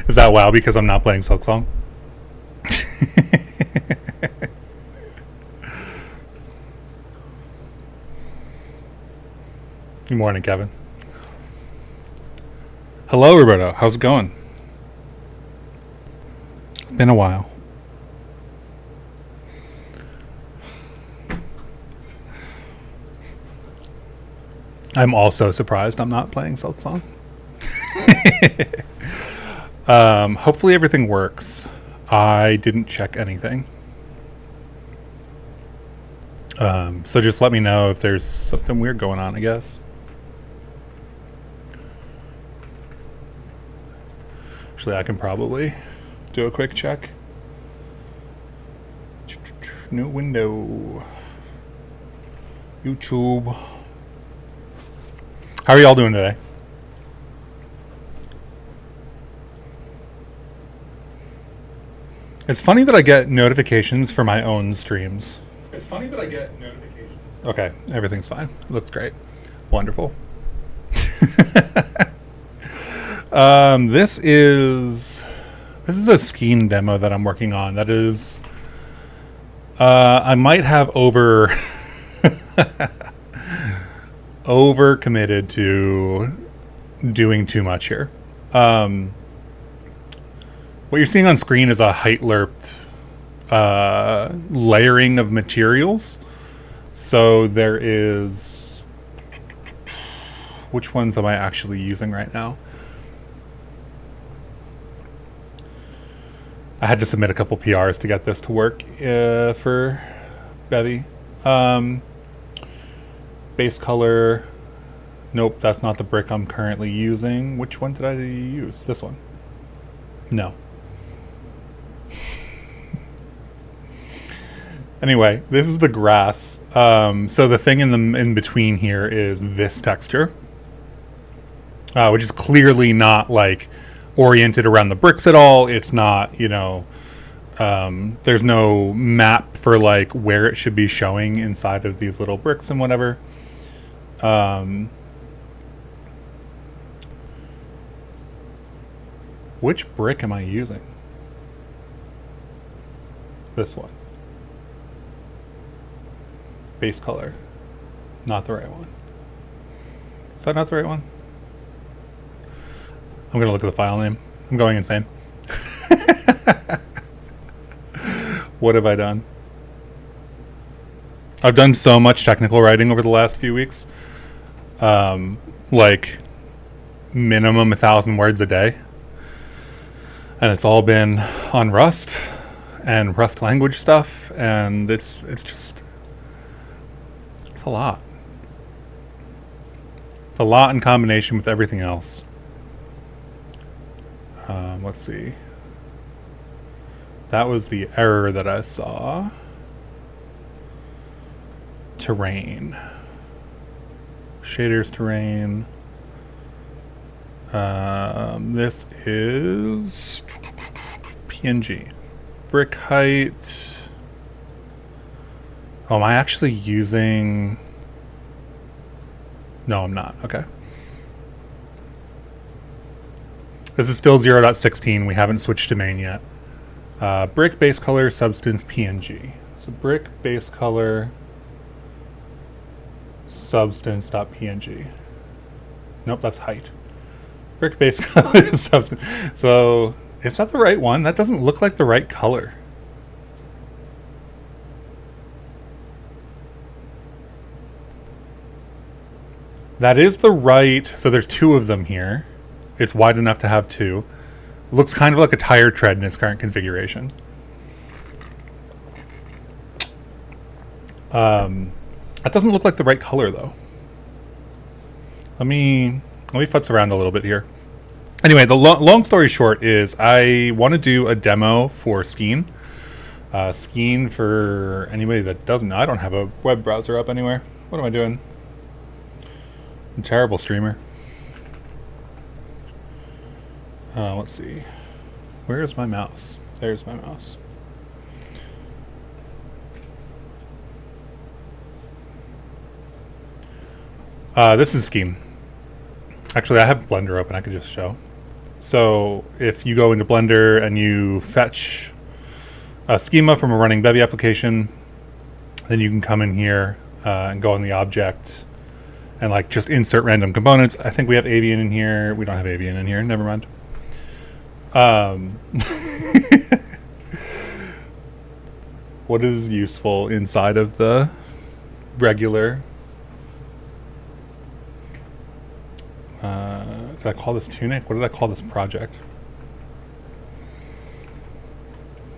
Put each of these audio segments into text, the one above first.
Is that WoW because I'm not playing Silksong? Good morning, Kevin. Hello, Roberto. How's it going? It's been a while. I'm also surprised I'm not playing Silksong. Hopefully everything works. I didn't check anything. So just let me know if there's something weird going on, I guess. Actually, I can probably do a quick check. New window. YouTube. How are y'all doing today? It's funny that I get notifications for my own streams. It's funny that I get notifications. Okay, everything's fine. Looks great. Wonderful. This is a Skein demo that I'm working on. That is, I might have over committed to doing too much here. What you're seeing on screen is a height lerped layering of materials. So there is, which ones am I actually using right now? I had to submit a couple PRs to get this to work for Bevy. Base color. Nope, that's not the brick I'm currently using. Which one did I use? This one. No. Anyway, this is the grass. So the thing in between here is this texture, which is clearly not like oriented around the bricks at all. It's not, you know, there's no map for like where it should be showing inside of these little bricks and whatever. Which brick am I using? This one. Base color. Not the right one. Is that not the right one? I'm gonna look at the file name. I'm going insane. What have I done? I've done so much technical writing over the last few weeks. Like minimum 1,000 words a day. And it's all been on Rust and Rust language stuff, and it's just, it's a lot. It's a lot in combination with everything else. Let's see. That was the error that I saw. Terrain. Shaders terrain. This is PNG. Brick height. Oh, am I actually using... No, I'm not. Okay. This is still 0.16. We haven't switched to main yet. Brick base color substance PNG. So brick base color substance.png. Nope, that's height. Brick base color substance. So is that the right one? That doesn't look like the right color. That is the right. So there's two of them here. It's wide enough to have two. Looks kind of like a tire tread in its current configuration. That doesn't look like the right color though. Let me futz around a little bit here. Anyway, the long story short is I want to do a demo for Skein. Skein, for anybody that doesn't know, I don't have a web browser up anywhere. What am I doing? I'm a terrible streamer. Let's see. Where's my mouse? There's my mouse. This is Skein. Actually, I have Blender open. I could just show. So if you go into Blender and you fetch a schema from a running Bevy application, then you can come in here and go on the object and like just insert random components. I think we have avian in here. We don't have avian in here. Never mind. What is useful inside of the regular? Did I call this Tunic? What did I call this project?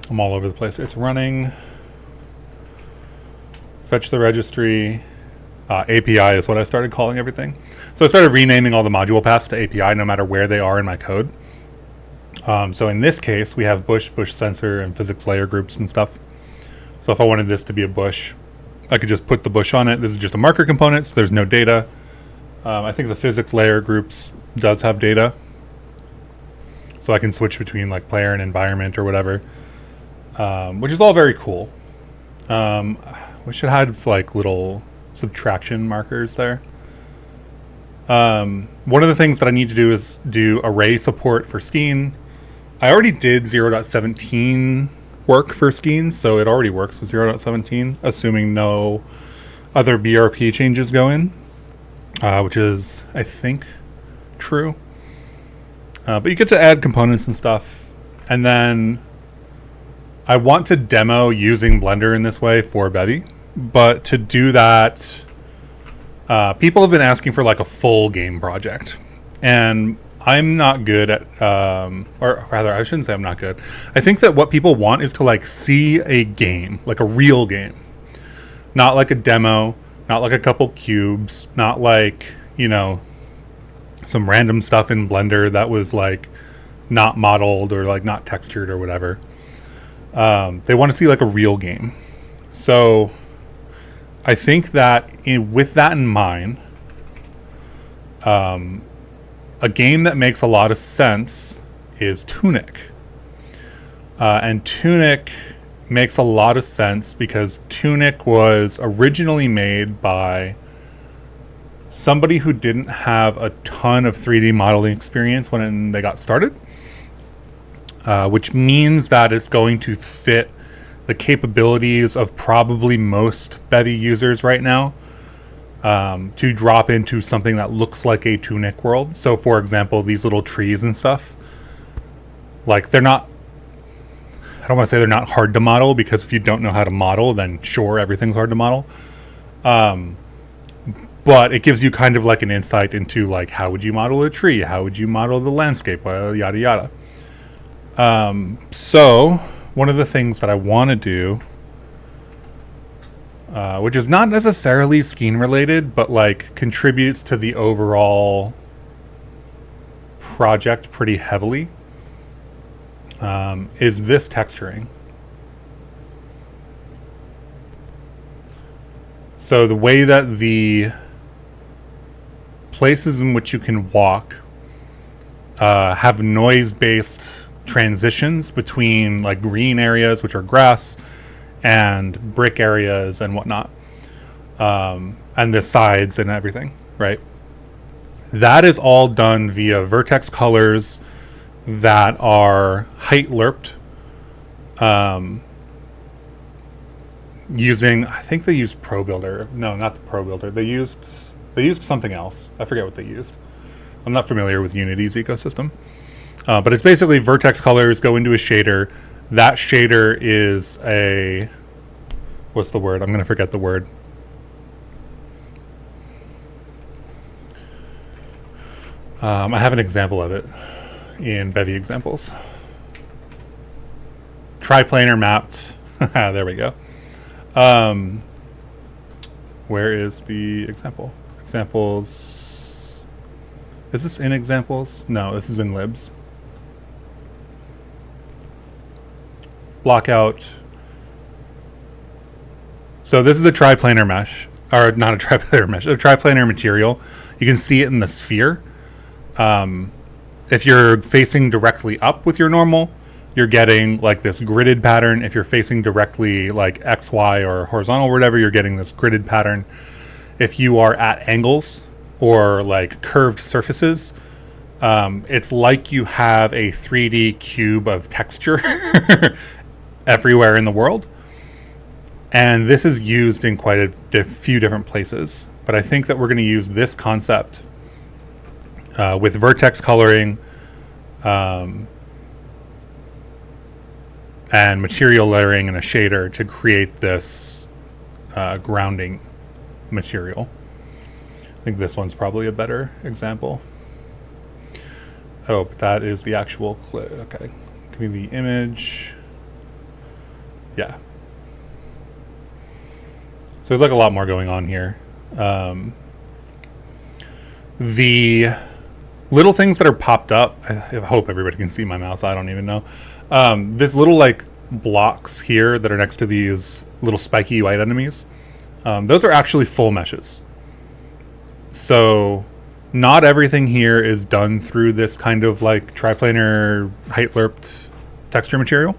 I'm all over the place. It's running. Fetch the registry. API is what I started calling everything. So I started renaming all the module paths to API no matter where they are in my code. So in this case, we have bush sensor, and physics layer groups and stuff. So if I wanted this to be a bush, I could just put the bush on it. This is just a marker component, so there's no data. I think the physics layer groups does have data. So I can switch between like player and environment or whatever, which is all very cool. We should have like little subtraction markers there. One of the things that I need to do is do array support for Skein. I already did 0.17 work for Skein, so it already works with 0.17, assuming no other BRP changes go in, which is, I think, true. But you get to add components and stuff, and then I want to demo using Blender in this way for Bevy, but to do that, people have been asking for like a full game project, and I'm not good at, or rather, I shouldn't say I'm not good. I think that what people want is to like see a game, like a real game, not like a demo, not like a couple cubes, not like, you know, some random stuff in Blender that was like not modeled or like not textured or whatever. They want to see like a real game. So I think that with that in mind, a game that makes a lot of sense is Tunic. And Tunic makes a lot of sense because Tunic was originally made by somebody who didn't have a ton of 3D modeling experience when they got started, which means that it's going to fit the capabilities of probably most Bevy users right now, to drop into something that looks like a Tunic world. So for example, these little trees and stuff, like they're not, I don't want to say they're not hard to model, because if you don't know how to model, then sure, everything's hard to model. But it gives you kind of like an insight into like, how would you model a tree? How would you model the landscape? Yada, yada. So one of the things that I want to do, which is not necessarily Skein related, but like contributes to the overall project pretty heavily, is this texturing. So the way that the places in which you can walk have noise-based transitions between like green areas, which are grass, and brick areas and whatnot, and the sides and everything, right? That is all done via vertex colors that are height lerped, using, I think they used Pro Builder. No, not the Pro Builder. They used something else. I forget what they used. I'm not familiar with Unity's ecosystem. But it's basically vertex colors go into a shader. That shader is a, what's the word? I'm going to forget the word. I have an example of it in Bevy examples. Triplanar mapped. There we go. Where is the example? Examples. Is this in examples? No, this is in libs. Block out. So this is a triplanar mesh, or not a triplanar mesh, a triplanar material. You can see it in the sphere. If you're facing directly up with your normal, you're getting like this gridded pattern. If you're facing directly like X, Y, or horizontal or whatever, you're getting this gridded pattern. If you are at angles or like curved surfaces, It's like you have a 3D cube of texture everywhere in the world. And this is used in quite a few different places. But I think that we're going to use this concept with vertex coloring and material layering and a shader to create this grounding material. I think this one's probably a better example. Oh, but that is the actual clip. Okay. Give me the image. Yeah. So there's like a lot more going on here. The little things that are popped up, I hope everybody can see my mouse. I don't even know. This little like blocks here that are next to these little spiky white enemies. Those are actually full meshes. So not everything here is done through this kind of like triplanar height lerped texture material.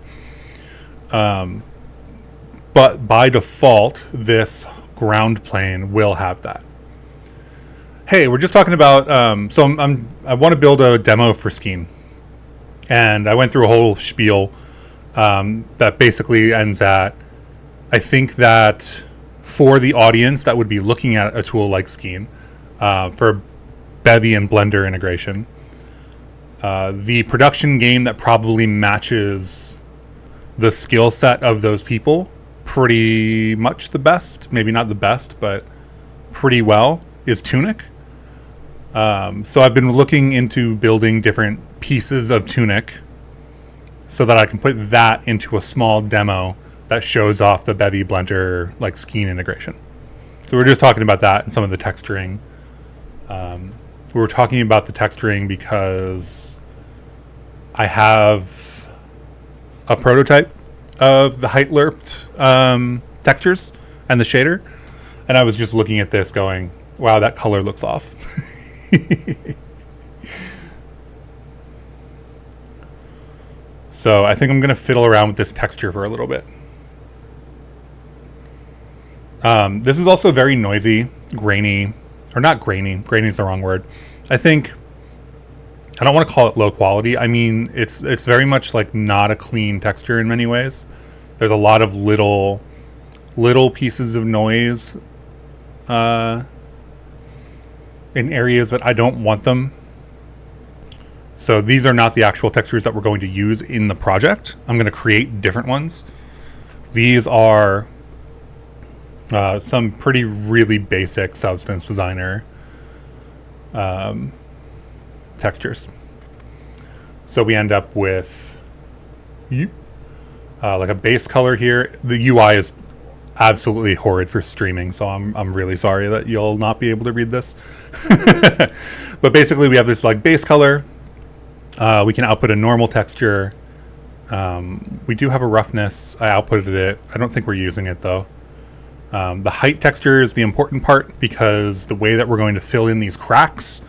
But by default, this ground plane will have that. Hey, we're just talking about, I want to build a demo for Skein. And I went through a whole spiel that basically ends at, I think that for the audience that would be looking at a tool like Skein, for Bevy and Blender integration, the production game that probably matches the skill set of those people pretty much the best, maybe not the best, but pretty well, is Tunic. So I've been looking into building different pieces of Tunic so that I can put that into a small demo that shows off the Bevy Blender like Skein integration. So we're just talking about that and some of the texturing. We were talking about the texturing because I have a prototype of the height lerped textures and the shader, and I was just looking at this going, wow, that color looks off. So I think I'm going to fiddle around with this texture for a little bit. This is also very noisy, grainy, or not grainy. Grainy is the wrong word. I think I don't want to call it low quality. I mean, it's very much like not a clean texture in many ways. There's a lot of little pieces of noise in areas that I don't want them. So these are not the actual textures that we're going to use in the project. I'm going to create different ones. These are some pretty really basic Substance Designer textures. So we end up with like a base color here. The UI is absolutely horrid for streaming, so I'm really sorry that you'll not be able to read this. But basically we have this like base color. We can output a normal texture. We do have a roughness. I outputted it. I don't think we're using it though. The height texture is the important part because the way that we're going to fill in these cracks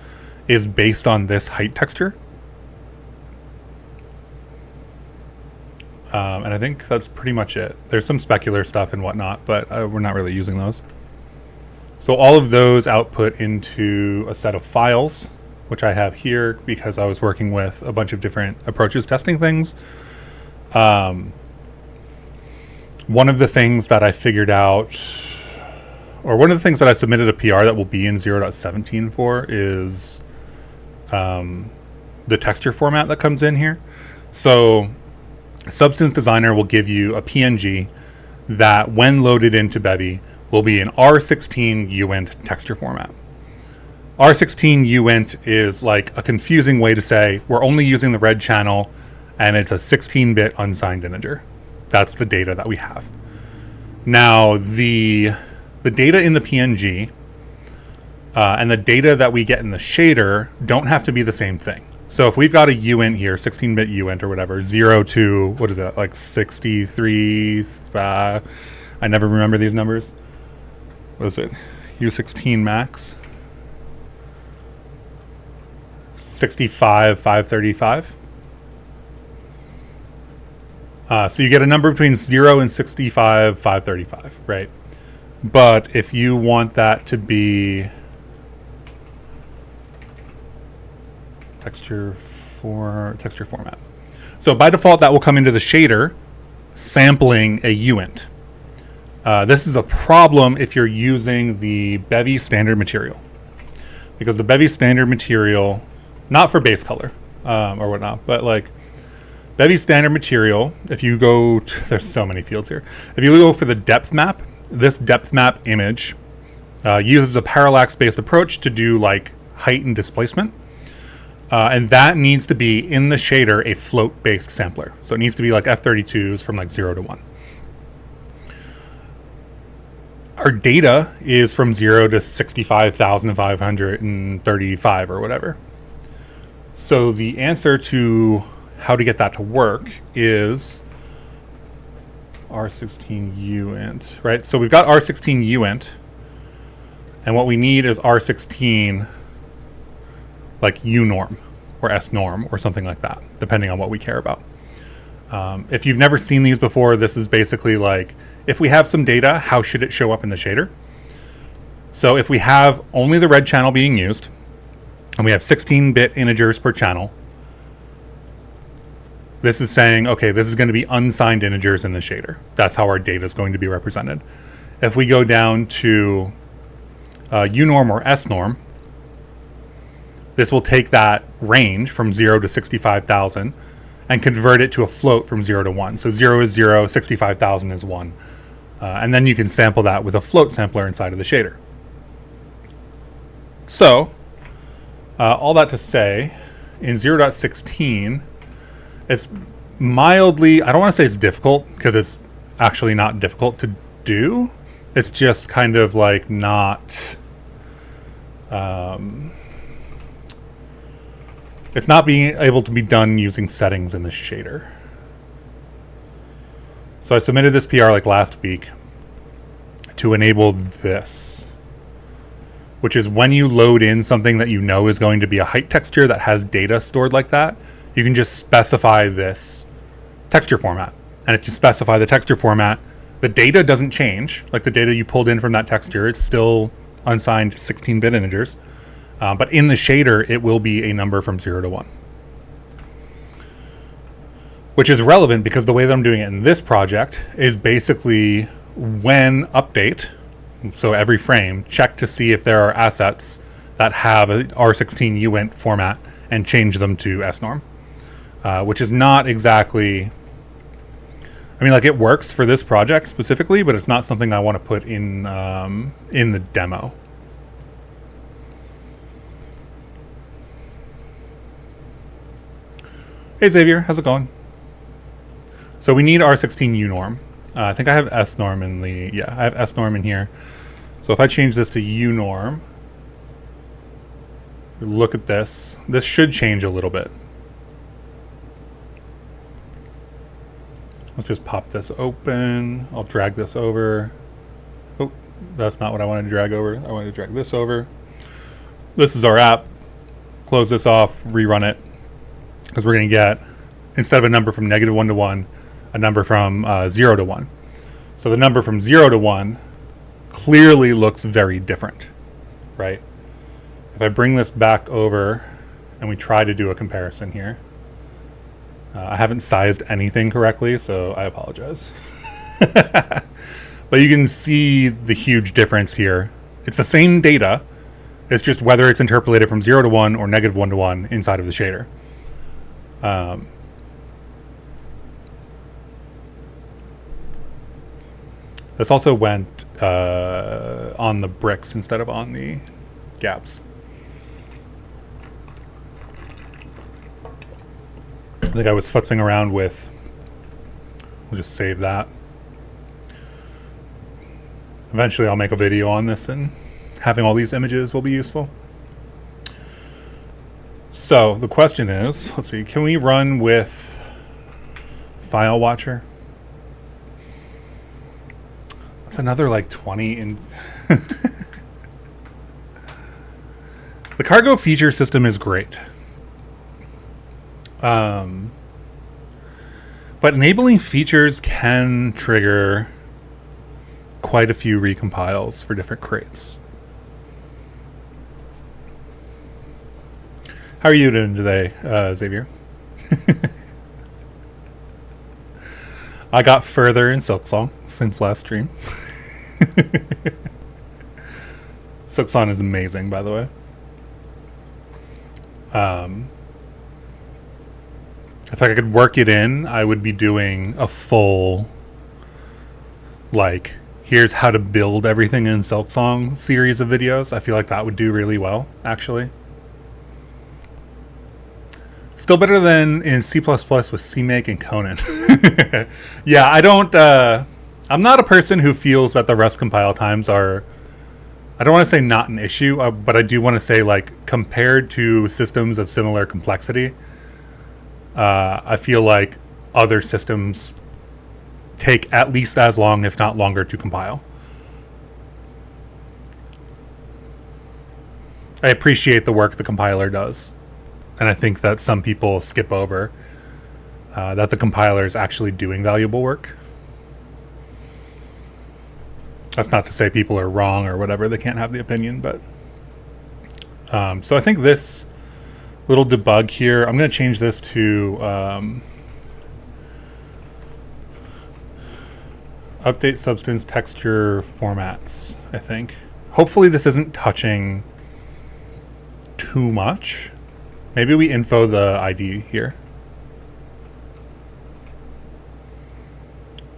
is based on this height texture. And I think that's pretty much it. There's some specular stuff and whatnot, but we're not really using those. So all of those output into a set of files, which I have here because I was working with a bunch of different approaches testing things. One of the things that I figured out, or one of the things that I submitted a PR that will be in 0.17 for is the texture format that comes in here. So Substance Designer will give you a PNG that when loaded into Bevy will be an R16 uint texture format. R16 uint is like a confusing way to say we're only using the red channel and it's a 16-bit unsigned integer. That's the data that we have. Now the data in the PNG and the data that we get in the shader don't have to be the same thing. So if we've got a uint here, 16-bit uint or whatever, 0 to, what is it, like 63, I never remember these numbers. What is it? U16 max. 65, 535. So you get a number between 0 and 65, 535, right? But if you want that to be texture format. So by default, that will come into the shader, sampling a uint. This is a problem if you're using the Bevy standard material, because the Bevy standard material, not for base color or whatnot, but like Bevy standard material, if you go to, there's so many fields here. If you go for the depth map, this depth map image uses a parallax-based approach to do like height and displacement. And that needs to be in the shader a float-based sampler. So it needs to be like F32s from like 0 to 1. Our data is from 0 to 65,535 or whatever. So the answer to how to get that to work is R16 uint, right? So we've got R16 uint, and what we need is R16 like unorm or snorm or something like that, depending on what we care about. If you've never seen these before, this is basically like, if we have some data, how should it show up in the shader? So if we have only the red channel being used, and we have 16-bit integers per channel, this is saying, okay, this is going to be unsigned integers in the shader. That's how our data is going to be represented. If we go down to unorm or snorm, this will take that range from 0 to 65,000 and convert it to a float from 0 to 1. So 0 is 0, 65,000 is 1. And then you can sample that with a float sampler inside of the shader. So, all that to say, in 0.16, it's mildly, I don't want to say it's difficult, because it's actually not difficult to do. It's just kind of like not... it's not being able to be done using settings in the shader. So I submitted this PR like last week to enable this, which is when you load in something that you know is going to be a height texture that has data stored like that, you can just specify this texture format. And if you specify the texture format, the data doesn't change. Like the data you pulled in from that texture, it's still unsigned 16-bit integers. But in the shader, it will be a number from 0 to 1. Which is relevant because the way that I'm doing it in this project is basically when update, so every frame, check to see if there are assets that have a R16 uint format and change them to snorm. Which is not exactly... I mean, like, it works for this project specifically, but it's not something I want to put in the demo. Hey Xavier, how's it going? So we need R16 unorm. I think I have snorm in the... Yeah, I have snorm in here. So if I change this to unorm, look at this. This should change a little bit. Let's just pop this open. I'll drag this over. Oh, that's not what I wanted to drag over. I wanted to drag this over. This is our app. Close this off, rerun it. Because we're going to get, instead of a number from -1 to 1, a number from 0 to 1. So the number from 0 to 1 clearly looks very different, right? If I bring this back over and we try to do a comparison here, I haven't sized anything correctly, so I apologize. But you can see the huge difference here. It's the same data. It's just whether it's interpolated from 0 to 1 or -1 to 1 inside of the shader. This also went on the bricks instead of on the gaps. I think I was futzing around with... We'll just save that. Eventually I'll make a video on this, and having all these images will be useful. So the question is, let's see, can we run with File Watcher? That's another like 20 in... The cargo feature system is great. But enabling features can trigger quite a few recompiles for different crates. How are you doing today, Xavier? I got further in Silksong since last stream. Silksong is amazing, by the way. If I could work it in, I would be doing a full, like, here's how to build everything in Silksong series of videos. I feel like that would do really well, actually. Still better than in C++ with CMake and Conan. Yeah, I don't... I'm not a person who feels that the Rust compile times are... I don't want to say not an issue, but I do want to say, like, compared to systems of similar complexity, I feel like other systems take at least as long, if not longer, to compile. I appreciate the work the compiler does. And I think that some people skip over that the compiler is actually doing valuable work. That's not to say people are wrong or whatever. They can't have the opinion, but... so I think this little debug here, I'm going to change this to update substance texture formats, I think. Hopefully this isn't touching too much. Maybe we info the ID here.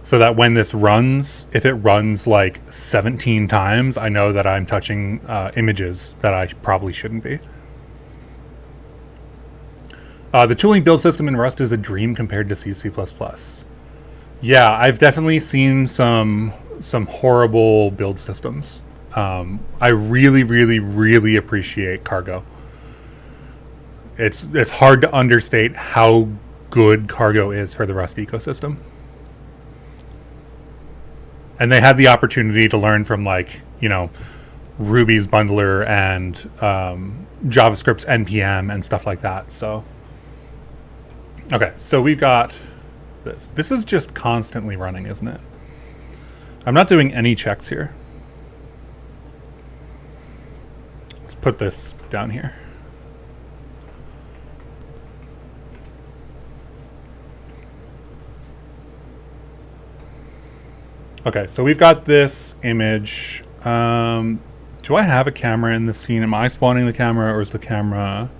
So that when this runs, if it runs like 17 times, I know that I'm touching images that I probably shouldn't be. The tooling build system in Rust is a dream compared to C++. Yeah, I've definitely seen some horrible build systems. I really, really, really appreciate Cargo. It's hard to understate how good Cargo is for the Rust ecosystem. And they had the opportunity to learn from, like, you know, Ruby's bundler and JavaScript's NPM and stuff like that. So, okay, so we've got this. This is just constantly running, isn't it? I'm not doing any checks here. Let's put this down here. Okay, so we've got this image. Do I have a camera in the scene? Am I spawning the camera, or is the camera...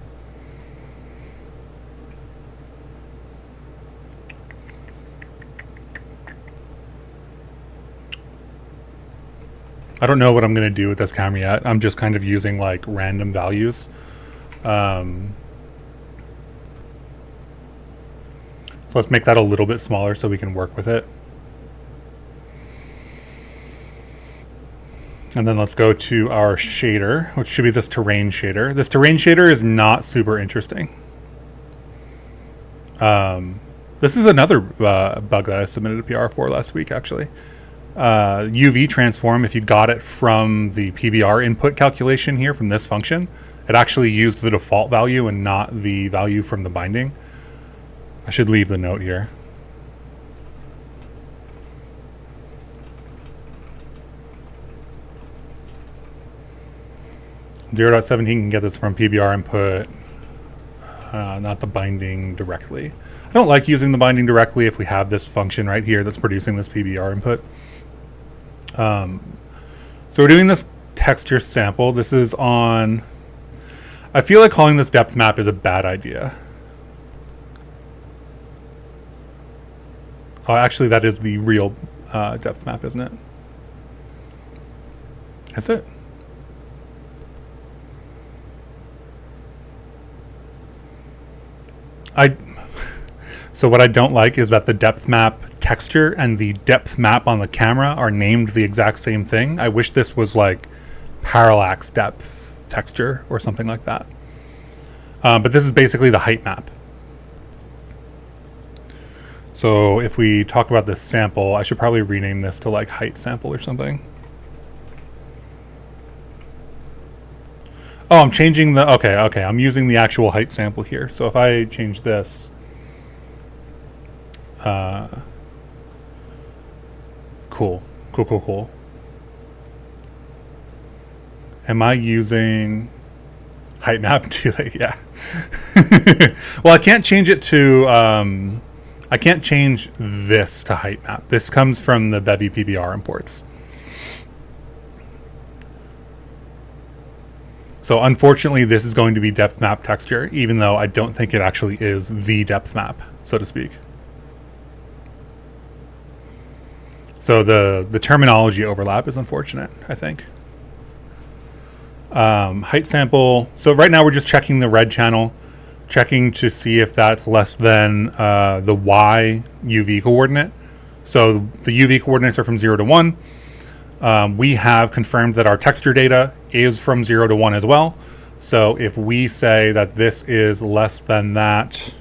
I don't know what I'm going to do with this camera yet. I'm just kind of using, like, random values. So let's make that a little bit smaller so we can work with it. And then let's go to our shader, which should be this terrain shader. This terrain shader is not super interesting. This is another bug that I submitted a PR for last week, actually. UV transform, if you got it from the PBR input calculation here from this function, it actually used the default value and not the value from the binding. I should leave the note here. 0.17 can get this from PBR input, not the binding directly. I don't like using the binding directly if we have this function right here that's producing this PBR input. So we're doing this texture sample. This is on... I feel like calling this depth map is a bad idea. Oh, actually, that is the real depth map, isn't it? Is it? So what I don't like is that the depth map texture and the depth map on the camera are named the exact same thing. I wish this was like parallax depth texture or something like that. But this is basically the height map. So if we talk about this sample, I should probably rename this to like height sample or something. Oh, I'm changing the... Okay, I'm using the actual height sample here. So if I change this... Cool. Am I using... Height map too late, yeah. Well, I can't change it to, I can't change this to height map. This comes from the Bevy PBR imports. So unfortunately, this is going to be depth map texture, even though I don't think it actually is the depth map, so to speak. So the terminology overlap is unfortunate, I think. Height sample. So right now we're just checking the red channel, checking to see if that's less than the Y UV coordinate. So the UV coordinates are from 0 to 1. We have confirmed that our texture data is from 0 to 1 as well. So if we say that this is less than that,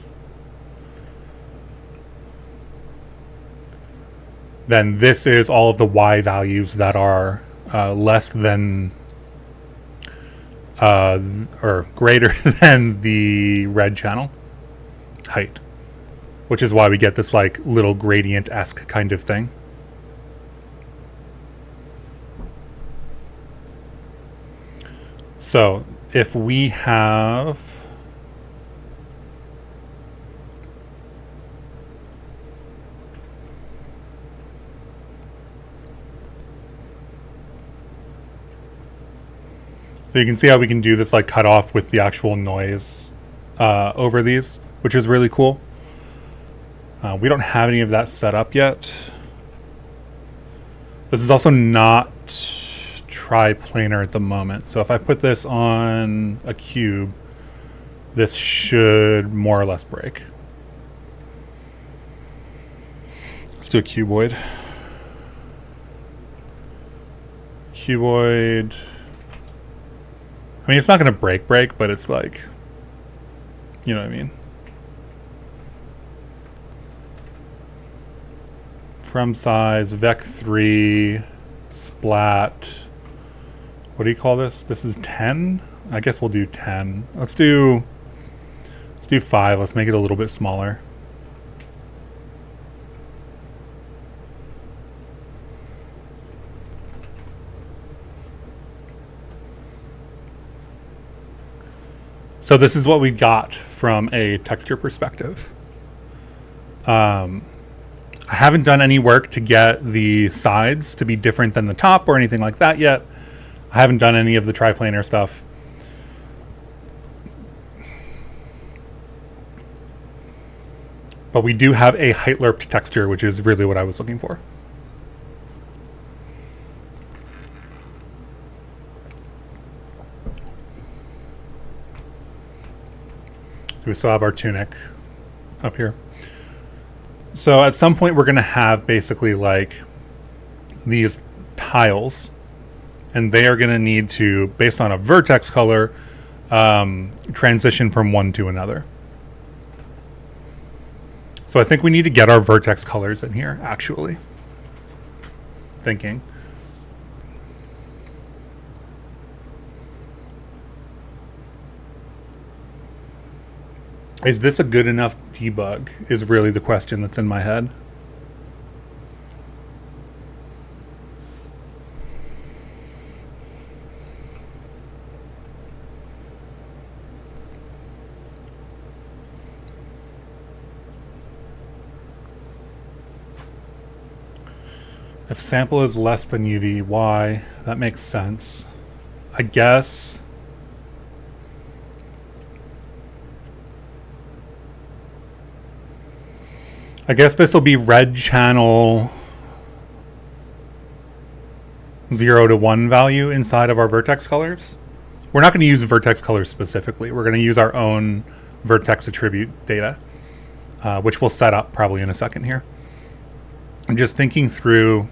then this is all of the Y values that are less than or greater than the red channel height, which is why we get this like little gradient-esque kind of thing. So if we have so you can see how we can do this like cut off with the actual noise over these, which is really cool. We don't have any of that set up yet. This is also not triplanar at the moment. So if I put this on a cube, this should more or less break. Let's do a cuboid. Cuboid. I mean, it's not going to break, but it's like, you know what I mean? From size, vec3, splat. What do you call this? This is 10? I guess we'll do 10. Let's do 5. Let's make it a little bit smaller. So this is what we got from a texture perspective. I haven't done any work to get the sides to be different than the top or anything like that yet. I haven't done any of the triplanar stuff. But we do have a height lerped texture, which is really what I was looking for. We still have our tunic up here. So at some point we're going to have basically like these tiles, and they are going to need to, based on a vertex color, transition from one to another. So I think we need to get our vertex colors in here, actually. Thinking. Is this a good enough debug is really the question that's in my head. If sample is less than UV, why? That makes sense. I guess. I guess this will be red channel 0 to 1 value inside of our vertex colors. We're not going to use vertex colors specifically. We're going to use our own vertex attribute data, which we'll set up probably in a second here. I'm just thinking through.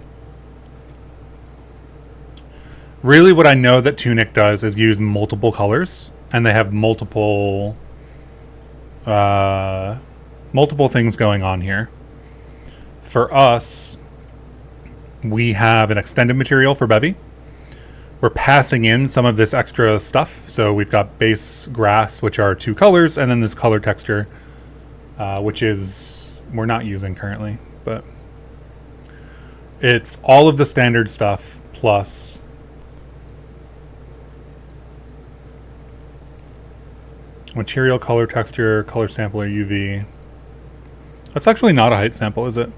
Really what I know that Tunic does is use multiple colors, and they have multiple things going on here. For us, we have an extended material for Bevy. We're passing in some of this extra stuff. So we've got base grass, which are 2 colors, and then this color texture, which is we're not using currently, but it's all of the standard stuff plus Material, color, texture, color sampler, UV. That's actually not a height sample, is it?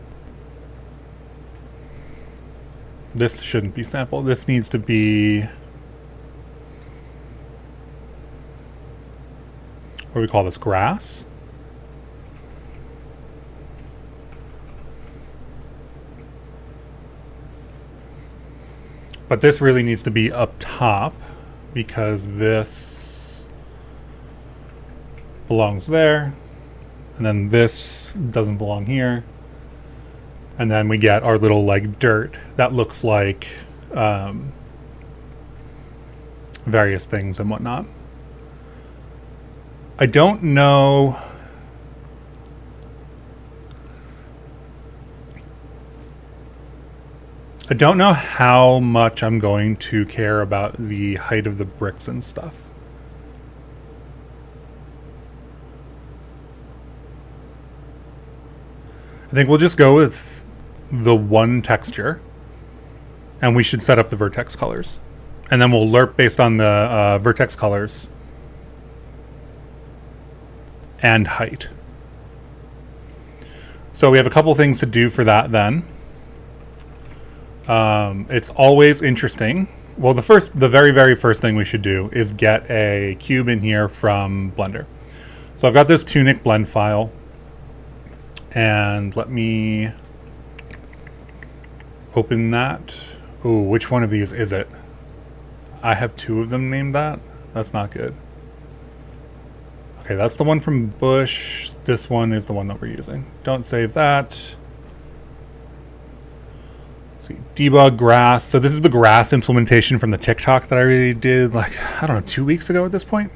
This shouldn't be sample. This needs to be... what do we call this? Grass? But this really needs to be up top because this belongs there. And then this doesn't belong here. And then we get our little like dirt that looks like various things and whatnot. I don't know. I don't know how much I'm going to care about the height of the bricks and stuff. I think we'll just go with the one texture, and we should set up the vertex colors. And then we'll lerp based on the vertex colors and height. So we have a couple things to do for that then. It's always interesting. Well, the very first thing we should do is get a cube in here from Blender. So I've got this Tunic blend file, and let me open that. Oh, which one of these is it? I have two of them named that. That's not good. Okay, that's the one from Bush. This one is the one that we're using. Don't save that. Debug grass. So this is the grass implementation from the TikTok that I really did, like, I don't know, 2 weeks ago at this point.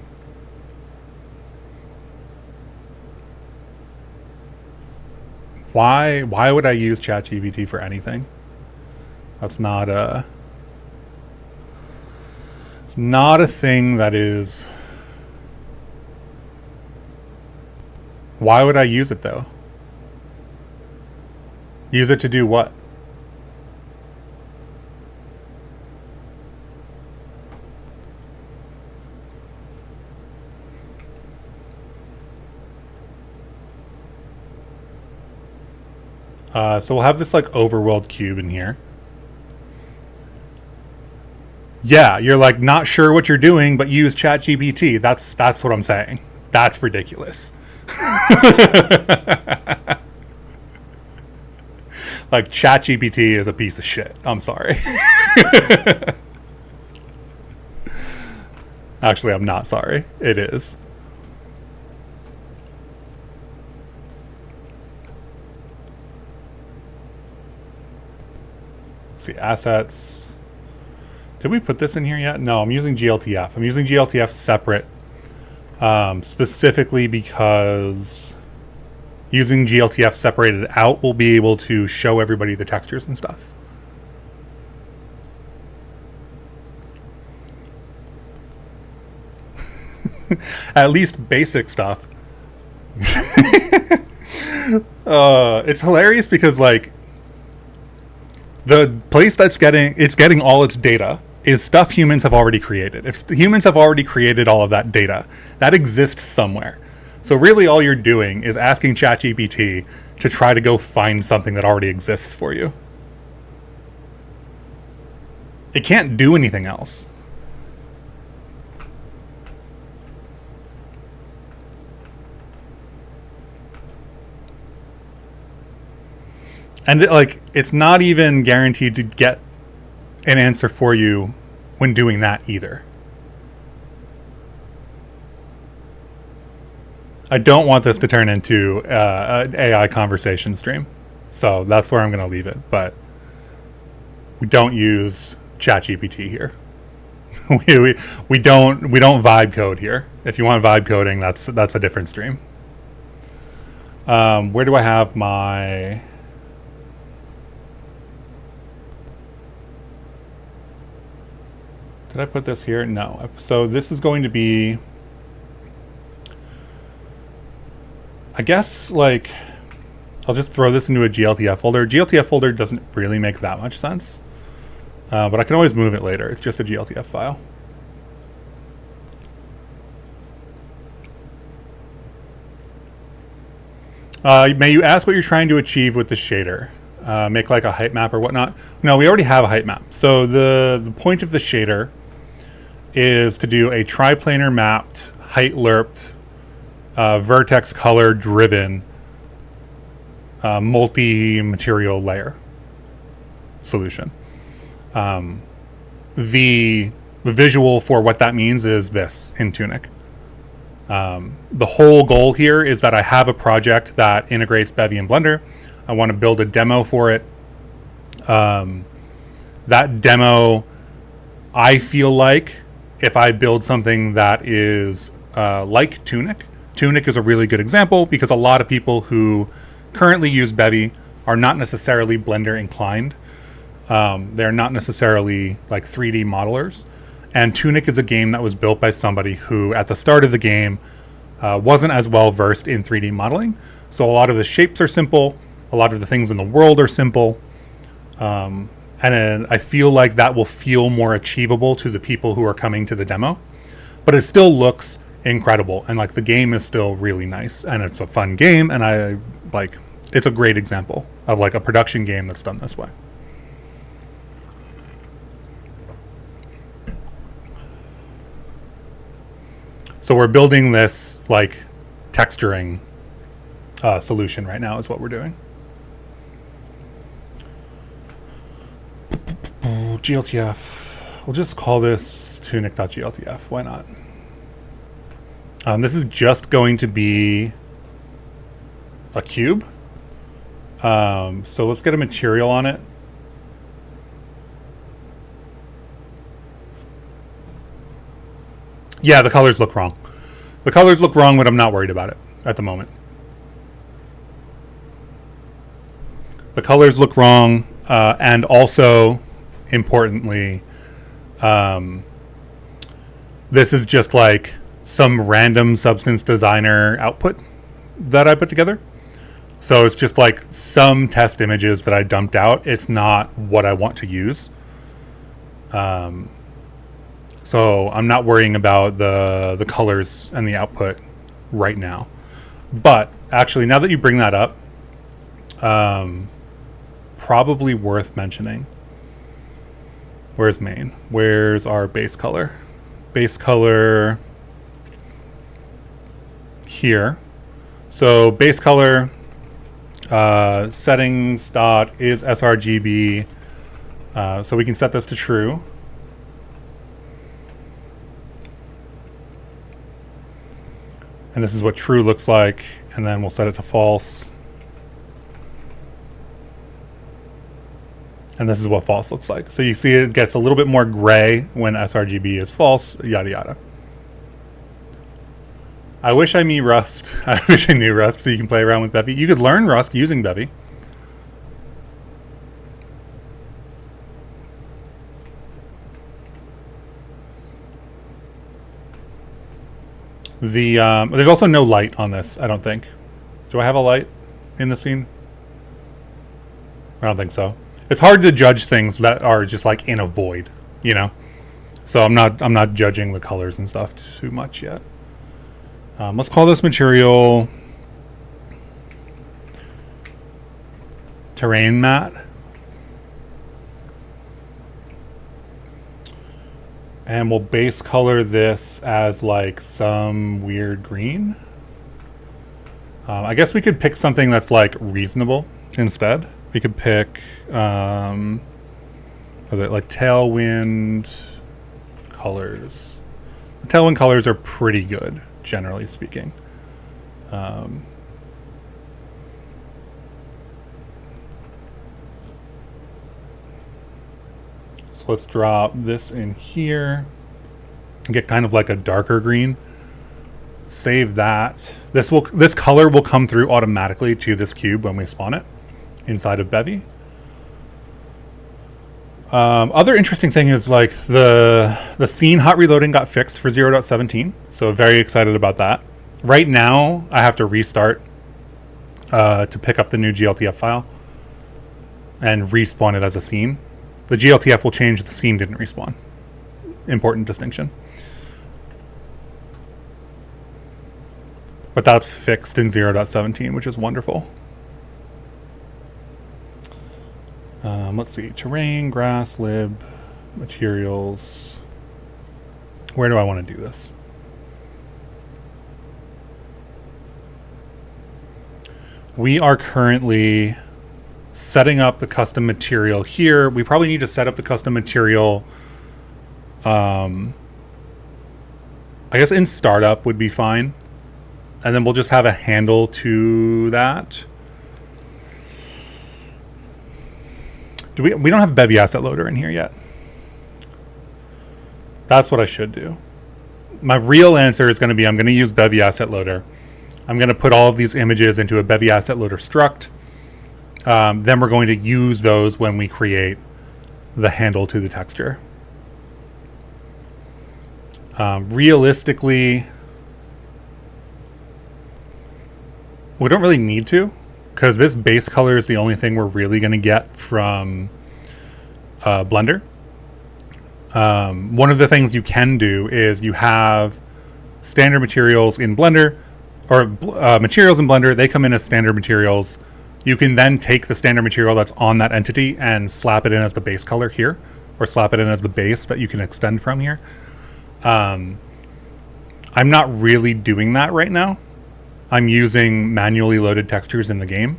Why would I use ChatGPT for anything? That's not a... it's not a thing that is... Why would I use it though? Use it to do what? So we'll have this like overworld cube in here. Yeah, you're like not sure what you're doing, but use ChatGPT. That's what I'm saying. That's ridiculous. Like ChatGPT is a piece of shit. I'm sorry. Actually, I'm not sorry. It is. See, assets. Did we put this in here yet? No, I'm using GLTF. I'm using GLTF separate, specifically because using GLTF separated out will be able to show everybody the textures and stuff. At least basic stuff. It's hilarious because like the place that's getting all its data is stuff humans have already created. If humans have already created all of that data, that exists somewhere. So really all you're doing is asking ChatGPT to try to go find something that already exists for you. It can't do anything else. And it's not even guaranteed to get an answer for you when doing that either. I don't want this to turn into an AI conversation stream. So that's where I'm going to leave it. But we don't use ChatGPT here. we don't vibe code here. If you want vibe coding, that's a different stream. Where do I have my... Did I put this here? No. So this is going to be, I guess, like, I'll just throw this into a GLTF folder. GLTF folder doesn't really make that much sense, but I can always move it later. It's just a GLTF file. May you ask what you're trying to achieve with the shader? Make like a height map or whatnot? No, we already have a height map. So the point of the shader is to do a triplanar mapped, height lerped, vertex color driven, multi-material layer solution. The visual for what that means is this in Tunic. The whole goal here is that I have a project that integrates Bevy and Blender. I want to build a demo for it. That demo, I feel like if I build something that is like Tunic, Tunic is a really good example because a lot of people who currently use Bevy are not necessarily Blender inclined. They're not necessarily like 3D modelers. And Tunic is a game that was built by somebody who, at the start of the game, wasn't as well versed in 3D modeling. So a lot of the shapes are simple. A lot of the things in the world are simple. And I feel like that will feel more achievable to the people who are coming to the demo. But it still looks incredible. And like the game is still really nice. And it's a fun game. And it's a great example of like a production game that's done this way. So we're building this like texturing solution right now is what we're doing. GLTF. We'll just call this tunic.gltf. Why not? This is just going to be a cube. So let's get a material on it. Yeah, the colors look wrong. The colors look wrong, but I'm not worried about it at the moment. The colors look wrong, and also, importantly, this is just like some random Substance Designer output that I put together. So it's just like some test images that I dumped out. It's not what I want to use. So I'm not worrying about the colors and the output right now. But actually, now that you bring that up, probably worth mentioning. Where's main? Where's our base color? Base color here. So base color settings dot is sRGB. So we can set this to true. And this is what true looks like. And then we'll set it to false. And this is what false looks like. So you see it gets a little bit more gray when sRGB is false, yada yada. I wish I knew Rust. I wish I knew Rust so you can play around with Bevy. You could learn Rust using Bevy. There's also no light on this, I don't think. Do I have a light in the scene? I don't think so. It's hard to judge things that are just like in a void, you know? So I'm not judging the colors and stuff too much yet. Let's call this material terrain mat. And we'll base color this as like some weird green. I guess we could pick something that's like reasonable instead. We could pick, was it like Tailwind colors? The Tailwind colors are pretty good, generally speaking. So let's drop this in here and get kind of like a darker green. Save that. This color will come through automatically to this cube when we spawn it inside of Bevy. Other interesting thing is like the scene hot reloading got fixed for 0.17, so very excited about that. Right now I have to restart to pick up the new GLTF file and respawn it as a scene. The GLTF will change, the scene didn't respawn. Important distinction. but that's fixed in 0.17, which is wonderful. Let's see, terrain, grass, lib, materials. Where do I want to do this? We are currently setting up the custom material here. We probably need to set up the custom material. I guess in startup would be fine. And then we'll just have a handle to that. We don't have Bevy asset loader in here yet. That's what I should do. My real answer is going to be I'm going to use Bevy asset loader. I'm going to put all of these images into a Bevy asset loader struct. Then we're going to use those when we create the handle to the texture. Realistically, we don't really need to, because this base color is the only thing we're really going to get from Blender. One of the things you can do is you have standard materials in Blender, or materials in Blender. They come in as standard materials. You can then take the standard material that's on that entity and slap it in as the base color here, or slap it in as the base that you can extend from here. I'm not really doing that right now. I'm using manually loaded textures in the game.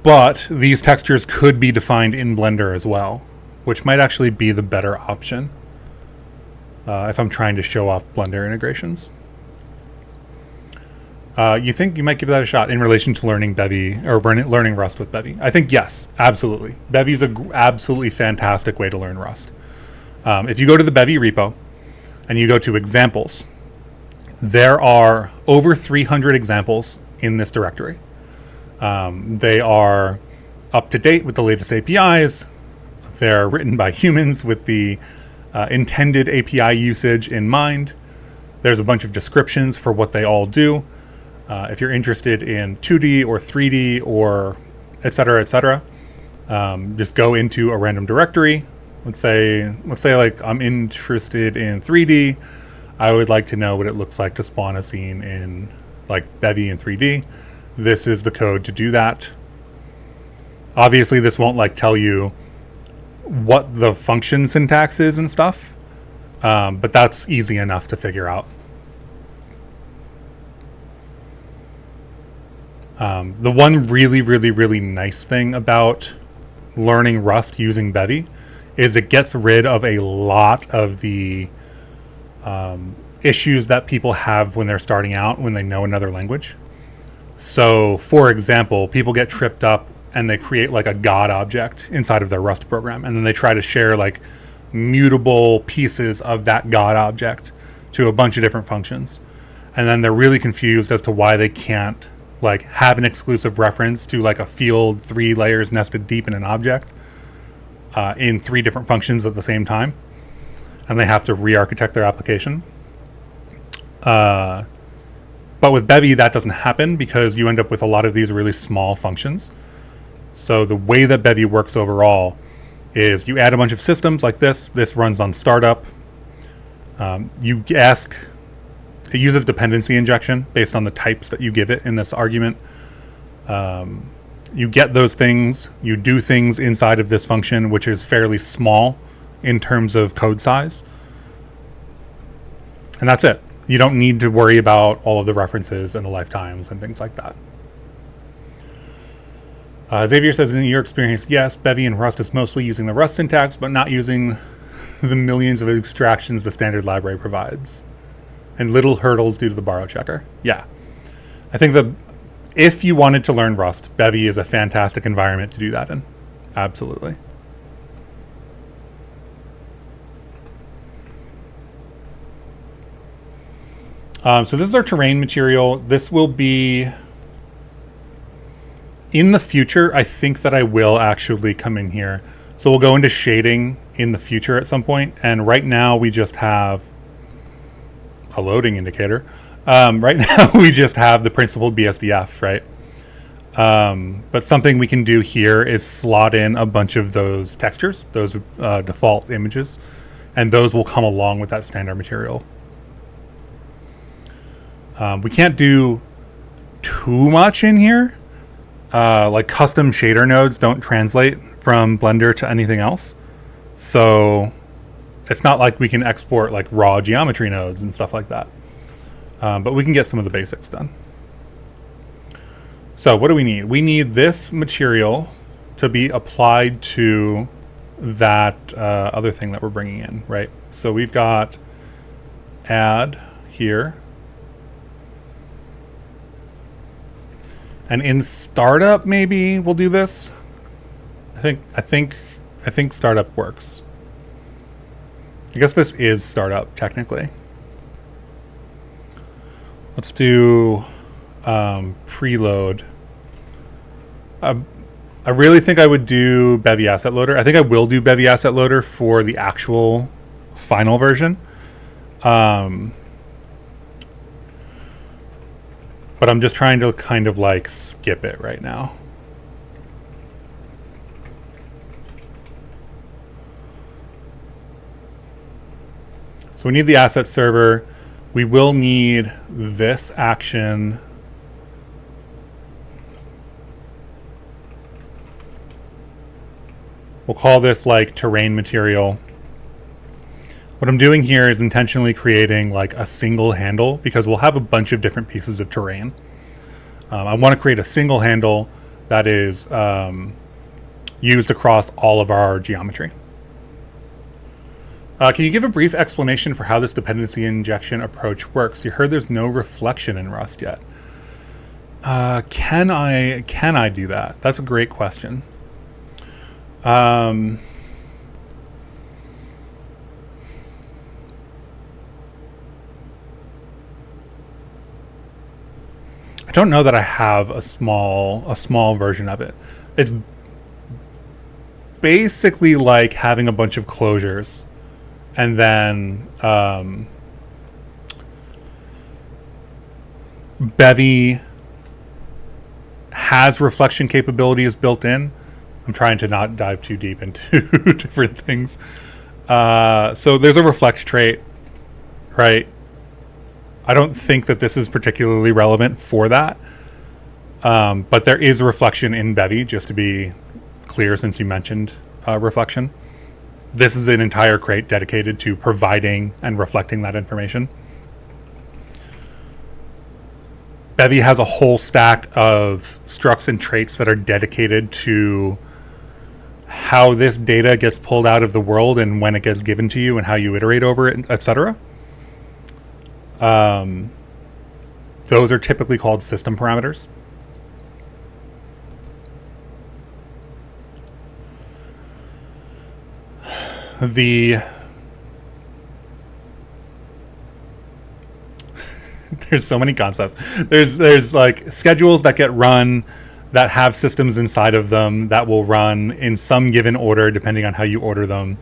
But these textures could be defined in Blender as well, which might actually be the better option if I'm trying to show off Blender integrations. You think you might give that a shot in relation to learning Bevy, or learning Rust with Bevy? I think yes, absolutely. Bevy's an absolutely fantastic way to learn Rust. If you go to the Bevy repo and you go to examples, there are over 300 examples in this directory. They are up to date with the latest APIs. They're written by humans with the intended API usage in mind. There's a bunch of descriptions for what they all do. If you're interested in 2D or 3D or et cetera, just go into a random directory. Let's say like I'm interested in 3D. I would like to know what it looks like to spawn a scene in like Bevy in 3D. This is the code to do that. Obviously, this won't like tell you what the function syntax is and stuff, but that's easy enough to figure out. The one really nice thing about learning Rust using Bevy is it gets rid of a lot of the issues that people have when they're starting out, when they know another language. So, for example, people get tripped up and they create like a God object inside of their Rust program, and then they try to share like mutable pieces of that God object to a bunch of different functions. And then they're really confused as to why they can't like have an exclusive reference to like a field 3 layers nested deep in an object in 3 different functions at the same time. And they have to re-architect their application. But with Bevy, that doesn't happen because you end up with a lot of these really small functions. So the way that Bevy works overall is you add a bunch of systems like this. This runs on startup. You ask, it uses dependency injection based on the types that you give it in this argument. You get those things. You do things inside of this function, which is fairly small in terms of code size. And that's it. You don't need to worry about all of the references and the lifetimes and things like that. Xavier says, in your experience, yes, Bevy and Rust is mostly using the Rust syntax, but not using the millions of extractions the standard library provides. And little hurdles due to the borrow checker. Yeah. I think that if you wanted to learn Rust, Bevy is a fantastic environment to do that in. Absolutely. So this is our terrain material. This will be... In the future, I think that I will actually come in here. So we'll go into shading in the future at some point. And right now we just have a loading indicator. Right now we just have the principled BSDF, right? But something we can do here is slot in a bunch of those textures, those default images, and those will come along with that standard material. We can't do too much in here. Like custom shader nodes don't translate from Blender to anything else. So it's not like we can export like raw geometry nodes and stuff like that. But we can get some of the basics done. So what do we need? We need this material to be applied to that other thing that we're bringing in, right? So we've got add here. And in startup, maybe we'll do this. I think startup works. I guess this is startup technically. Let's do preload. I really think I would do Bevy Asset Loader. I think I will do Bevy Asset Loader for the actual final version. But I'm just trying to kind of like skip it right now. So we need the asset server. We will need this action. We'll call this like terrain material. What I'm doing here is intentionally creating like a single handle because we'll have a bunch of different pieces of terrain. I want to create a single handle that is used across all of our geometry. Can you give a brief explanation for how this dependency injection approach works? You heard there's no reflection in Rust yet. Can I do that? That's a great question. I don't know that I have a small version of it. It's basically like having a bunch of closures and then Bevy has reflection capabilities built in. I'm trying to not dive too deep into different things. So there's a reflect trait, right? I don't think that this is particularly relevant for that. But there is a reflection in Bevy, just to be clear, since you mentioned reflection. This is an entire crate dedicated to providing and reflecting that information. Bevy has a whole stack of structs and traits that are dedicated to how this data gets pulled out of the world and when it gets given to you and how you iterate over it, etc. Those are typically called system parameters. There's so many concepts. There's like schedules that get run that have systems inside of them that will run in some given order depending on how you order them.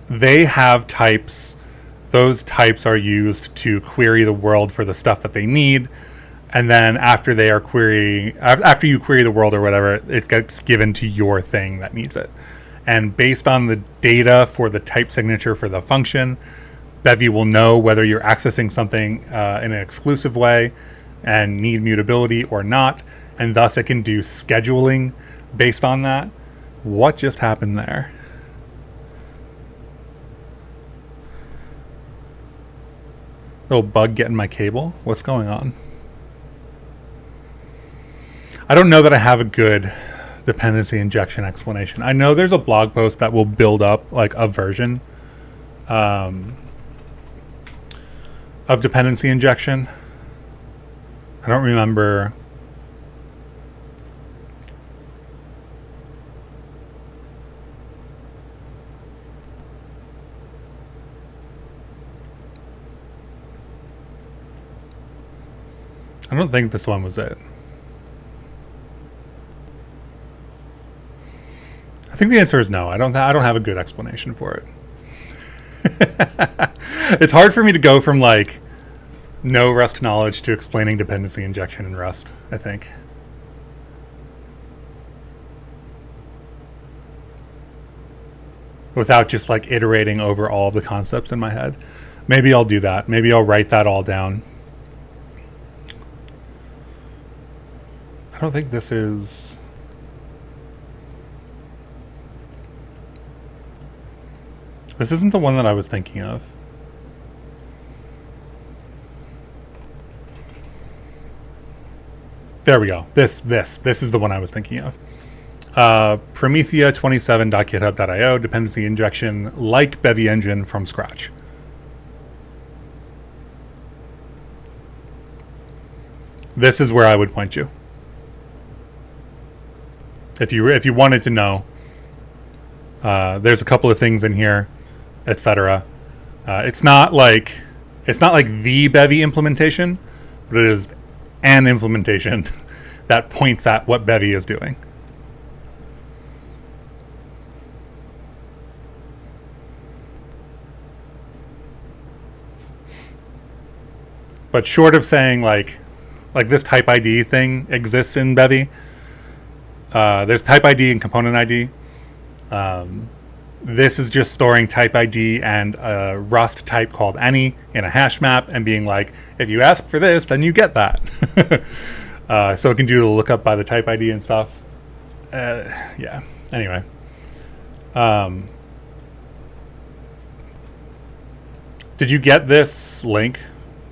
They have types. Those types are used to query the world for the stuff that they need, and then after you query the world or whatever, it gets given to your thing that needs it. And based on the data for the type signature for the function, Bevy will know whether you're accessing something in an exclusive way and need mutability or not, and thus it can do scheduling based on that. What just happened there? Little bug getting my cable? What's going on? I don't know that I have a good dependency injection explanation. I know there's a blog post that will build up like a version of dependency injection. I don't remember. I don't think this one was it. I think the answer is no. I don't have a good explanation for it. It's hard for me to go from like no Rust knowledge to explaining dependency injection in Rust, I think. Without just like iterating over all of the concepts in my head. Maybe I'll do that. Maybe I'll write that all down I don't think this is... This isn't the one that I was thinking of. There we go. This is the one I was thinking of. Promethea27.github.io, dependency injection like Bevy engine from scratch. This is where I would point you. If you wanted to know, there's a couple of things in here, etc. It's not like the Bevy implementation, but it is an implementation that points at what Bevy is doing. But short of saying like this type ID thing exists in Bevy, there's type ID and component ID. This is just storing type ID and a Rust type called any in a hash map and being like, if you ask for this, then you get that. So it can do the lookup by the type ID and stuff. Yeah. Anyway. Did you get this link,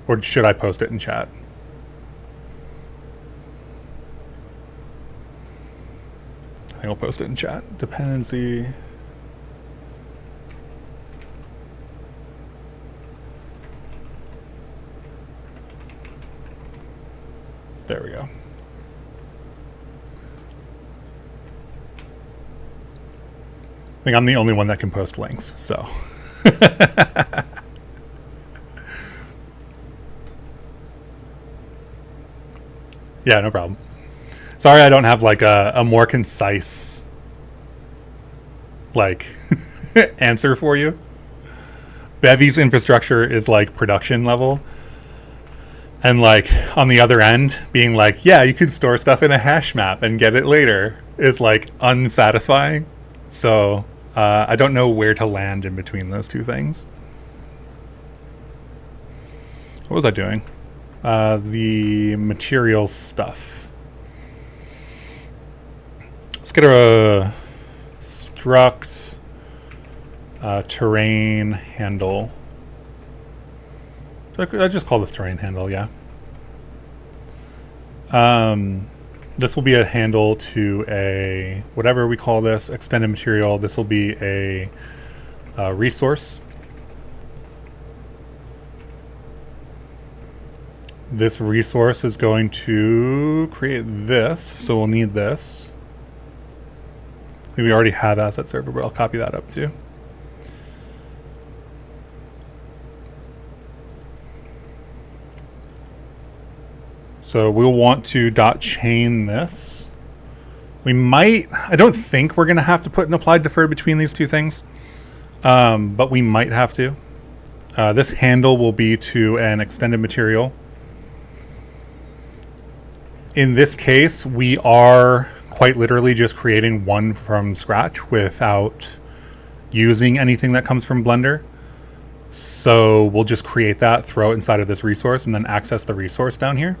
or should I post it in chat? I think I'll post it in chat. Dependency. There we go. I think I'm the only one that can post links, so. Yeah, no problem. Sorry I don't have like a more concise like answer for you. Bevy's infrastructure is like production level. And like on the other end, being like, yeah, you could store stuff in a hash map and get it later is like unsatisfying. So I don't know where to land in between those two things. What was I doing? The materials stuff. Let's get a struct terrain handle. I just call this terrain handle, yeah. This will be a handle to a, whatever we call this, extended material. This will be a resource. This resource is going to create this, so we'll need this. I think we already have asset server, but I'll copy that up too. So we'll want to .chain this. We might, I don't think we're going to have to put an applied deferred between these two things, but we might have to. This handle will be to an extended material. In this case, we are quite literally just creating one from scratch without using anything that comes from Blender. So we'll just create that, throw it inside of this resource, and then access the resource down here.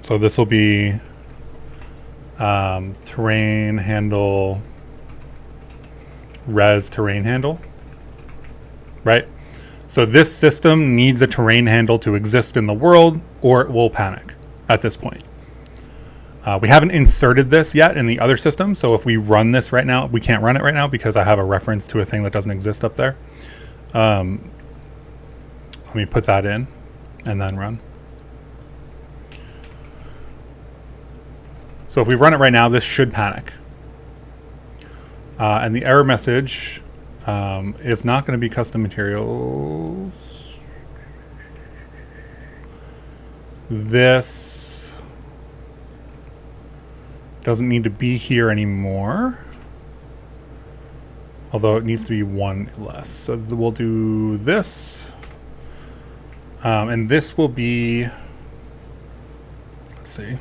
So this will be terrain handle, res terrain handle, right? So this system needs a terrain handle to exist in the world, or it will panic at this point. We haven't inserted this yet in the other system, so if we run this right now, we can't run it right now because I have a reference to a thing that doesn't exist up there. Let me put that in and then run. So if we run it right now, this should panic. And the error message is not going to be custom materials. This doesn't need to be here anymore. Although it needs to be one less. So we'll do this. And this will be, let's see.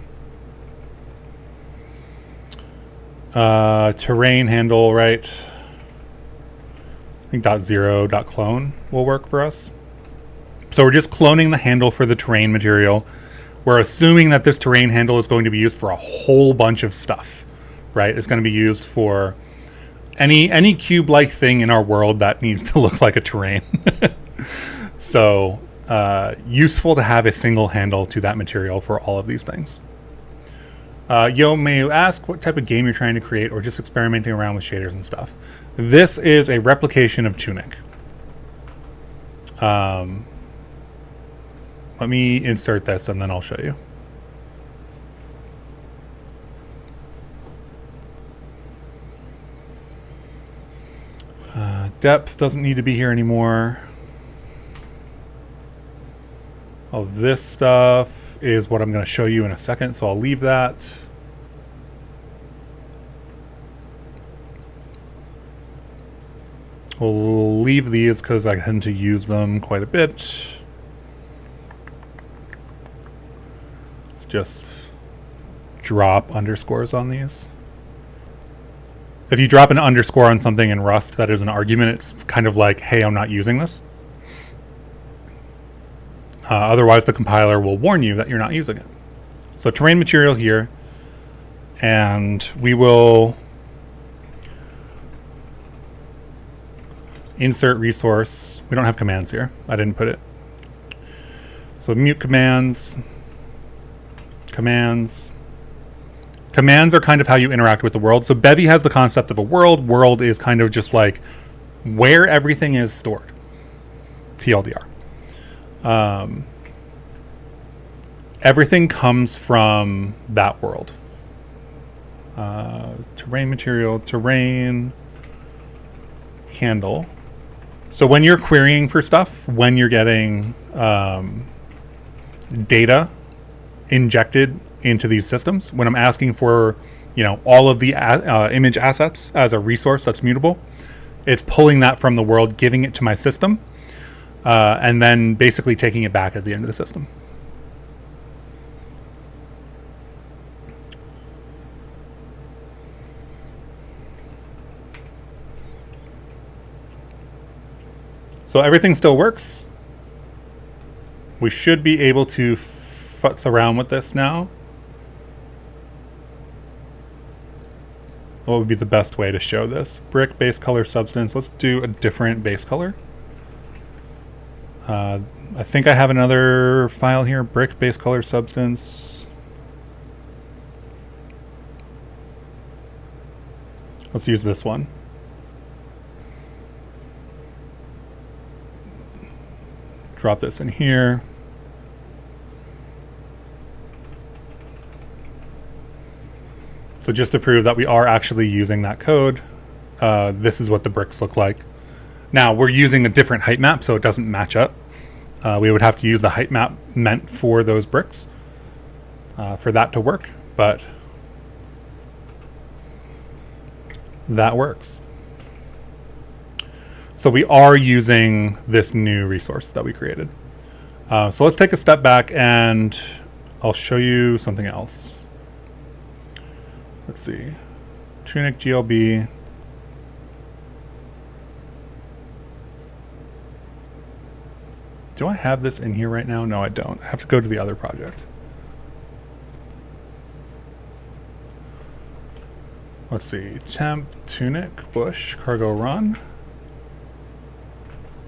Terrain handle, right? I think .0.clone will work for us. So we're just cloning the handle for the terrain material. we're assuming that this terrain handle is going to be used for a whole bunch of stuff, right? It's going to be used for any cube-like thing in our world that needs to look like a terrain. So useful to have a single handle to that material for all of these things. Yo, may you ask what type of game you're trying to create, or just experimenting around with shaders and stuff? This is a replication of Tunic. Let me insert this and then I'll show you. Depth doesn't need to be here anymore. All this stuff is what I'm going to show you in a second, so I'll leave that. We'll leave these because I tend to use them quite a bit. Let's just drop underscores on these. If you drop an underscore on something in Rust that is an argument, it's kind of like, hey, I'm not using this. Otherwise, the compiler will warn you that you're not using it. So terrain material here, and we will insert resource. We don't have commands here. I didn't put it. So mute commands. Commands are kind of how you interact with the world. So Bevy has the concept of a world. World is kind of just like where everything is stored. TLDR. Everything comes from that world. Terrain material, terrain handle. So when you're querying for stuff, when you're getting data injected into these systems, when I'm asking for, you know, all of the image assets as a resource that's mutable, it's pulling that from the world, giving it to my system, and then basically taking it back at the end of the system. So everything still works. We should be able to futz around with this now. What would be the best way to show this? Brick, base color, substance. Let's do a different base color. I think I have another file here. Brick, base color, substance. Let's use this one. Drop this in here. So just to prove that we are actually using that code, this is what the bricks look like. Now we're using a different height map, so it doesn't match up. We would have to use the height map meant for those bricks for that to work, but that works. So we are using this new resource that we created. So let's take a step back and I'll show you something else. Let's see. Tunic GLB. Do I have this in here right now? No, I don't. I have to go to the other project. Let's see. Temp, Tunic, Bush, Cargo Run.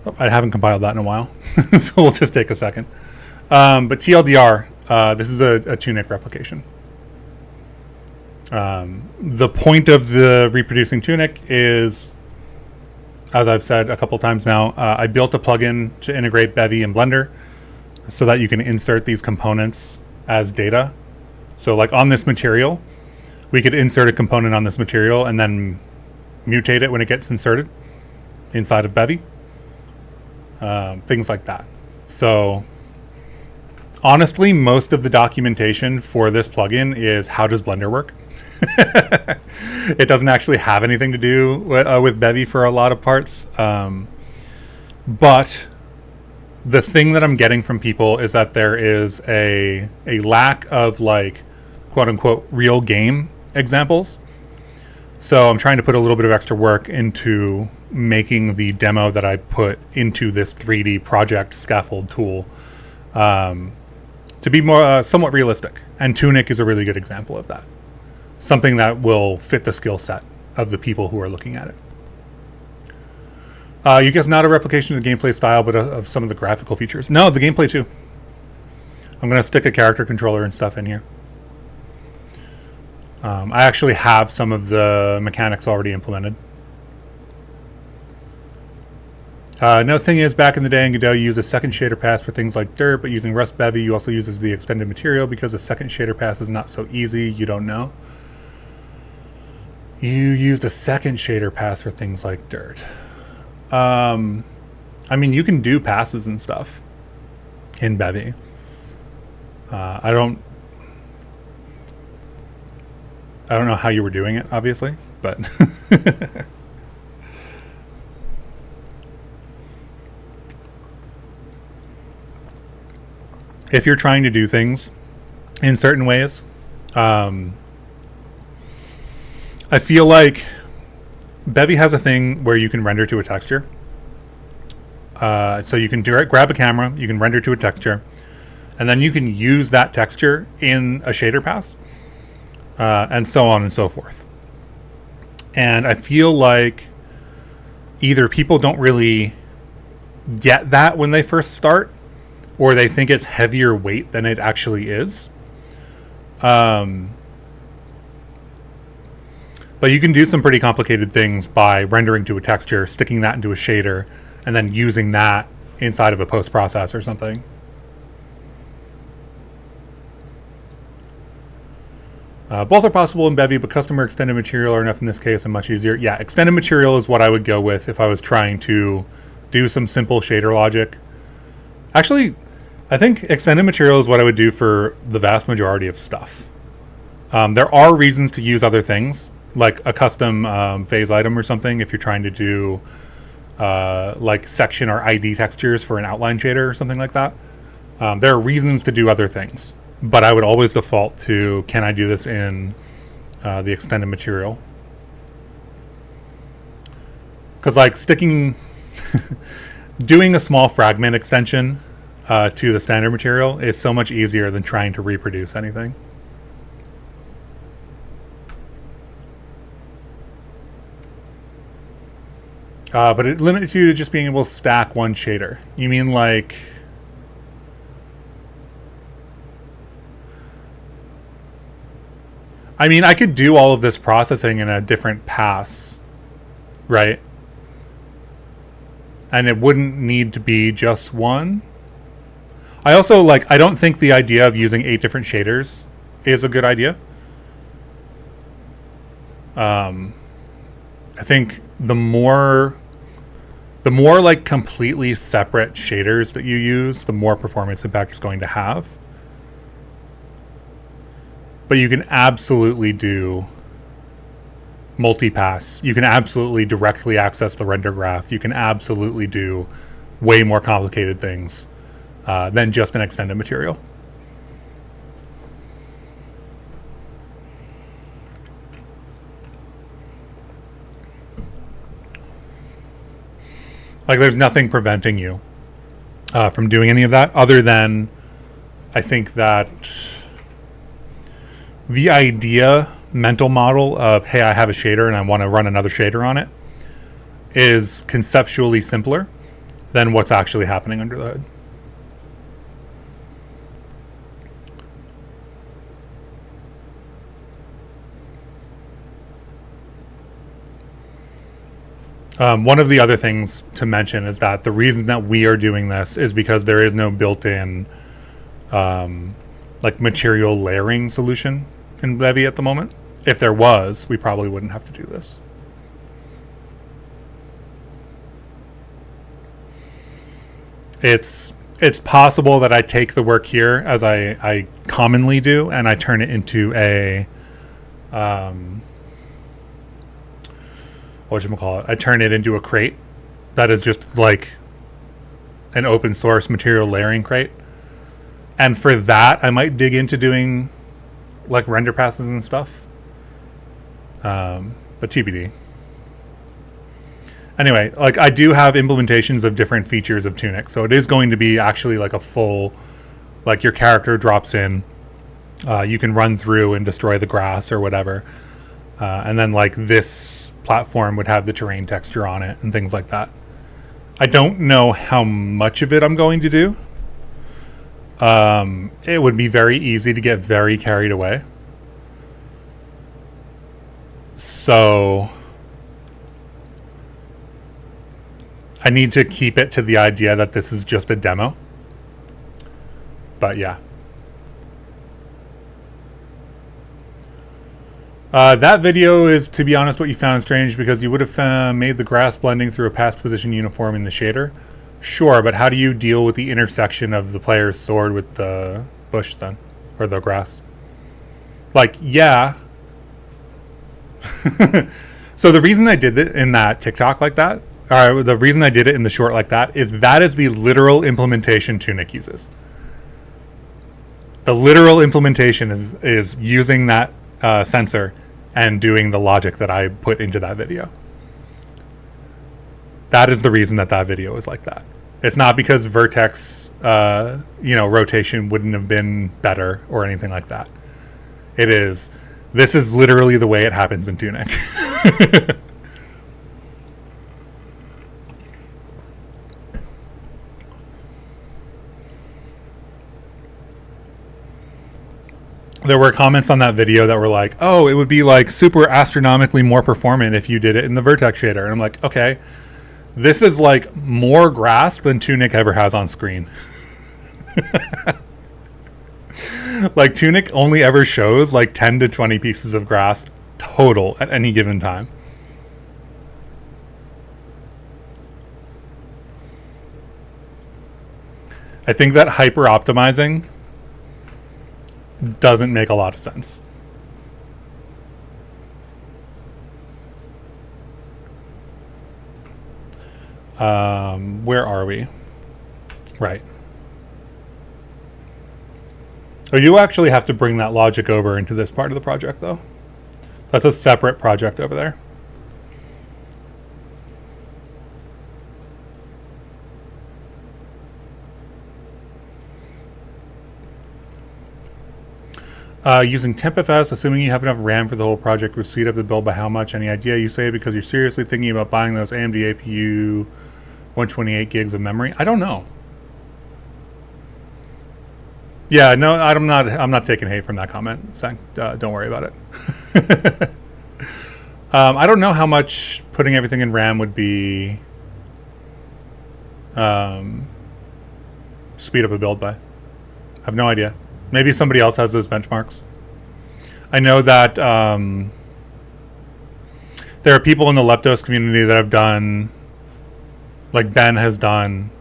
Oh, I haven't compiled that in a while, so we'll just take a second. But TLDR, this is a Tunic replication. The point of the reproducing Tunic is, as I've said a couple times now, I built a plugin to integrate Bevy and Blender so that you can insert these components as data. So like on this material, we could insert a component on this material and then mutate it when it gets inserted inside of Bevy. Things like that. So honestly, most of the documentation for this plugin is how does Blender work? It doesn't actually have anything to do with Bevy for a lot of parts. But the thing that I'm getting from people is that there is a lack of like quote unquote real game examples. So I'm trying to put a little bit of extra work into making the demo that I put into this 3D project scaffold tool to be more somewhat realistic. And Tunic is a really good example of that. Something that will fit the skill set of the people who are looking at it. You guess not a replication of the gameplay style, but of some of the graphical features. No, the gameplay too. I'm going to stick a character controller and stuff in here. I actually have some of the mechanics already implemented. No thing is, back in the day in Godot, you use a second shader pass for things like dirt, but using Rust Bevy, you also use the extended material because the second shader pass is not so easy. You don't know. You used a second shader pass for things like dirt. I mean, you can do passes and stuff in Bevy. I don't know how you were doing it, obviously, but if you're trying to do things in certain ways, I feel like Bevy has a thing where you can render to a texture. So you can grab a camera, you can render to a texture, and then you can use that texture in a shader pass, and so on and so forth. And I feel like either people don't really get that when they first start, or they think it's heavier weight than it actually is. But you can do some pretty complicated things by rendering to a texture, sticking that into a shader, and then using that inside of a post-process or something. Both are possible in Bevy, but custom or extended material are enough in this case and much easier. Yeah, extended material is what I would go with if I was trying to do some simple shader logic. Actually, I think extended material is what I would do for the vast majority of stuff. There are reasons to use other things, like a custom phase item or something if you're trying to do like section or ID textures for an outline shader or something like that. There are reasons to do other things, but I would always default to, can I do this in the extended material? Because like doing a small fragment extension to the standard material is so much easier than trying to reproduce anything. But it limits you to just being able to stack one shader. You mean like... I mean, I could do all of this processing in a different pass, right? And it wouldn't need to be just one. I also, like, I don't think the idea of using 8 different shaders is a good idea. I think the more like completely separate shaders that you use, the more performance impact it's going to have. But you can absolutely do multi-pass. You can absolutely directly access the render graph. You can absolutely do way more complicated things than just an extended material. Like, there's nothing preventing you from doing any of that, other than I think that the mental model of, hey, I have a shader and I want to run another shader on it, is conceptually simpler than what's actually happening under the hood. One of the other things to mention is that the reason that we are doing this is because there is no built-in like material layering solution in Bevy at the moment. If there was, we probably wouldn't have to do this. It's possible that I take the work here, as I commonly do, and I turn it into a whatchamacallit, I turn it into a crate that is just like an open source material layering crate. And for that, I might dig into doing like render passes and stuff. But TBD. Anyway, like I do have implementations of different features of Tunic, so it is going to be actually like a full Like your character drops in, you can run through and destroy the grass or whatever. And then like this platform would have the terrain texture on it and things like that. I don't know how much of it I'm going to do. It would be very easy to get very carried away. So I need to keep it to the idea that this is just a demo. But yeah. That video is, to be honest, what you found strange because you would have made the grass blending through a past position uniform in the shader. Sure, but how do you deal with the intersection of the player's sword with the bush then? Or the grass? Like, yeah. So the reason I did it in that TikTok like that, or the reason I did it in the short like that is the literal implementation Tunic uses. The literal implementation is using that sensor and doing the logic that I put into that video. That is the reason that video is like that. It's not because vertex, rotation wouldn't have been better or anything like that. This is literally the way it happens in Tunic. There were comments on that video that were like, oh, it would be like super astronomically more performant if you did it in the vertex shader. And I'm like, okay, this is like more grass than Tunic ever has on screen. Like Tunic only ever shows like 10 to 20 pieces of grass total at any given time. I think that hyper optimizing doesn't make a lot of sense. Where are we? Right. Oh, you actually have to bring that logic over into this part of the project, though. That's a separate project over there. Using TempFS, assuming you have enough RAM for the whole project, would speed up the build by how much? Any idea? You say because you're seriously thinking about buying those AMD APU 128 gigs of memory? I don't know. Yeah, no, I'm not taking hate from that comment. Don't worry about it. I don't know how much putting everything in RAM would be speed up a build by. I have no idea. Maybe somebody else has those benchmarks. I know that there are people in the Leptos community that have done, like Ben has done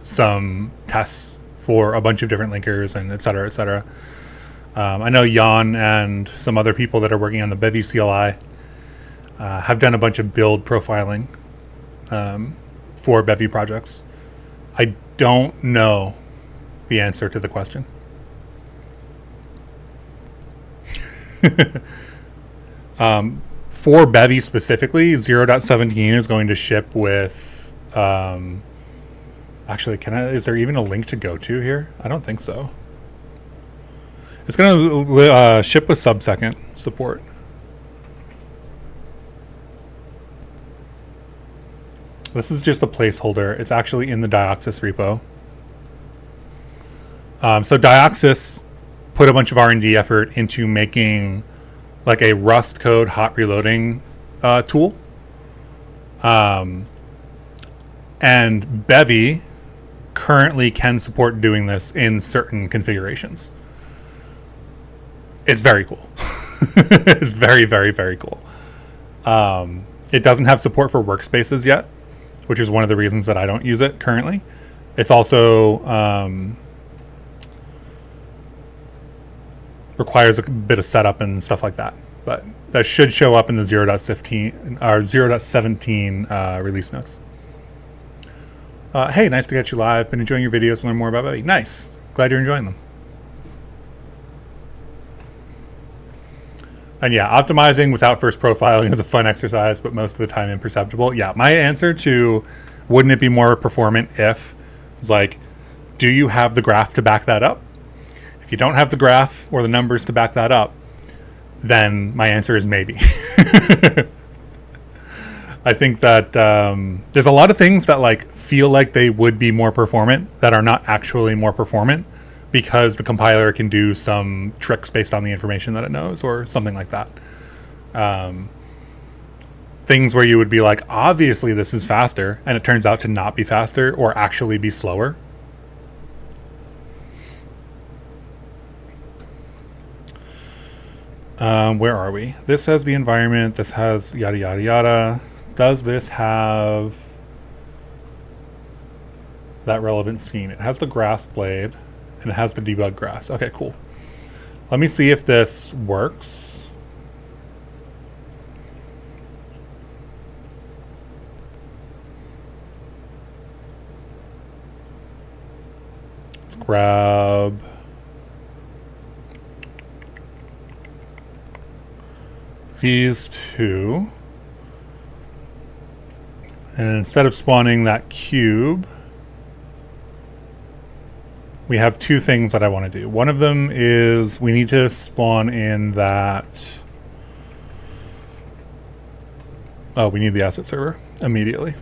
some tests for a bunch of different linkers and et cetera, et cetera. I know Jan and some other people that are working on the Bevy CLI have done a bunch of build profiling for Bevy projects. I don't know the answer to the question. For Bevy specifically, 0.17 is going to ship with actually, is there even a link to go to here? I don't think so. It's going to ship with sub-second support. This is just a placeholder. It's actually in the Dioxis repo. So Dioxis put a bunch of R&D effort into making like a Rust code hot reloading tool. And Bevy currently can support doing this in certain configurations. It's very cool. It's very, very, very cool. It doesn't have support for workspaces yet, which is one of the reasons that I don't use it currently. It's also requires a bit of setup and stuff like that, but that should show up in the 0.15 or 0.17 release notes. Hey, nice to get you live. Been enjoying your videos to learn more about Bevy. Nice. Glad you're enjoying them. And yeah, optimizing without first profiling is a fun exercise, but most of the time imperceptible. Yeah, my answer to wouldn't it be more performant if is like, do you have the graph to back that up? If you don't have the graph or the numbers to back that up, then my answer is maybe. I think that there's a lot of things that like feel like they would be more performant that are not actually more performant because the compiler can do some tricks based on the information that it knows or something like that. Things where you would be like, obviously this is faster, and it turns out to not be faster or actually be slower. Where are we? This has the environment. This has yada yada yada. Does this have that relevant scene? It has the grass blade and it has the debug grass. Okay, cool. Let me see if this works. Let's grab these two. And instead of spawning that cube, we have two things that I want to do. One of them is we need to spawn in that... Oh, we need the asset server immediately.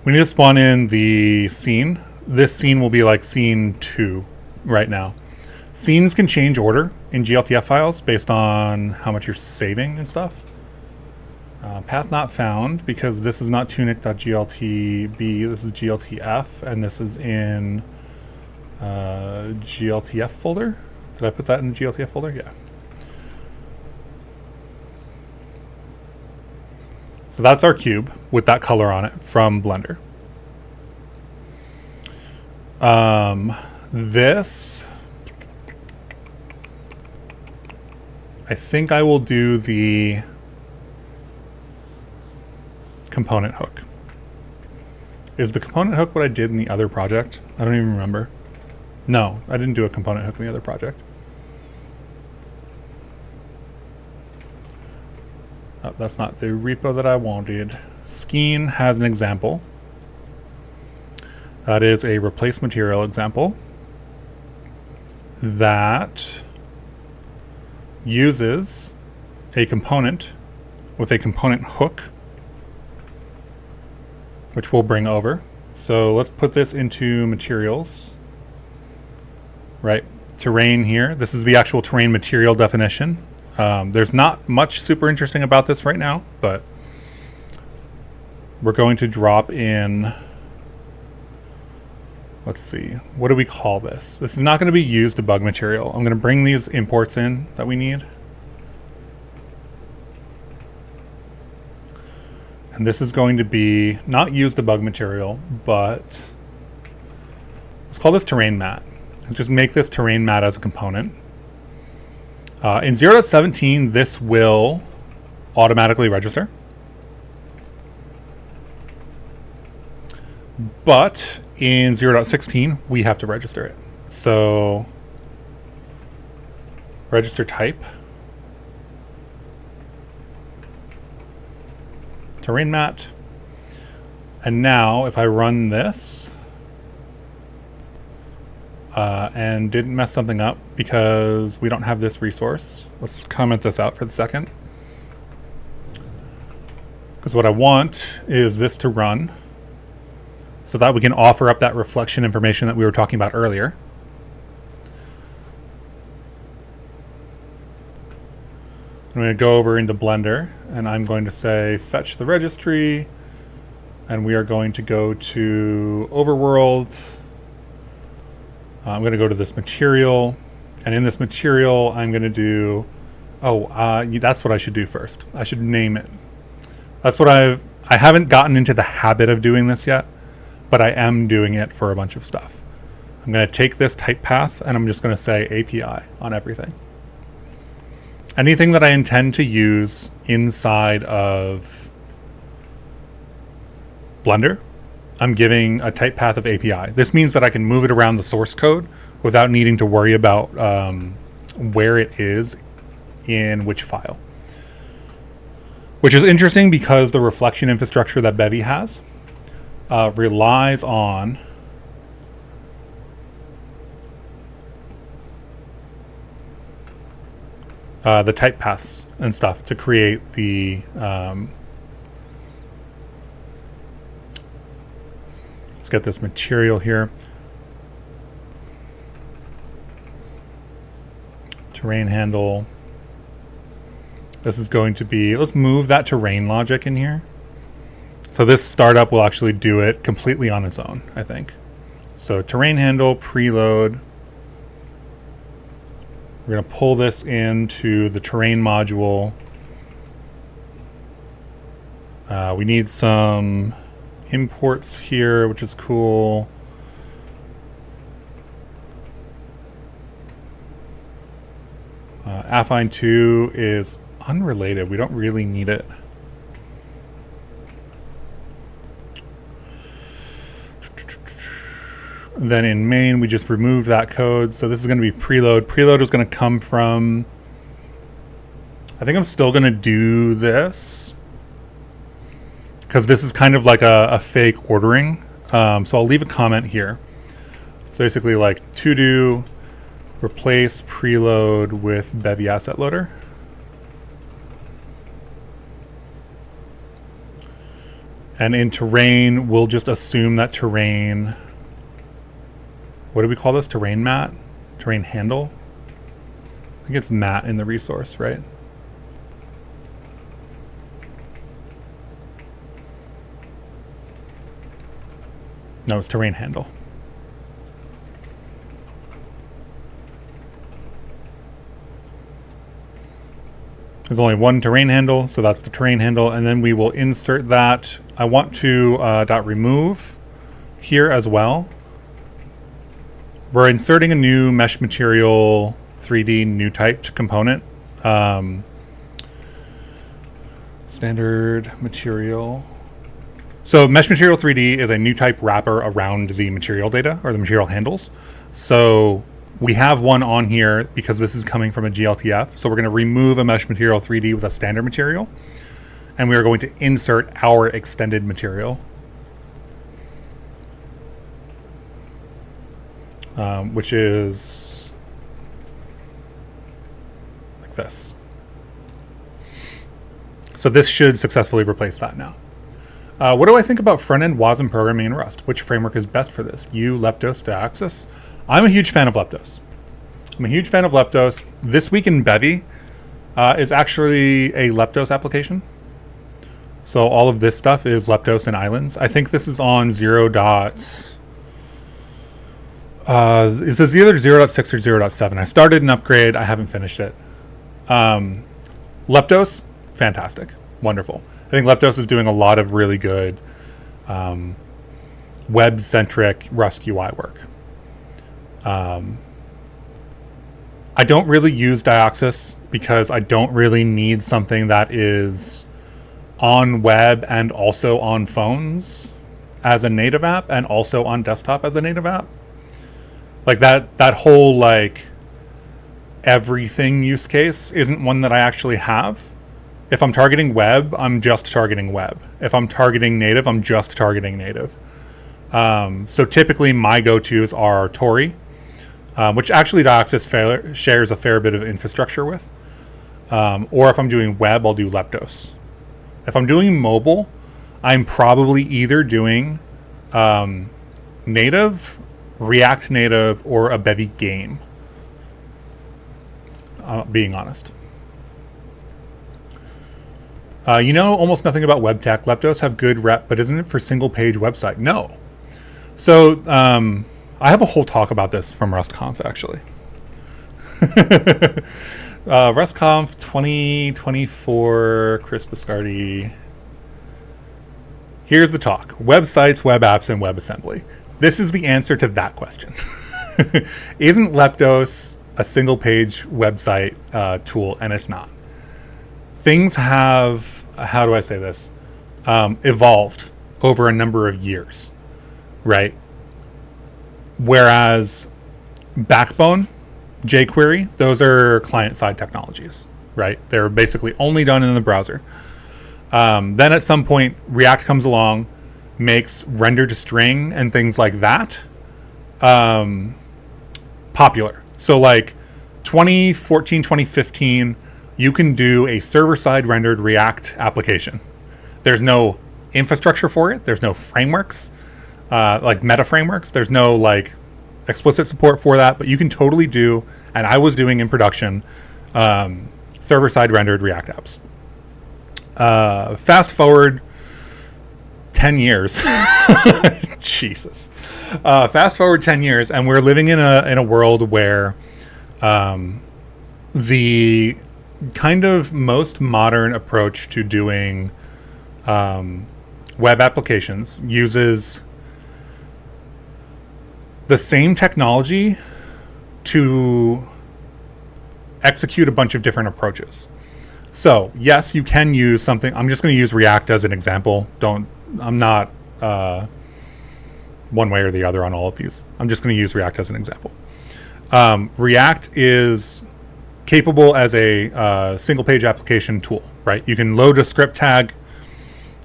We need to spawn in the scene. This scene will be like scene 2 right now. Scenes can change order in GLTF files based on how much you're saving and stuff. Path not found because this is not tunic.gltb, this is gltf, and this is in gltf folder. Did I put that in the gltf folder? Yeah. So that's our cube with that color on it from Blender. This, I think I will do the component hook. Is the component hook what I did in the other project? I don't even remember. No, I didn't do a component hook in the other project. Oh, that's not the repo that I wanted. Skein has an example. That is a replace material example that uses a component with a component hook, which we'll bring over. So let's put this into materials. Right, terrain here. This is the actual terrain material definition. There's not much super interesting about this right now, but we're going to drop in, let's see, what do we call this? This is not going to be used debug material. I'm going to bring these imports in that we need. And this is going to be not use debug material, but let's call this terrain mat. Let's just make this terrain mat as a component. In 0.17, this will automatically register. But in 0.16, we have to register it. So register type. Terrain mat. And now if I run this and didn't mess something up because we don't have this resource, let's comment this out for the second. Because what I want is this to run so that we can offer up that reflection information that we were talking about earlier. I'm going to go over into Blender and I'm going to say fetch the registry, and we are going to go to overworld. I'm going to go to this material, and in this material I'm going to do, that's what I should do first. I should name it. That's what I haven't gotten into the habit of doing this yet, but I am doing it for a bunch of stuff. I'm going to take this type path and I'm just going to say API on everything. Anything that I intend to use inside of Blender, I'm giving a type path of API. This means that I can move it around the source code without needing to worry about where it is in which file. Which is interesting because the reflection infrastructure that Bevy has relies on the type paths and stuff to create the let's get this material here. Terrain handle. This is going to be, let's move that terrain logic in here. So this startup will actually do it completely on its own, I think. So terrain handle, preload. We're going to pull this into the terrain module. We need some imports here, which is cool. Affine 2 is unrelated. We don't really need it. Then in main, we just remove that code. So this is going to be preload. Preload is going to come from, I think I'm still going to do this because this is kind of like a fake ordering. So I'll leave a comment here. So basically like to do replace preload with Bevy asset loader. And in terrain, we'll just assume that terrain, what do we call this? Terrain mat? Terrain handle? I think it's mat in the resource, right? No, it's terrain handle. There's only one terrain handle, so that's the terrain handle, and then we will insert that. I want to dot remove here as well. We're inserting a new mesh material 3D new typed component. Standard material. So mesh material 3D is a new type wrapper around the material data or the material handles. So we have one on here because this is coming from a GLTF. So we're going to remove a mesh material 3D with a standard material. And we are going to insert our extended material. Which is like this. So this should successfully replace that now. What do I think about front-end WASM programming in Rust? Which framework is best for this? Vue, Leptos, Deaxis? I'm a huge fan of Leptos. This week in Bevy is actually a Leptos application. So all of this stuff is Leptos and islands. I think this is on 0. It says either 0.6 or 0.7. I started an upgrade. I haven't finished it. Leptos, fantastic. Wonderful. I think Leptos is doing a lot of really good web-centric Rust UI work. I don't really use Deaxis because I don't really need something that is on web and also on phones as a native app and also on desktop as a native app. Like that whole like everything use case isn't one that I actually have. If I'm targeting web, I'm just targeting web. If I'm targeting native, I'm just targeting native. So typically my go-tos are Tori, which actually Deaxis shares a fair bit of infrastructure with. Or if I'm doing web, I'll do Leptos. If I'm doing mobile, I'm probably either doing native, React Native, or a Bevy game. Being honest. You know almost nothing about web tech. Leptos have good rep, but isn't it for single page website? No. So I have a whole talk about this from RustConf actually. RustConf 2024, Chris Biscardi. Here's the talk. Websites, web apps, and WebAssembly. This is the answer to that question. Isn't Leptos a single page website tool? And it's not. Things have, how do I say this, evolved over a number of years, right? Whereas Backbone, jQuery, those are client-side technologies, right? They're basically only done in the browser. Then at some point, React comes along, makes render to string and things like that popular. So like 2014, 2015, you can do a server-side rendered React application. There's no infrastructure for it. There's no frameworks, like meta frameworks. There's no like explicit support for that, but you can totally do, and I was doing in production, server-side rendered React apps. Fast forward 10 years. Jesus. Fast forward 10 years, and we're living in a world where the kind of most modern approach to doing web applications uses the same technology to execute a bunch of different approaches. So yes, you can use something. I'm just going to use React as an example. I'm not one way or the other on all of these. I'm just going to use React as an example. React is capable as a single page application tool, right? You can load a script tag.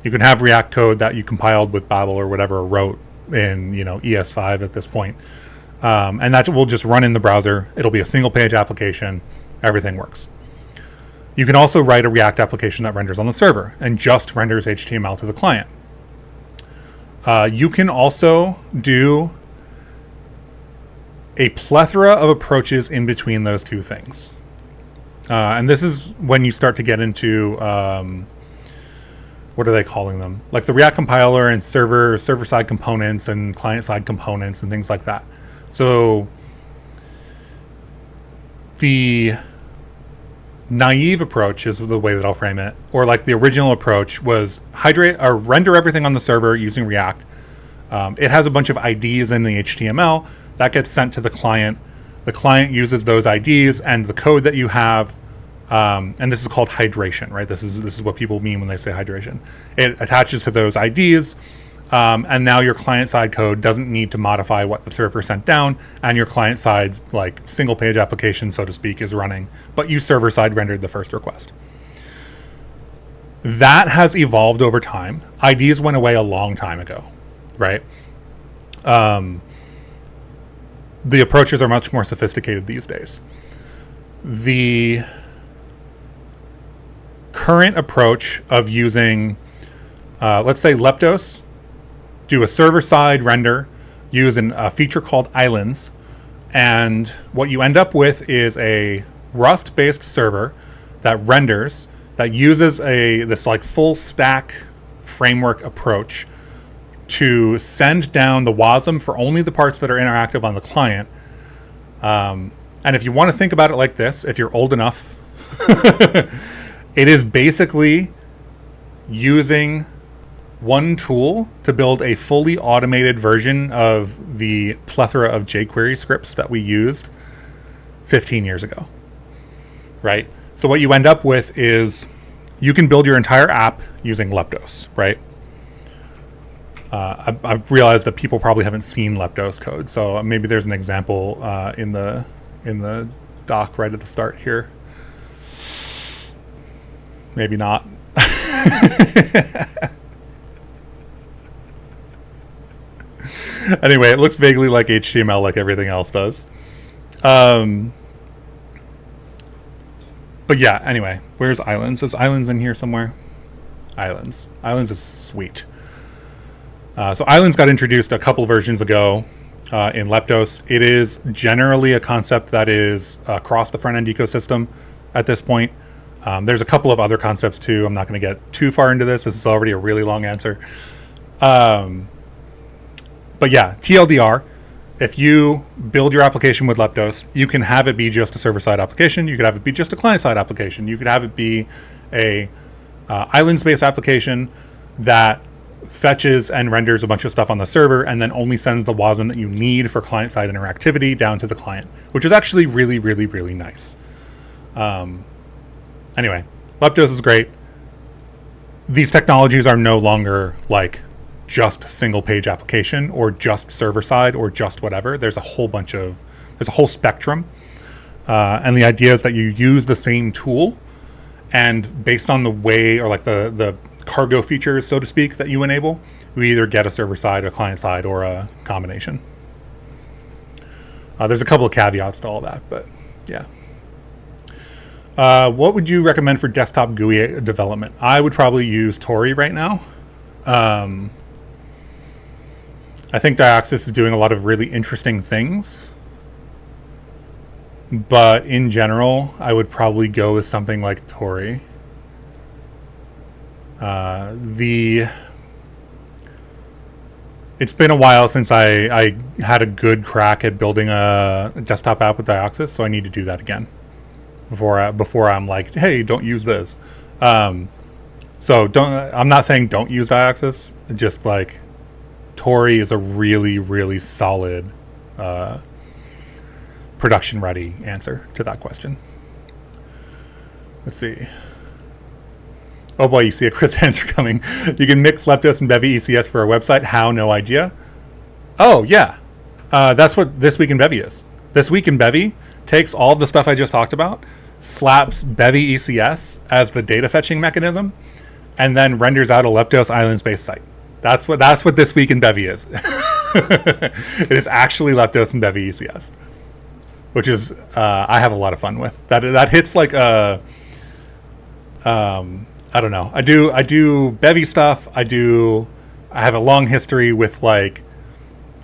You can have React code that you compiled with Babel or whatever, or wrote in ES5 at this point. And that will just run in the browser. It'll be a single page application. Everything works. You can also write a React application that renders on the server and just renders HTML to the client. You can also do a plethora of approaches in between those two things. And this is when you start to get into, what are they calling them? Like the React compiler and server-side components and client-side components and things like that. So the naive approach is the way that I'll frame it, or like the original approach was render everything on the server using React. It has a bunch of IDs in the HTML that gets sent to the client. The client uses those IDs and the code that you have, and this is called hydration, right? This is what people mean when they say hydration. It attaches to those IDs, and now your client-side code doesn't need to modify what the server sent down, and your client-side, like, single-page application, so to speak, is running, but you server-side rendered the first request. That has evolved over time. IDs went away a long time ago, right? The approaches are much more sophisticated these days. The current approach of using, let's say, Leptos, do a server-side render, use a feature called islands, and what you end up with is a Rust-based server that renders, that uses this like full stack framework approach to send down the WASM for only the parts that are interactive on the client. And if you want to think about it like this, if you're old enough, it is basically using one tool to build a fully automated version of the plethora of jQuery scripts that we used 15 years ago, right? So what you end up with is you can build your entire app using Leptos, right? I've realized that people probably haven't seen Leptos code, so maybe there's an example in the doc right at the start here. Maybe not. Anyway, it looks vaguely like HTML, like everything else does. But yeah, anyway, where's Islands? Is Islands in here somewhere? Islands. Islands is sweet. So Islands got introduced a couple versions ago in Leptos. It is generally a concept that is across the front-end ecosystem at this point. There's a couple of other concepts too. I'm not going to get too far into this. This is already a really long answer. But yeah, TLDR, if you build your application with Leptos, you can have it be just a server-side application. You could have it be just a client-side application. You could have it be a islands-based application that fetches and renders a bunch of stuff on the server and then only sends the WASM that you need for client-side interactivity down to the client, which is actually really, really, really nice. Anyway, Leptos is great. These technologies are no longer like just single page application or just server side or just whatever. There's a whole spectrum. And the idea is that you use the same tool, and based on the way, or like the cargo features, so to speak, that you enable, you either get a server side, a client side, or a combination. There's a couple of caveats to all that, but yeah. What would you recommend for desktop GUI development? I would probably use Tori right now. I think Diaxis is doing a lot of really interesting things. But in general, I would probably go with something like Tori. It's been a while since I had a good crack at building a desktop app with Diaxis, so I need to do that again before I'm like, hey, don't use this. So I'm not saying don't use Diaxis. Just like Tori is a really, really solid production ready answer to that question. Let's see. Oh boy, you see a Chris answer coming. You can mix Leptos and Bevy ECS for a website. How? No idea. Oh yeah, that's what This Week in Bevy is. This Week in Bevy takes all the stuff I just talked about, slaps Bevy ECS as the data fetching mechanism, and then renders out a Leptos islands-based site. That's what This Week in Bevy is. It is actually Leptos and Bevy ECS, which is I have a lot of fun with. That hits like a I don't know. I do Bevy stuff. I have a long history with like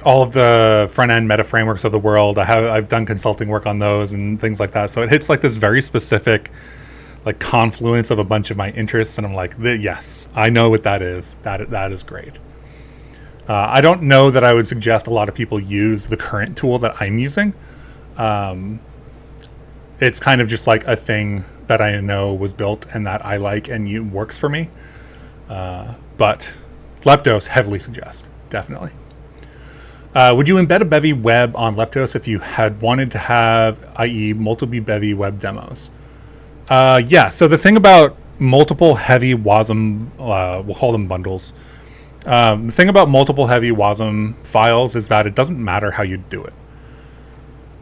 all of the front end meta frameworks of the world. I've done consulting work on those and things like that. So it hits like this very specific like confluence of a bunch of my interests, and I'm like, yes, I know what that is. That is great. I don't know that I would suggest a lot of people use the current tool that I'm using. It's kind of just like a thing that I know was built and that I like and works for me. But Leptos heavily suggest, definitely. Would you embed a Bevy web on Leptos if you had wanted to have, i.e. multiple Bevy web demos? Yeah, so the thing about multiple heavy WASM, we'll call them bundles. The thing about multiple heavy WASM files is that it doesn't matter how you do it,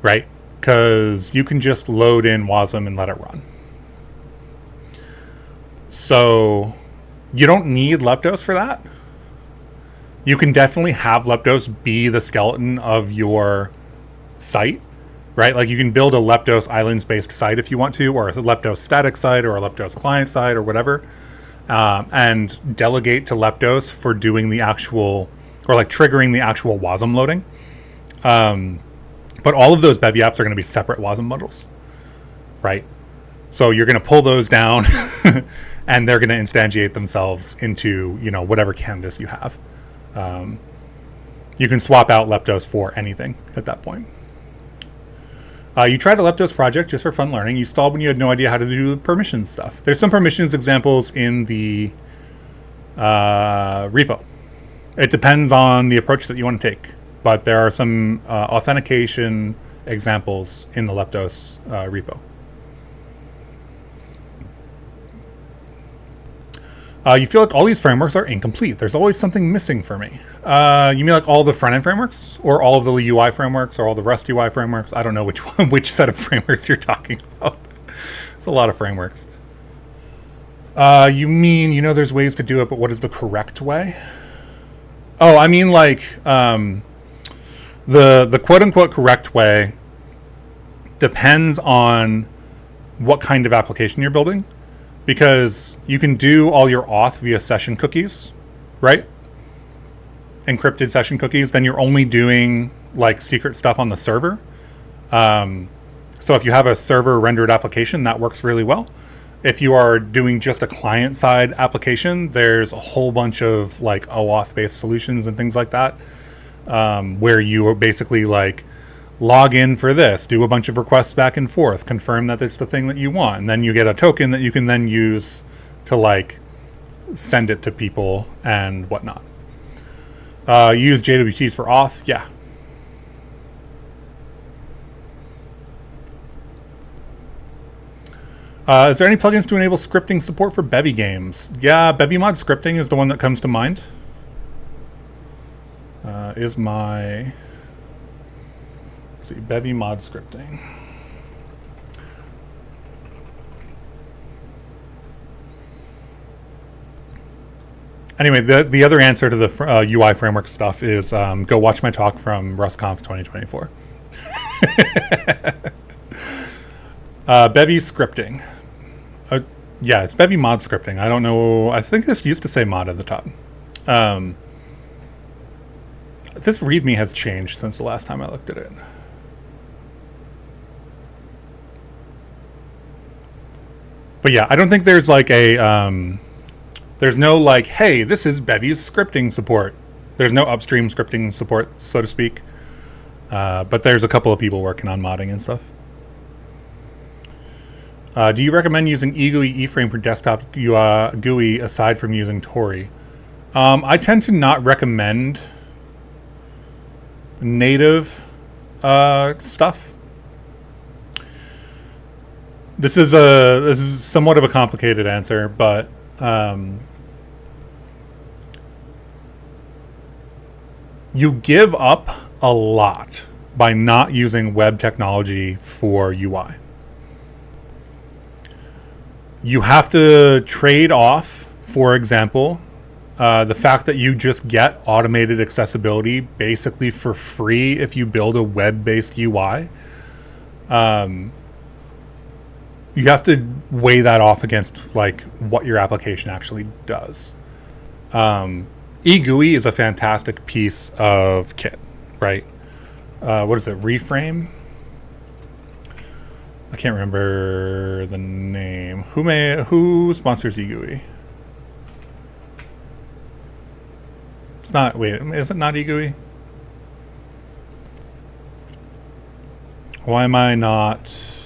right? Because you can just load in WASM and let it run. So you don't need Leptos for that. You can definitely have Leptos be the skeleton of your site, right? Like you can build a Leptos islands-based site if you want to, or a Leptos static site, or a Leptos client site, or whatever, and delegate to Leptos for doing the actual, or like triggering the actual WASM loading. But all of those Bevy apps are going to be separate WASM bundles, right? So you're going to pull those down, and they're going to instantiate themselves into whatever canvas you have. You can swap out Leptos for anything at that point. You tried a Leptos project just for fun learning. You stalled when you had no idea how to do the permissions stuff. There's some permissions examples in the repo. It depends on the approach that you want to take, but there are some authentication examples in the Leptos repo. You feel like all these frameworks are incomplete. There's always something missing for me. You mean like all the front-end frameworks, or all of the UI frameworks, or all the Rust UI frameworks? I don't know which set of frameworks you're talking about. It's a lot of frameworks. You mean there's ways to do it, but what is the correct way? Oh, I mean like the quote-unquote correct way depends on what kind of application you're building. Because you can do all your auth via session cookies, right? Encrypted session cookies. Then you're only doing like secret stuff on the server. So if you have a server rendered application, that works really well. If you are doing just a client side application, there's a whole bunch of like OAuth based solutions and things like that, where you are basically like log in for this, do a bunch of requests back and forth, confirm that it's the thing that you want, and then you get a token that you can then use to like send it to people and whatnot. Use JWTs for auth, yeah. Is there any plugins to enable scripting support for Bevy games? Yeah, Bevy mod scripting is the one that comes to mind. Bevy mod scripting. Anyway, the other answer to the UI framework stuff is go watch my talk from RustConf 2024. Bevy scripting. Yeah, it's Bevy mod scripting. I don't know. I think this used to say mod at the top. This README has changed since the last time I looked at it. But yeah, I don't think there's like a... there's no like, hey, this is Bevy's scripting support. There's no upstream scripting support, so to speak. But there's a couple of people working on modding and stuff. Do you recommend using eGUI eFrame for desktop GUI aside from using Tori? I tend to not recommend native stuff. This is somewhat of a complicated answer, but you give up a lot by not using web technology for UI. You have to trade off, for example, the fact that you just get automated accessibility basically for free if you build a web-based UI. You have to weigh that off against like what your application actually does. eGUI is a fantastic piece of kit, right? What is it? Reframe? I can't remember the name. Who sponsors eGUI? It's not. Wait, is it not eGUI? Why am I not?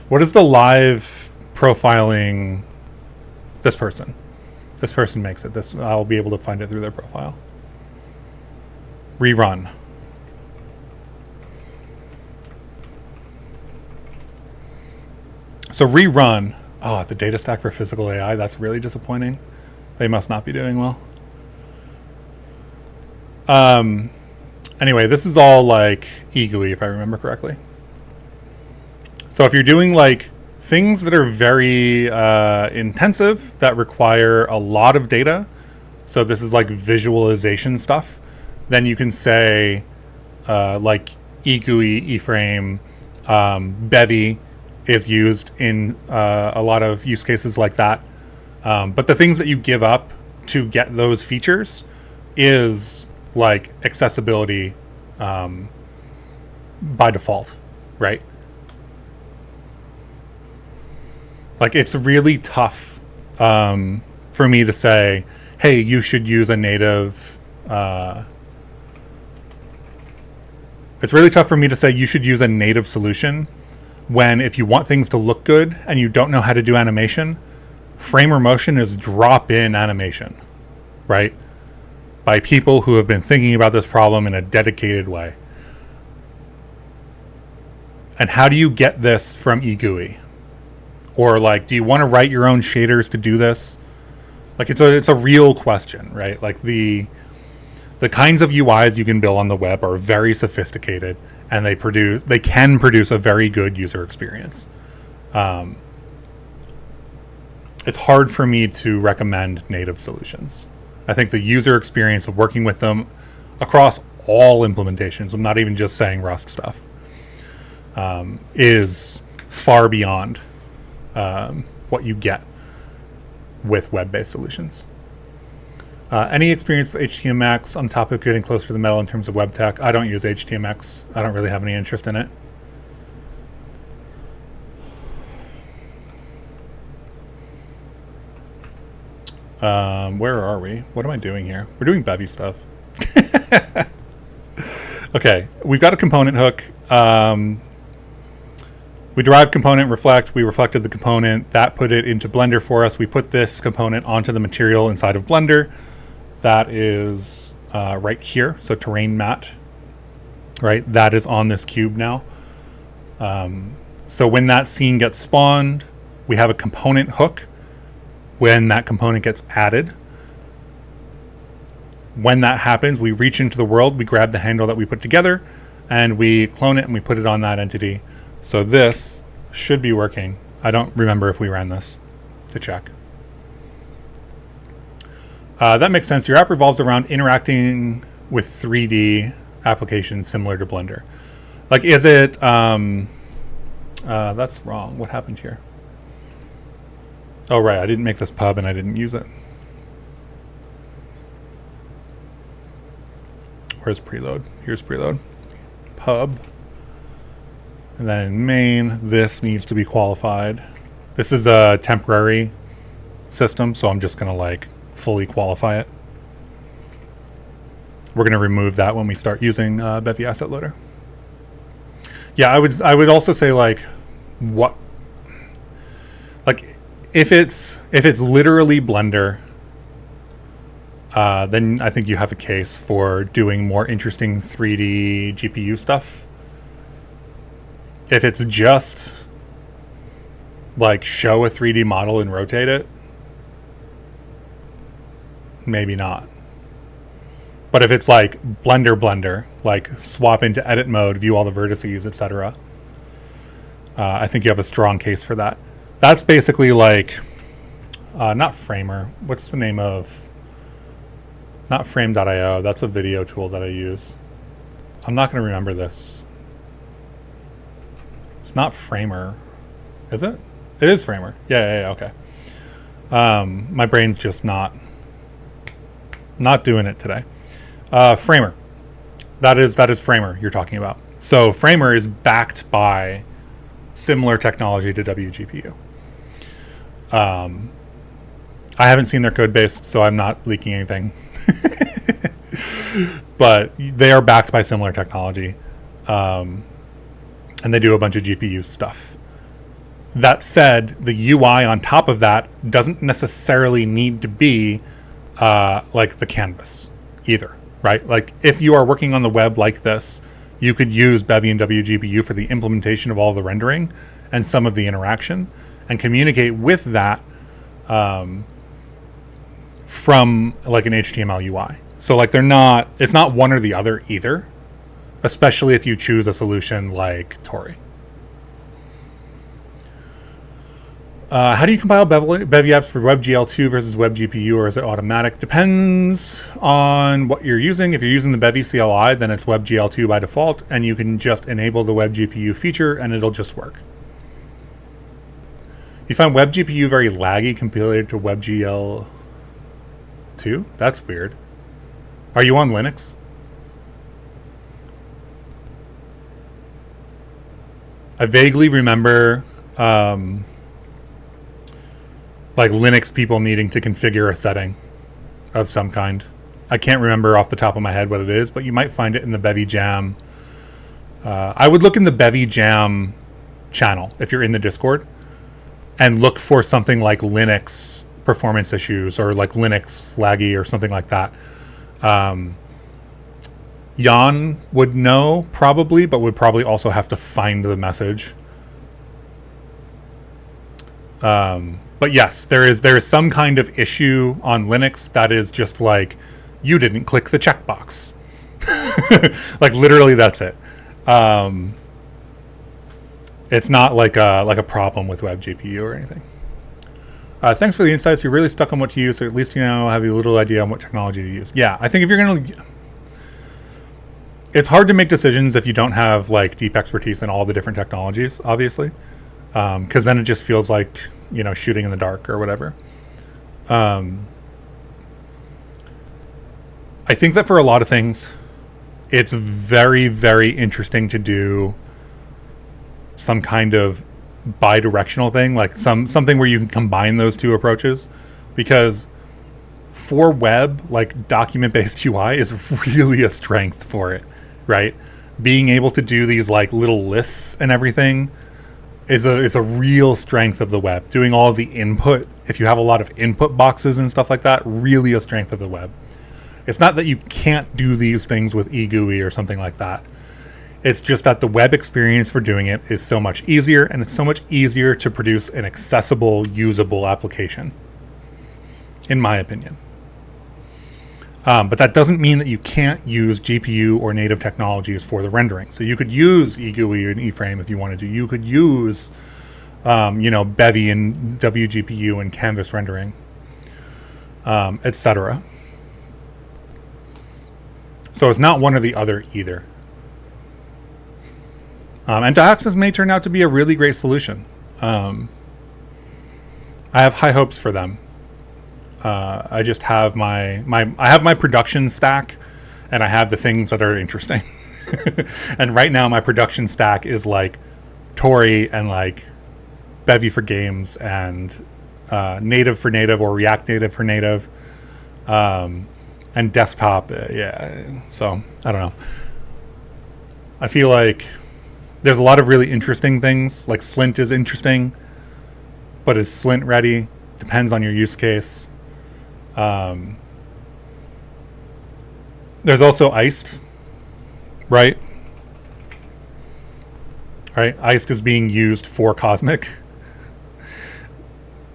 What is the live profiling? This person. This person makes it. This I'll be able to find it through their profile. Rerun. So Rerun. Oh, the data stack for physical AI. That's really disappointing. They must not be doing well. Anyway, this is all like eGUI, if I remember correctly. So if you're doing like things that are very intensive, that require a lot of data, so this is like visualization stuff, then you can say like eGUI, eFrame, Bevy is used in a lot of use cases like that. But the things that you give up to get those features is like accessibility by default, right? Like it's really tough for me to say, hey, you should use a native... it's really tough for me to say you should use a native solution when if you want things to look good and you don't know how to do animation, Framer Motion is drop-in animation, right? By people who have been thinking about this problem in a dedicated way. And how do you get this from eGUI? Or like, do you want to write your own shaders to do this? Like it's a real question, right? Like the kinds of UIs you can build on the web are very sophisticated, and they can produce a very good user experience. It's hard for me to recommend native solutions. I think the user experience of working with them across all implementations, I'm not even just saying Rust stuff, is far beyond what you get with web-based solutions. Any experience with HTMX on top of getting closer to the metal in terms of web tech? I don't use HTMX. I don't really have any interest in it. Where are we? What am I doing here? We're doing Bevy stuff. Okay, we've got a component hook. We derived component reflect. We reflected the component. That put it into Blender for us. We put this component onto the material inside of Blender. That is right here. So terrain mat, right? That is on this cube now. So when that scene gets spawned, we have a component hook. When that component gets added, when that happens, we reach into the world, we grab the handle that we put together, and we clone it and we put it on that entity. So this should be working. I don't remember if we ran this to check. That makes sense. Your app revolves around interacting with 3D applications similar to Blender. Like, is it That's wrong. What happened here? Oh, right. I didn't make this pub and I didn't use it. Where's preload? Here's preload. Pub. And then in main, this needs to be qualified. This is a temporary system, so I'm just going to like fully qualify it. We're going to remove that when we start using Bevy Asset Loader. Yeah, I would also say like what, like if it's literally Blender, then I think you have a case for doing more interesting 3D GPU stuff. If it's just like show a 3D model and rotate it, maybe not. But if it's like Blender, like swap into edit mode, view all the vertices, etc., I think you have a strong case for that. That's basically like, not Framer. What's the name of? Not Frame.io. That's a video tool that I use. I'm not going to remember this. It's not Framer. Is it? It is Framer. Yeah, okay. My brain's just not doing it today. Framer. That is Framer you're talking about. So Framer is backed by similar technology to WGPU. I haven't seen their code base, so I'm not leaking anything. But they are backed by similar technology. And they do a bunch of GPU stuff. That said, the UI on top of that doesn't necessarily need to be like the canvas either, right? Like if you are working on the web like this, you could use Bevy and WGPU for the implementation of all the rendering and some of the interaction and communicate with that from like an HTML UI. So like it's not one or the other either, especially if you choose a solution like Tori. How do you compile Bevy apps for WebGL2 versus WebGPU, or is it automatic? Depends on what you're using. If you're using the Bevy CLI, then it's WebGL2 by default, and you can just enable the WebGPU feature and it'll just work. You find WebGPU very laggy compared to WebGL2? That's weird. Are you on Linux? I vaguely remember like Linux people needing to configure a setting of some kind. I can't remember off the top of my head what it is, but you might find it in the Bevy Jam. I would look in the Bevy Jam channel if you're in the Discord and look for something like Linux performance issues or like Linux laggy or something like that. Jan would know probably, but would probably also have to find the message. But yes, there is some kind of issue on Linux that is just like, you didn't click the checkbox. Like literally that's it. It's not like a problem with WebGPU or anything. Thanks for the insights. You're really stuck on what to use, so at least you now have a little idea on what technology to use. Yeah, I think if you're going to... It's hard to make decisions if you don't have like deep expertise in all the different technologies, obviously. Because then it just feels like, you know, shooting in the dark or whatever. I think that for a lot of things, it's very, very interesting to do some kind of bi-directional thing, like something where you can combine those two approaches, because for web, like document-based UI is really a strength for it, right? Being able to do these like little lists and everything is a real strength of the web. Doing all of the input, if you have a lot of input boxes and stuff like that, really a strength of the web. It's not that you can't do these things with eGUI or something like that. It's just that the web experience for doing it is so much easier, and it's so much easier to produce an accessible, usable application, in my opinion. But that doesn't mean that you can't use GPU or native technologies for the rendering. So you could use eGUI and eFrame if you wanted to. You could use, Bevy and WGPU and canvas rendering, etc. So it's not one or the other either. And dioxins may turn out to be a really great solution. I have high hopes for them. I just have I have my production stack, and I have the things that are interesting. And right now my production stack is like Tori and like Bevy for games and native for native or React Native for native, and desktop. Yeah, so I don't know. I feel like there's a lot of really interesting things. Like Slint is interesting, but is Slint ready? Depends on your use case. There's also Iced, right? Right, Iced is being used for Cosmic,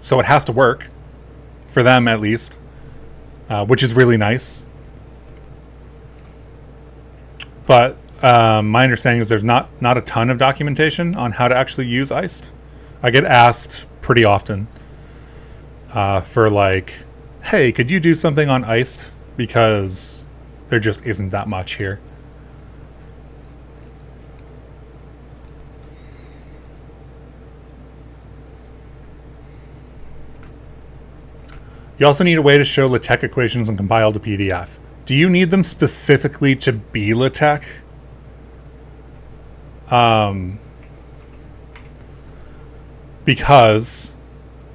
so it has to work for them at least, which is really nice. But my understanding is there's not a ton of documentation on how to actually use Iced. I get asked pretty often for like, hey, could you do something on Iced? Because there just isn't that much here. You also need a way to show LaTeX equations and compile to PDF. Do you need them specifically to be LaTeX? Because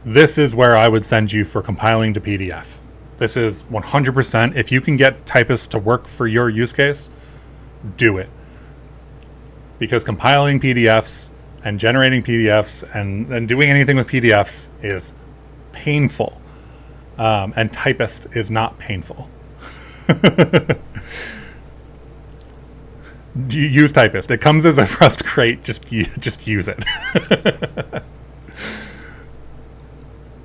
this is where I would send you for compiling to PDF. This is 100%. If you can get typists to work for your use case, do it. Because compiling PDFs and generating PDFs and doing anything with PDFs is painful. And typist is not painful. Use typist. It comes as a Rust crate. Just use it.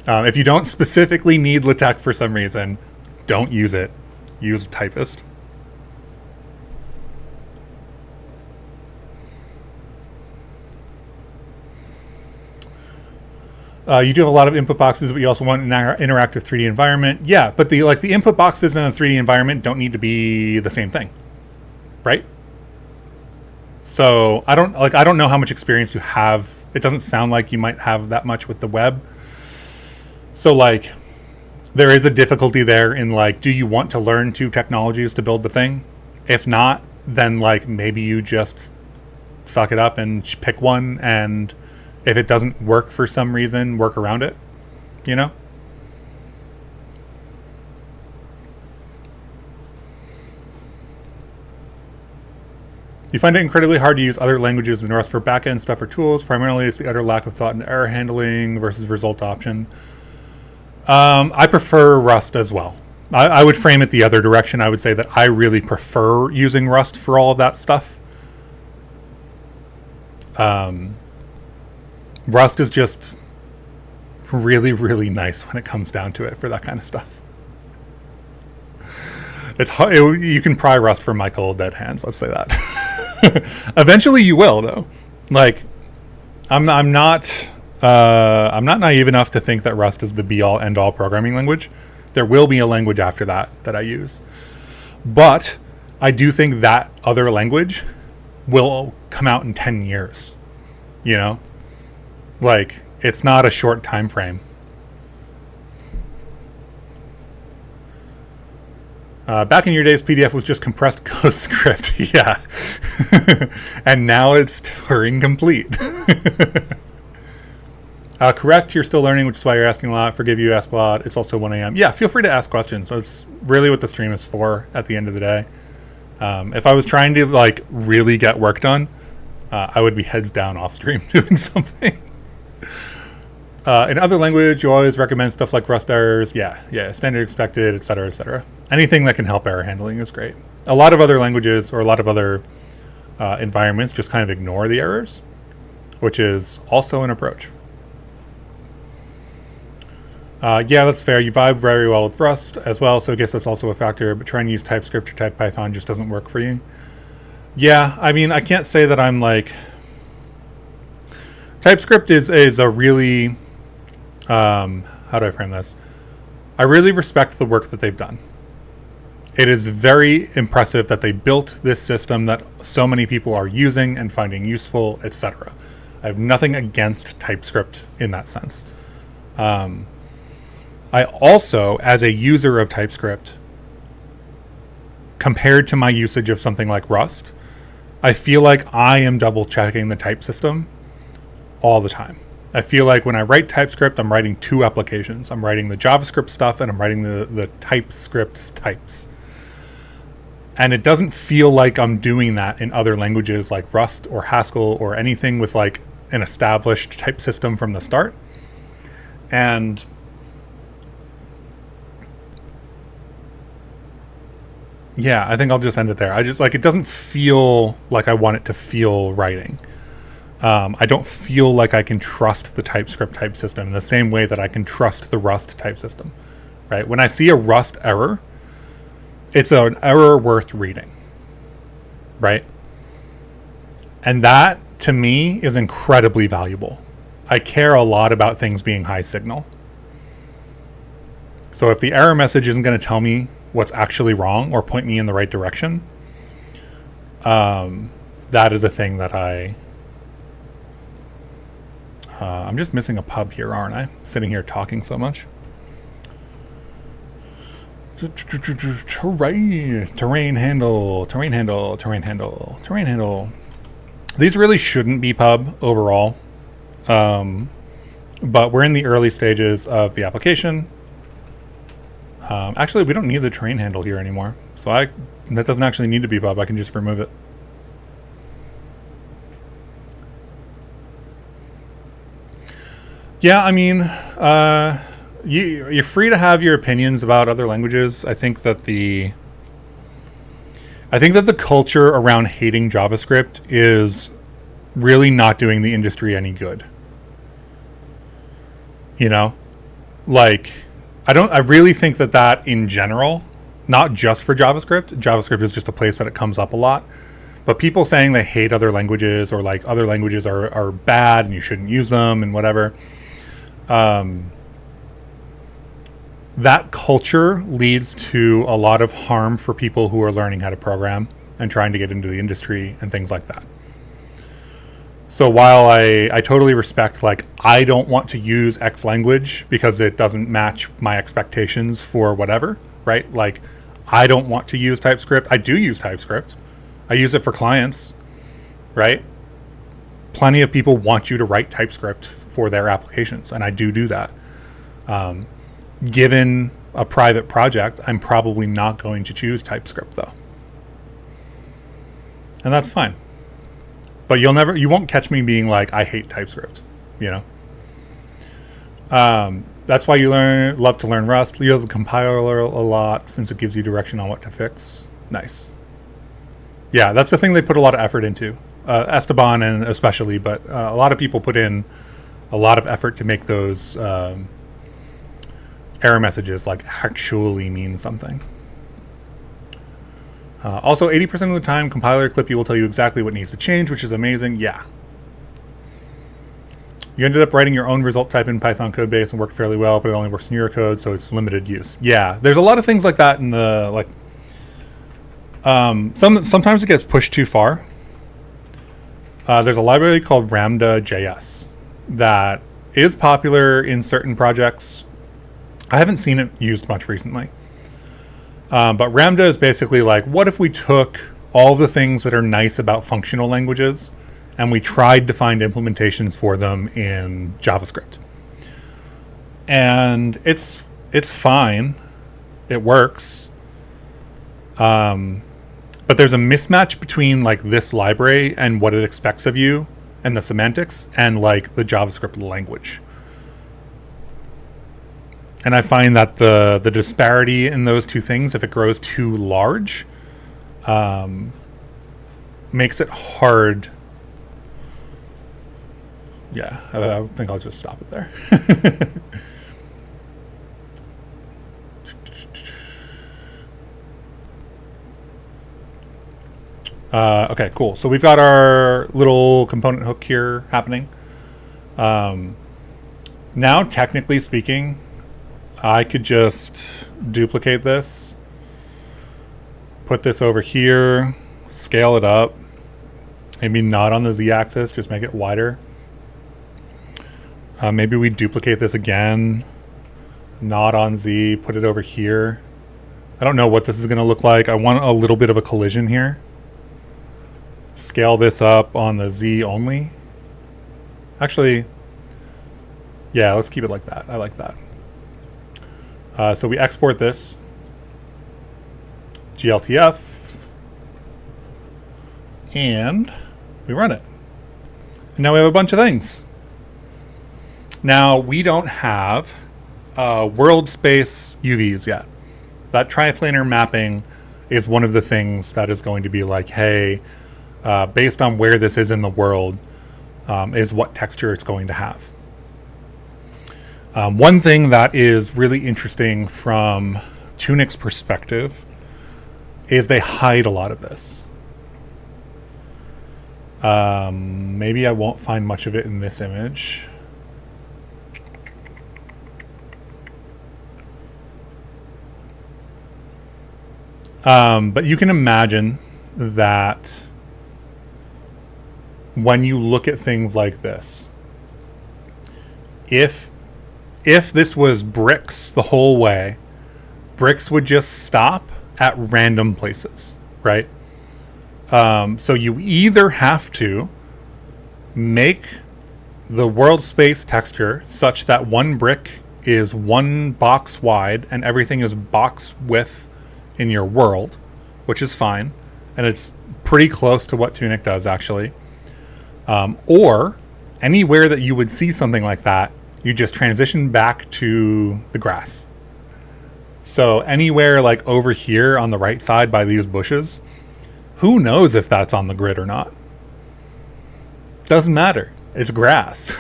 If you don't specifically need LaTeX for some reason, don't use it. Use typist. You do have a lot of input boxes, but you also want an interactive 3D environment. Yeah, but the input boxes in a 3D environment don't need to be the same thing, right? So I don't know how much experience you have. It doesn't sound like you might have that much with the web. So like, there is a difficulty there in like, do you want to learn two technologies to build the thing? If not, then like maybe you just suck it up and pick one, and if it doesn't work for some reason, work around it, you know? You find it incredibly hard to use other languages than Rust for backend stuff or tools. Primarily, it's the utter lack of thought in error handling versus result option. I prefer Rust as well. I would frame it the other direction. I would say that I really prefer using Rust for all of that stuff. Rust is just really, really nice when it comes down to it for that kind of stuff. It's hard, you can pry Rust from my cold dead hands. Let's say that. Eventually, you will, though. Like, I'm not naive enough to think that Rust is the be-all, end-all programming language. There will be a language after that I use, but I do think that other language will come out in 10 years. You know, like it's not a short time frame. Back in your days, PDF was just compressed Ghost script. Yeah. And now it's Turing complete. Correct, you're still learning, which is why you're asking a lot. Forgive you, ask a lot. It's also 1 a.m. Yeah, feel free to ask questions. That's really what the stream is for at the end of the day. If I was trying to like really get work done, I would be heads down off stream doing something. In other language, you always recommend stuff like Rust errors. Yeah, standard expected, etc., etc. Anything that can help error handling is great. A lot of other languages or a lot of other environments just kind of ignore the errors, which is also an approach. Yeah, that's fair. You vibe very well with Rust as well, so I guess that's also a factor, but trying to use TypeScript or TypePython just doesn't work for you. Yeah, I mean, I can't say that I'm like... TypeScript is a really... how do I frame this? I really respect the work that they've done. It is very impressive that they built this system that so many people are using and finding useful, etc. I have nothing against TypeScript in that sense. I also, as a user of TypeScript, compared to my usage of something like Rust, I feel like I am double checking the type system all the time. I feel like when I write TypeScript, I'm writing two applications. I'm writing the JavaScript stuff and I'm writing the TypeScript types. And it doesn't feel like I'm doing that in other languages like Rust or Haskell or anything with like an established type system from the start. And yeah, I think I'll just end it there. I just like, it doesn't feel like I want it to feel writing. I don't feel like I can trust the TypeScript type system in the same way that I can trust the Rust type system, right? When I see a Rust error, it's an error worth reading, right? And that, to me, is incredibly valuable. I care a lot about things being high signal. So if the error message isn't going to tell me what's actually wrong or point me in the right direction, that is a thing that I'm just missing a pub here, aren't I? Sitting here talking so much. Terrain handle. These really shouldn't be pub overall. But we're in the early stages of the application. Actually, we don't need the terrain handle here anymore. So that doesn't actually need to be pub. I can just remove it. Yeah, I mean, you're free to have your opinions about other languages. I think that the culture around hating JavaScript is really not doing the industry any good. You know, like I really think that in general, not just for JavaScript. JavaScript is just a place that it comes up a lot. But people saying they hate other languages or like other languages are bad and you shouldn't use them and whatever. That culture leads to a lot of harm for people who are learning how to program and trying to get into the industry and things like that. So while I totally respect, like, I don't want to use X language because it doesn't match my expectations for whatever, right? Like, I don't want to use TypeScript. I do use TypeScript. I use it for clients, right? Plenty of people want you to write TypeScript for their applications, and I do that. Given a private project, I'm probably not going to choose TypeScript though. And that's fine. But you won't catch me being like, I hate TypeScript, you know? That's why you love to learn Rust. You love the compiler a lot since it gives you direction on what to fix. Nice. Yeah, that's the thing they put a lot of effort into. Esteban and especially, but a lot of people put in a lot of effort to make those error messages like actually mean something. Also, 80% of the time, compiler Clippy will tell you exactly what needs to change, which is amazing. Yeah. You ended up writing your own result type in Python code base and worked fairly well, but it only works in your code, so it's limited use. Yeah, there's a lot of things like that in the, like, sometimes it gets pushed too far. There's a library called Ramda.js that is popular in certain projects. I haven't seen it used much recently. But Ramda is basically like, what if we took all the things that are nice about functional languages and we tried to find implementations for them in JavaScript? And it's fine. It works. But there's a mismatch between like this library and what it expects of you and the semantics and like the JavaScript language. And I find that the disparity in those two things, if it grows too large, makes it hard. Yeah, I think I'll just stop it there. Okay, cool. So we've got our little component hook here happening. Now, technically speaking, I could just duplicate this put this over here, scale it up, maybe not on the z-axis, just make it wider. Maybe we duplicate this again, not on z, put it over here. I don't know what this is going to look like. I want a little bit of a collision here. Scale this up on the z only. Actually, yeah, let's keep it like that. I like that. So we export this. GLTF. And we run it. And now we have a bunch of things. Now, we don't have world space UVs yet. That triplanar mapping is one of the things that is going to be like, hey, based on where this is in the world, is what texture it's going to have. One thing that is really interesting from Tunic's perspective is they hide a lot of this. Maybe I won't find much of it in this image. But you can imagine that when you look at things like this, if this was bricks the whole way, bricks would just stop at random places, right? So you either have to make the world space texture such that one brick is one box wide and everything is box width in your world, which is fine, and it's pretty close to what Tunic does actually. Or anywhere that you would see something like that, you just transition back to the grass. So anywhere like over here on the right side by these bushes, who knows if that's on the grid or not? Doesn't matter. It's grass.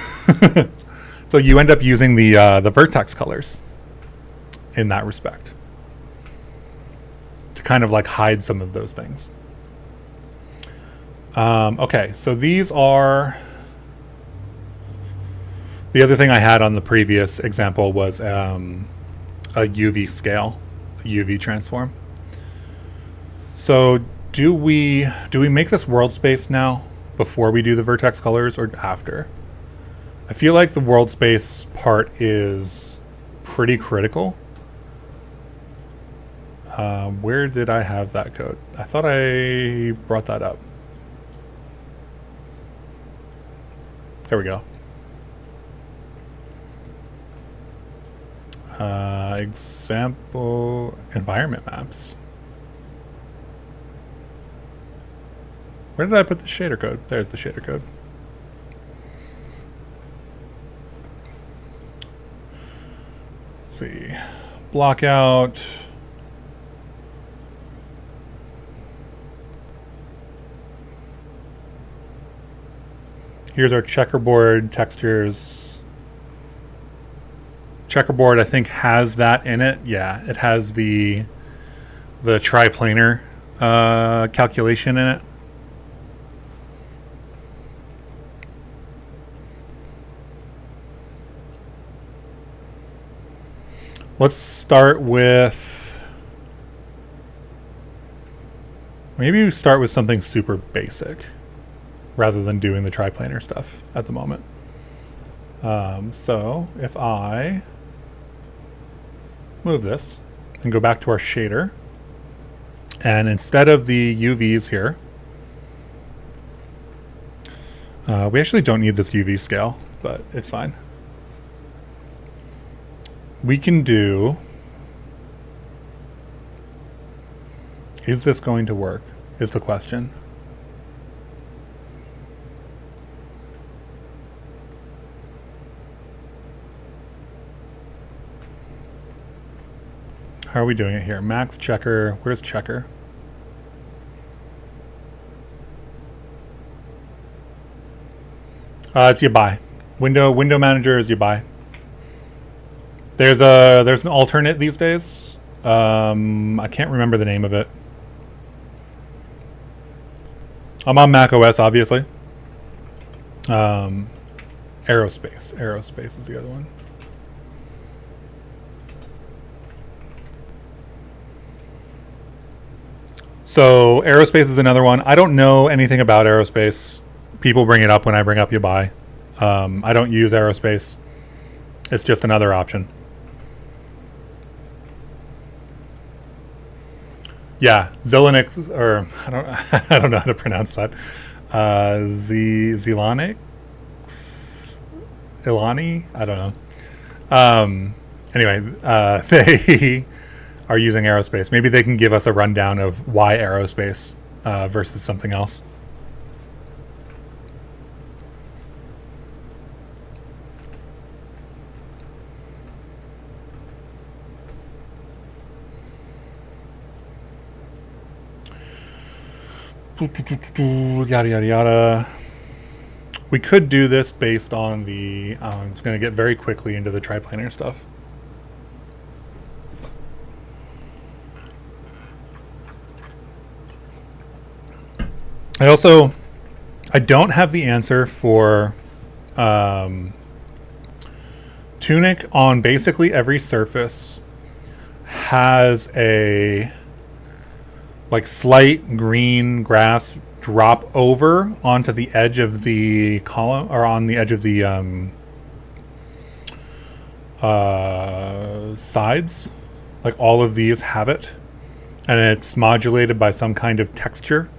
So you end up using the vertex colors in that respect to kind of like hide some of those things. Okay, so these are... The other thing I had on the previous example was a UV scale, a UV transform. So do we make this world space now before we do the vertex colors or after? I feel like the world space part is pretty critical. Where did I have that code? I thought I brought that up. There we go. Example environment maps. Where did I put the shader code? There's the shader code. Let's see. Block out. Here's our checkerboard textures. Checkerboard, I think, has that in it. Yeah, it has the triplanar calculation in it. Let's start with... Maybe we start with something super basic rather than doing the triplanar stuff at the moment. So if I move this and go back to our shader, and instead of the UVs here, we actually don't need this UV scale, but it's fine. We can do... Is this going to work, is the question. How are we doing it here? Max checker. Where's checker? It's you buy. Window manager is you buy. There's an alternate these days. I can't remember the name of it. I'm on Mac OS, obviously. Aerospace. Aerospace is the other one. So aerospace is another one. I don't know anything about aerospace. People bring it up when I bring up Yabai. I don't use aerospace. It's just another option. Yeah, Zelenix, or I don't know how to pronounce that. Zelanix, Ilani, I don't know. Anyway, they are using aerospace. Maybe they can give us a rundown of why aerospace versus something else. Yada yada yada. We could do this based on the. It's going to get very quickly into the triplanar stuff. I don't have the answer for Tunic on basically every surface has a like slight green grass drop over onto the edge of the column, or on the edge of the sides. Like all of these have it, and it's modulated by some kind of texture.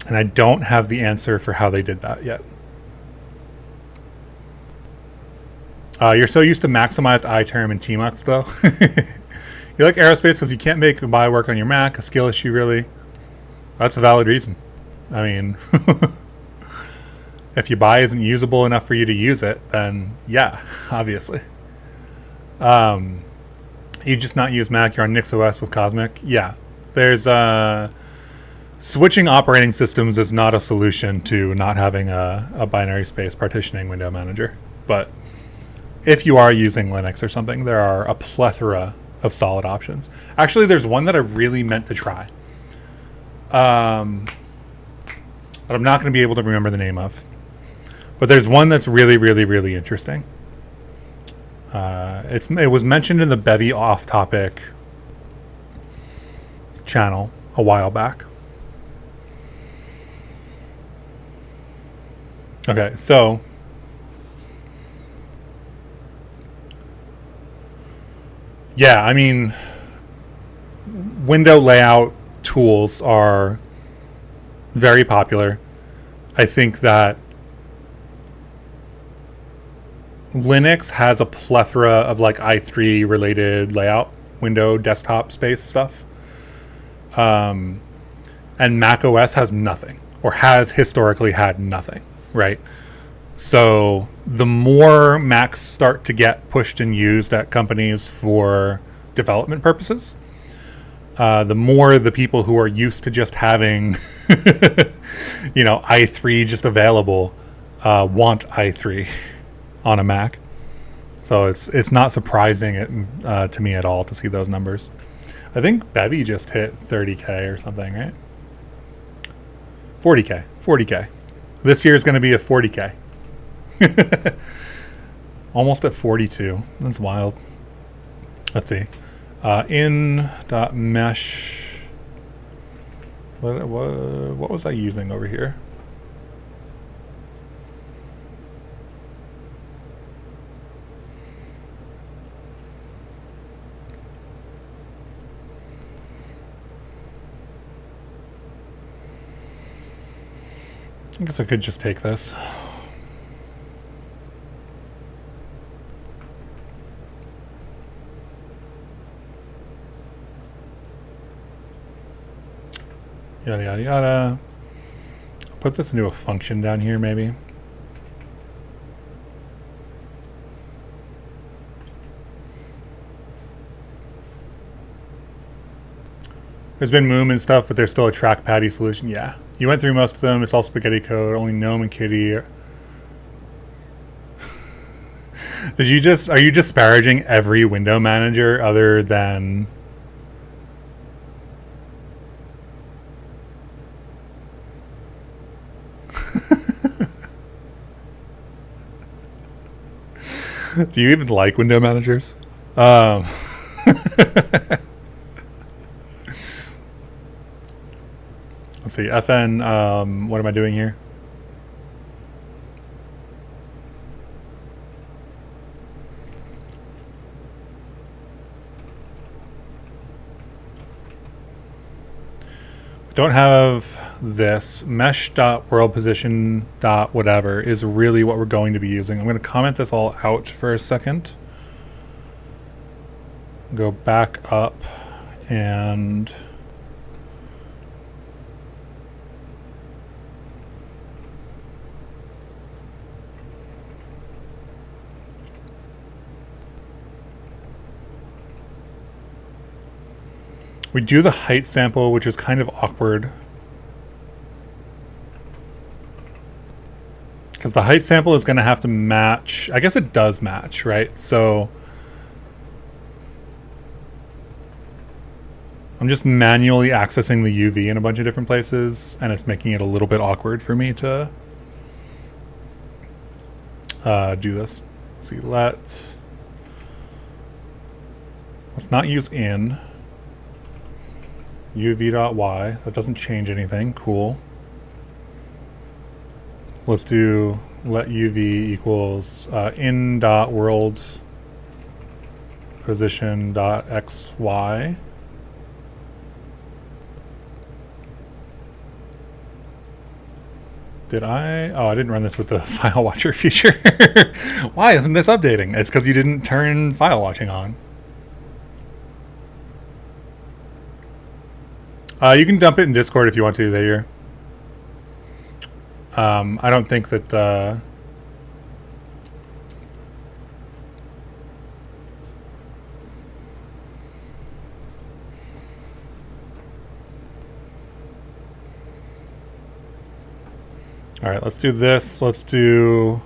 And I don't have the answer for how they did that yet. You're so used to maximized iTerm and Tmux though. You like aerospace because you can't make Yabai work on your Mac, a skill issue really. That's a valid reason. I mean, if Yabai isn't usable enough for you to use it, then yeah, obviously. You just not use Mac, you're on NixOS with Cosmic. Yeah, there's switching operating systems is not a solution to not having a binary space partitioning window manager. But if you are using Linux or something, there are a plethora of solid options. Actually, there's one that I really meant to try. But I'm not going to be able to remember the name of. But there's one that's really, really, really interesting. It was mentioned in the Bevy off-topic channel a while back. Okay, so yeah, I mean, window layout tools are very popular. I think that Linux has a plethora of like i3 related layout, window, desktop space stuff. And Mac OS has nothing, or has historically had nothing, right? So the more Macs start to get pushed and used at companies for development purposes, the more the people who are used to just having, i3 just available, want i3 on a Mac. So it's not surprising to me at all to see those numbers. I think Bevy just hit 30K or something, right? 40K. This year is going to be a 40K. Almost at 42. That's wild. Let's see. In.mesh. What was I using over here? I guess I could just take this. Yada yada yada. I'll put this into a function down here maybe. There's been Moom and stuff, but there's still a trackpaddy solution. Yeah. You went through most of them. It's all spaghetti code. Only Gnome and Kitty. Are you disparaging every window manager other than... Do you even like window managers? see. FN, what am I doing here? Don't have this. Mesh.worldPosition.whatever is really what we're going to be using. I'm going to comment this all out for a second. Go back up and we do the height sample, which is kind of awkward. Because the height sample is going to have to match. I guess it does match, right? So I'm just manually accessing the UV in a bunch of different places, and it's making it a little bit awkward for me to do this. Let's see, let's not use in. uv.y, that doesn't change anything. Cool. Let's do let uv equals in.world position.xy. Did I? Oh, I didn't run this with the file watcher feature. Why isn't this updating? It's because you didn't turn file watching on. You can dump it in Discord if you want to there. I don't think that... All right, let's do this. Let's do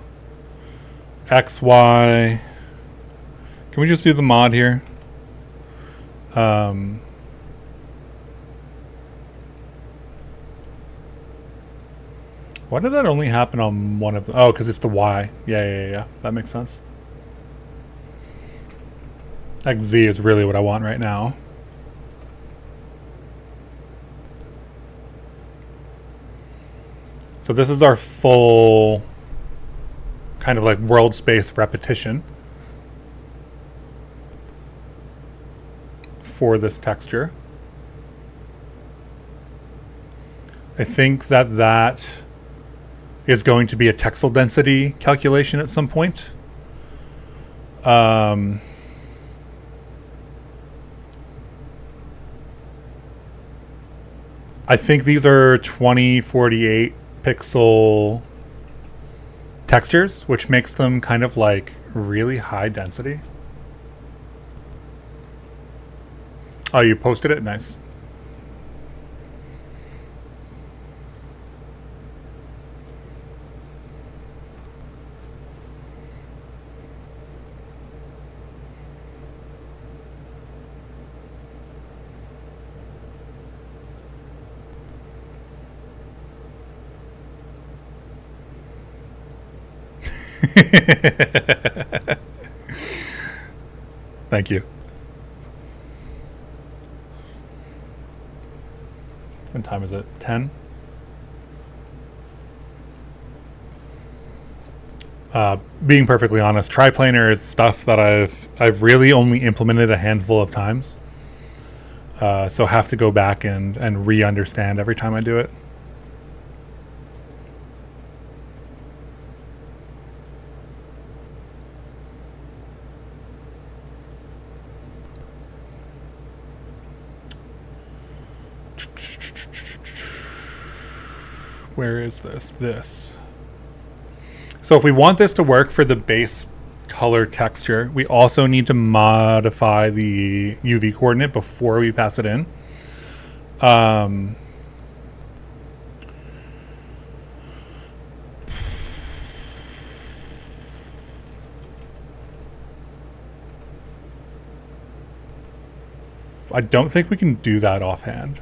X, Y. Can we just do the mod here? Why did that only happen on one of the... Oh, because it's the Y. Yeah. That makes sense. XZ is really what I want right now. So this is our full kind of like world space repetition for this texture. I think that is going to be a texel density calculation at some point. I think these are 2048 pixel textures, which makes them kind of like really high density. Oh, you posted it? Nice. Thank you. What time is it? 10? Being perfectly honest, triplanar is stuff that I've really only implemented a handful of times. So have to go back and re-understand every time I do it. Where is this? So if we want this to work for the base color texture, we also need to modify the UV coordinate before we pass it in. I don't think we can do that offhand.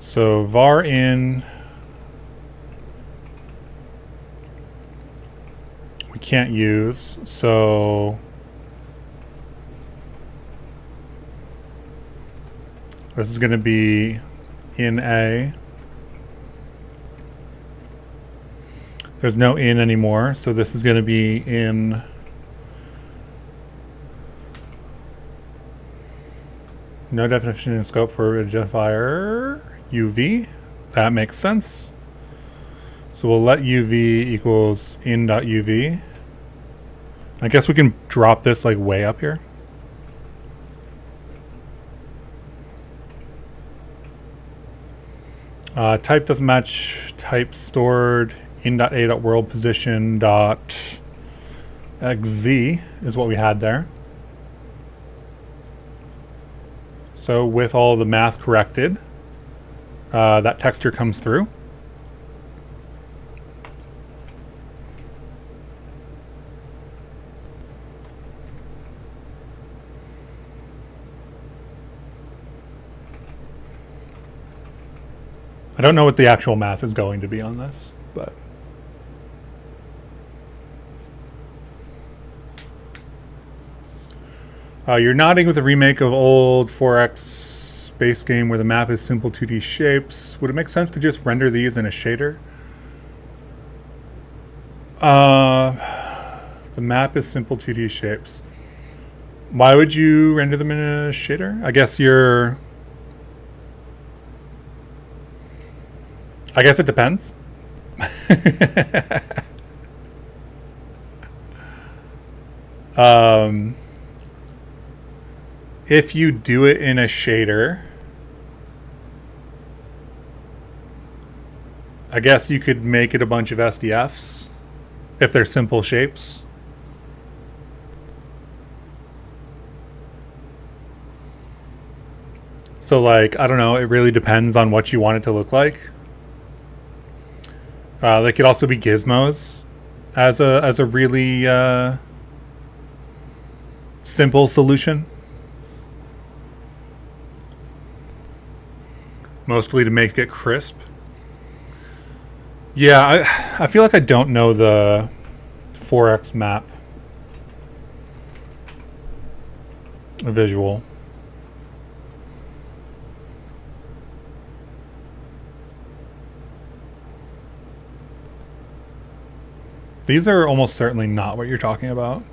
So var in, we can't use, so this is going to be in A. There's no in anymore, so this is going to be in no definition and scope for identifier UV. That makes sense. So we'll let UV equals in.uv. I guess we can drop this like way up here. Type doesn't match type stored in.a.world position dot xz is what we had there. So with all the math corrected, that texture comes through. I don't know what the actual math is going to be on this, but you're nodding with a remake of old 4X space game where the map is simple 2D shapes. Would it make sense to just render these in a shader? The map is simple 2D shapes. Why would you render them in a shader? I guess it depends. If you do it in a shader, I guess you could make it a bunch of SDFs if they're simple shapes. So like, I don't know, it really depends on what you want it to look like. They could also be gizmos as a really simple solution. Mostly to make it crisp. Yeah, I feel like I don't know the 4X map visual. These are almost certainly not what you're talking about.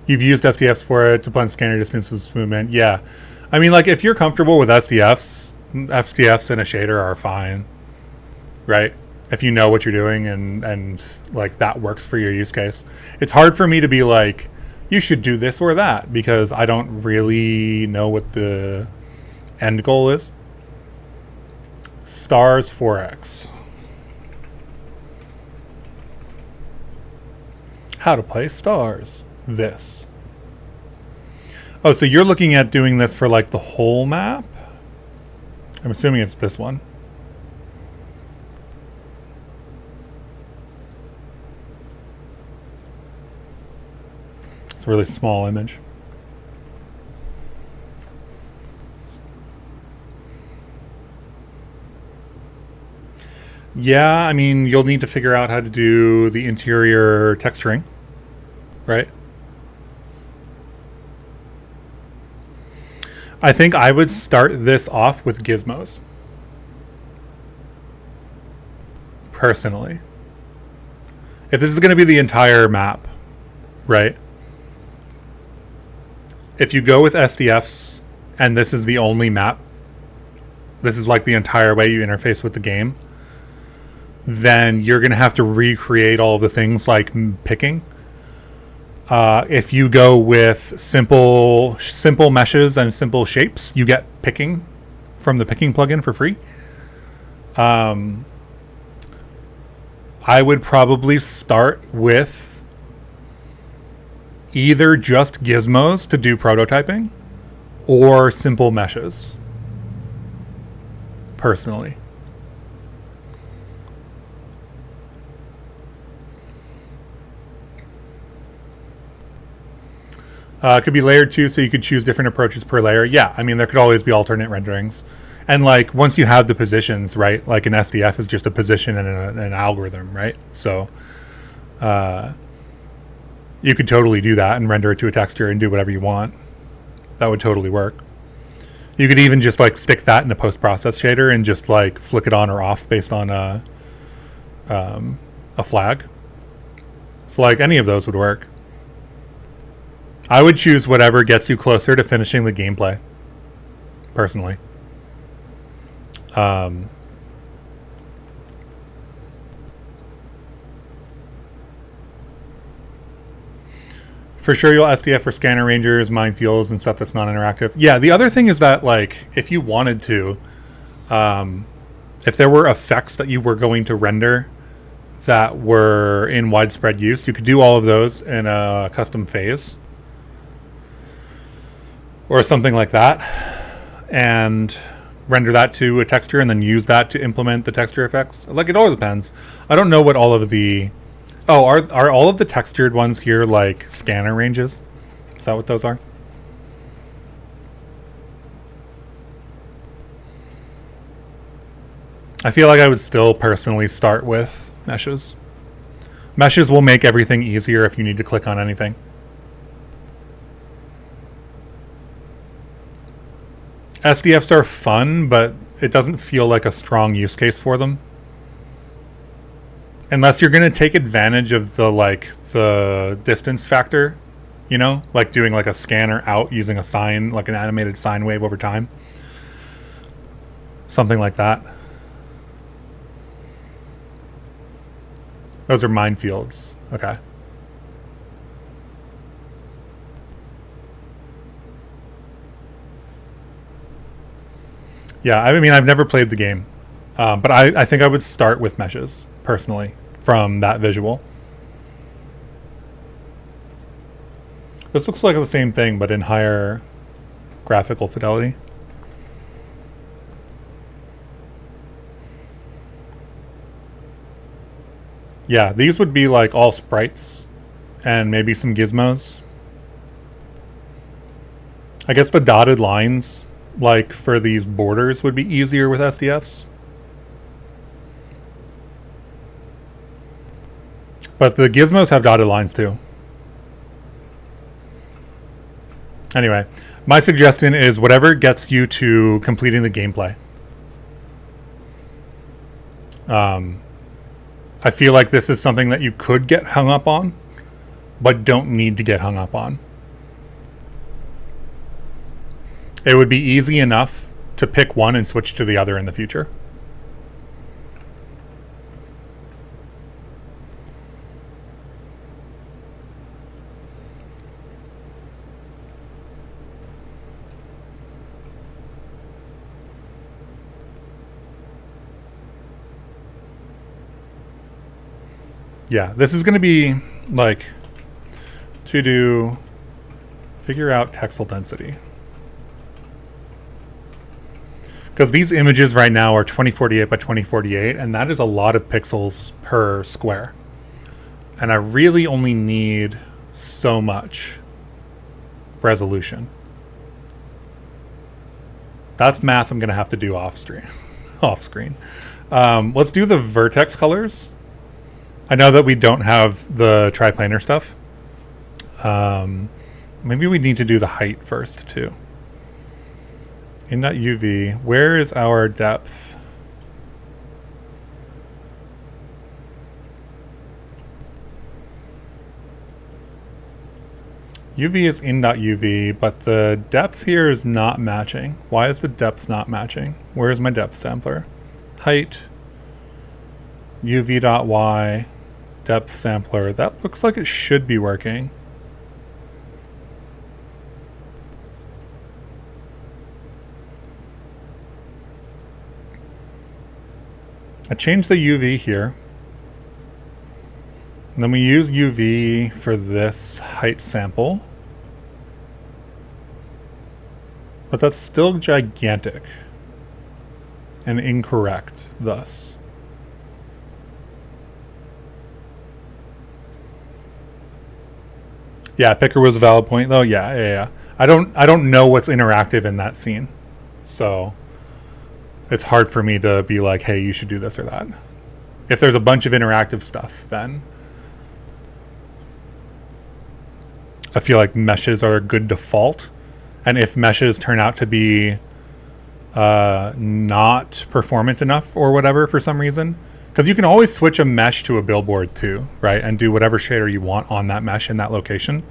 You've used SDFs for it to blend scanner distances movement. Yeah. I mean, like, if you're comfortable with SDFs in a shader are fine. Right? If you know what you're doing and like, that works for your use case. It's hard for me to be like, you should do this or that, because I don't really know what the end goal is. Stars 4X. How to play stars. This. Oh, so you're looking at doing this for like the whole map? I'm assuming it's this one. It's a really small image. Yeah, I mean, you'll need to figure out how to do the interior texturing, right? I think I would start this off with gizmos. Personally. If this is going to be the entire map, right? If you go with SDFs and this is the only map, this is like the entire way you interface with the game, then you're going to have to recreate all of the things like picking. If you go with simple meshes and simple shapes, you get picking from the picking plugin for free. I would probably start with either just gizmos to do prototyping or simple meshes, personally. It could be layered too, so you could choose different approaches per layer. Yeah, I mean, there could always be alternate renderings. And like once you have the positions, right, like an SDF is just a position and an algorithm, right? So you could totally do that and render it to a texture and do whatever you want. That would totally work. You could even just like stick that in a post-process shader and just like flick it on or off based on a flag. So like any of those would work. I would choose whatever gets you closer to finishing the gameplay, personally. For sure you'll SDF for scanner rangers, minefields, and stuff that's non-interactive. Yeah, the other thing is that, like, if you wanted to, if there were effects that you were going to render that were in widespread use, you could do all of those in a custom phase. Or something like that. And render that to a texture and then use that to implement the texture effects. Like, it all depends. I don't know what all of the... Oh, are all of the textured ones here like scanner ranges? Is that what those are? I feel like I would still personally start with meshes. Meshes will make everything easier if you need to click on anything. SDFs are fun, but it doesn't feel like a strong use case for them. Unless you're going to take advantage of the distance factor, you know, like doing like a scanner out using a sine, like an animated sine wave over time. Something like that. Those are minefields. Okay. Yeah, I mean, I've never played the game, but I think I would start with meshes, personally, from that visual. This looks like the same thing, but in higher graphical fidelity. Yeah, these would be like all sprites and maybe some gizmos. I guess the dotted lines, like for these borders, would be easier with SDFs. But the gizmos have dotted lines too. Anyway, my suggestion is whatever gets you to completing the gameplay. I feel like this is something that you could get hung up on, but don't need to get hung up on. It would be easy enough to pick one and switch to the other in the future. Yeah, this is going to be like to figure out textile density. Because these images right now are 2048 by 2048, and that is a lot of pixels per square. And I really only need so much resolution. That's math I'm going to have to do off screen. Let's do the vertex colors. I know that we don't have the triplanar stuff. Maybe we need to do the height first too. In.uv, where is our depth? UV is in.uv, but the depth here is not matching. Why is the depth not matching? Where is my depth sampler? Height, uv.y, depth sampler. That looks like it should be working. I changed the UV here. And then we use UV for this height sample. But that's still gigantic and incorrect thus. Yeah, picker was a valid point though. Yeah. I don't know what's interactive in that scene, so it's hard for me to be like, hey, you should do this or that. If there's a bunch of interactive stuff, then I feel like meshes are a good default. And if meshes turn out to be not performant enough or whatever for some reason, because you can always switch a mesh to a billboard too, right? And do whatever shader you want on that mesh in that location.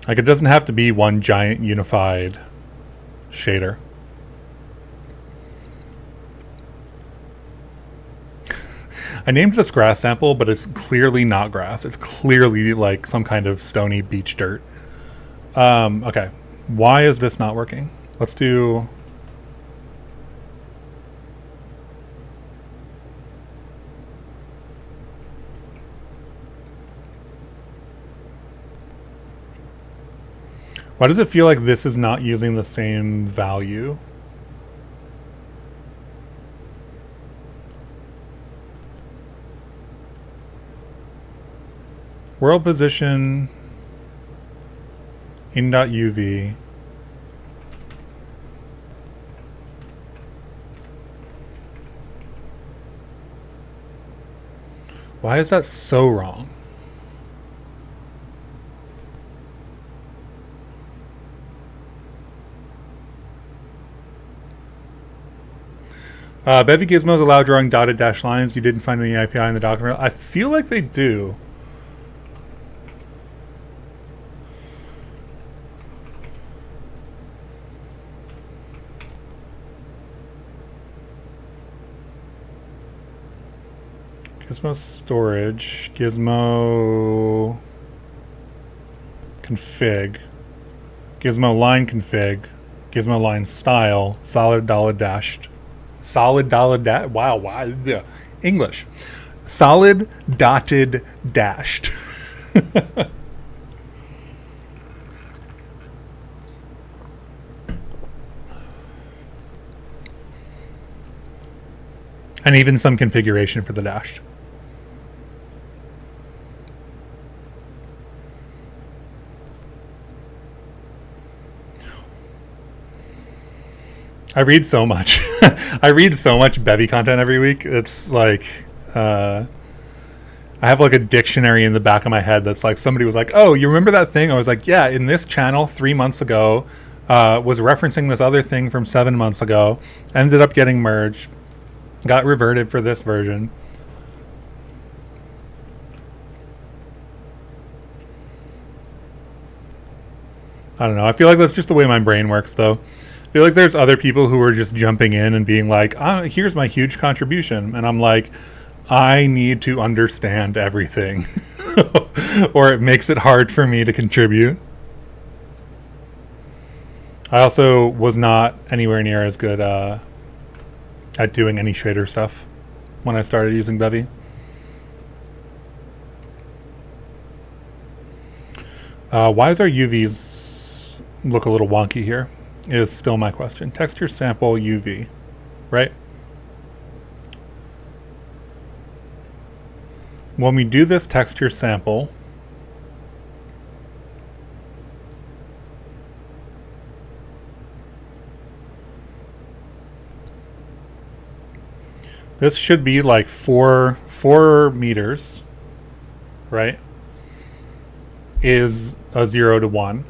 Like, it doesn't have to be one giant unified shader. I named this grass sample, but it's clearly not grass. It's clearly like some kind of stony beach dirt. Okay. Why is this not working? Let's do... Why does it feel like this is not using the same value? World position in.uv. Why is that so wrong? Bevy gizmos allow drawing dotted dash lines. You didn't find any API in the document. I feel like they do. Gizmo storage, gizmo config, gizmo line config, gizmo line style, solid dollar dashed. Solid dollar dash. Wow. Yeah. English. Solid dotted dashed. And even some configuration for the dashed. I read so much. I read so much Bevy content every week. It's like, I have like a dictionary in the back of my head that's like, somebody was like, oh, you remember that thing? I was like, yeah, in this channel 3 months ago, was referencing this other thing from 7 months ago, ended up getting merged, got reverted for this version. I don't know. I feel like that's just the way my brain works, though. I feel like there's other people who are just jumping in and being like, here's my huge contribution. And I'm like, I need to understand everything. Or it makes it hard for me to contribute. I also was not anywhere near as good at doing any shader stuff when I started using Bevy. Why is our UVs look a little wonky here? Is still my question. Texture sample UV, right? When we do this texture sample, this should be like 4 meters, right? Is a 0 to 1.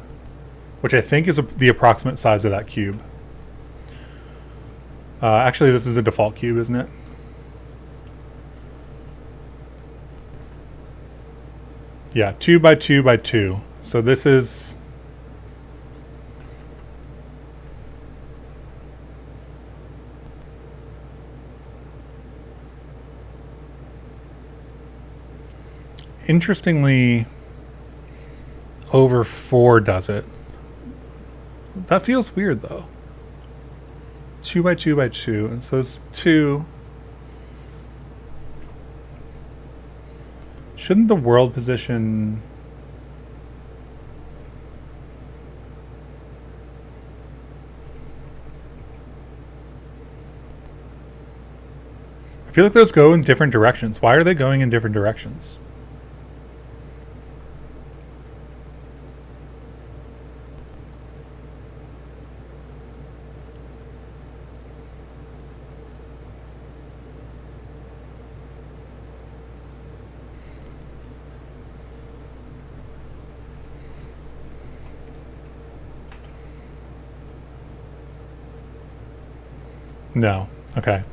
Which I think is the approximate size of that cube. Actually, this is a default cube, isn't it? Yeah, 2 by 2 by 2. So this is... Interestingly, over 4 does it. That feels weird though. 2 by 2 by 2, and so it's 2. Shouldn't the world position... I feel like those go in different directions. Why are they going in different directions? No. Okay.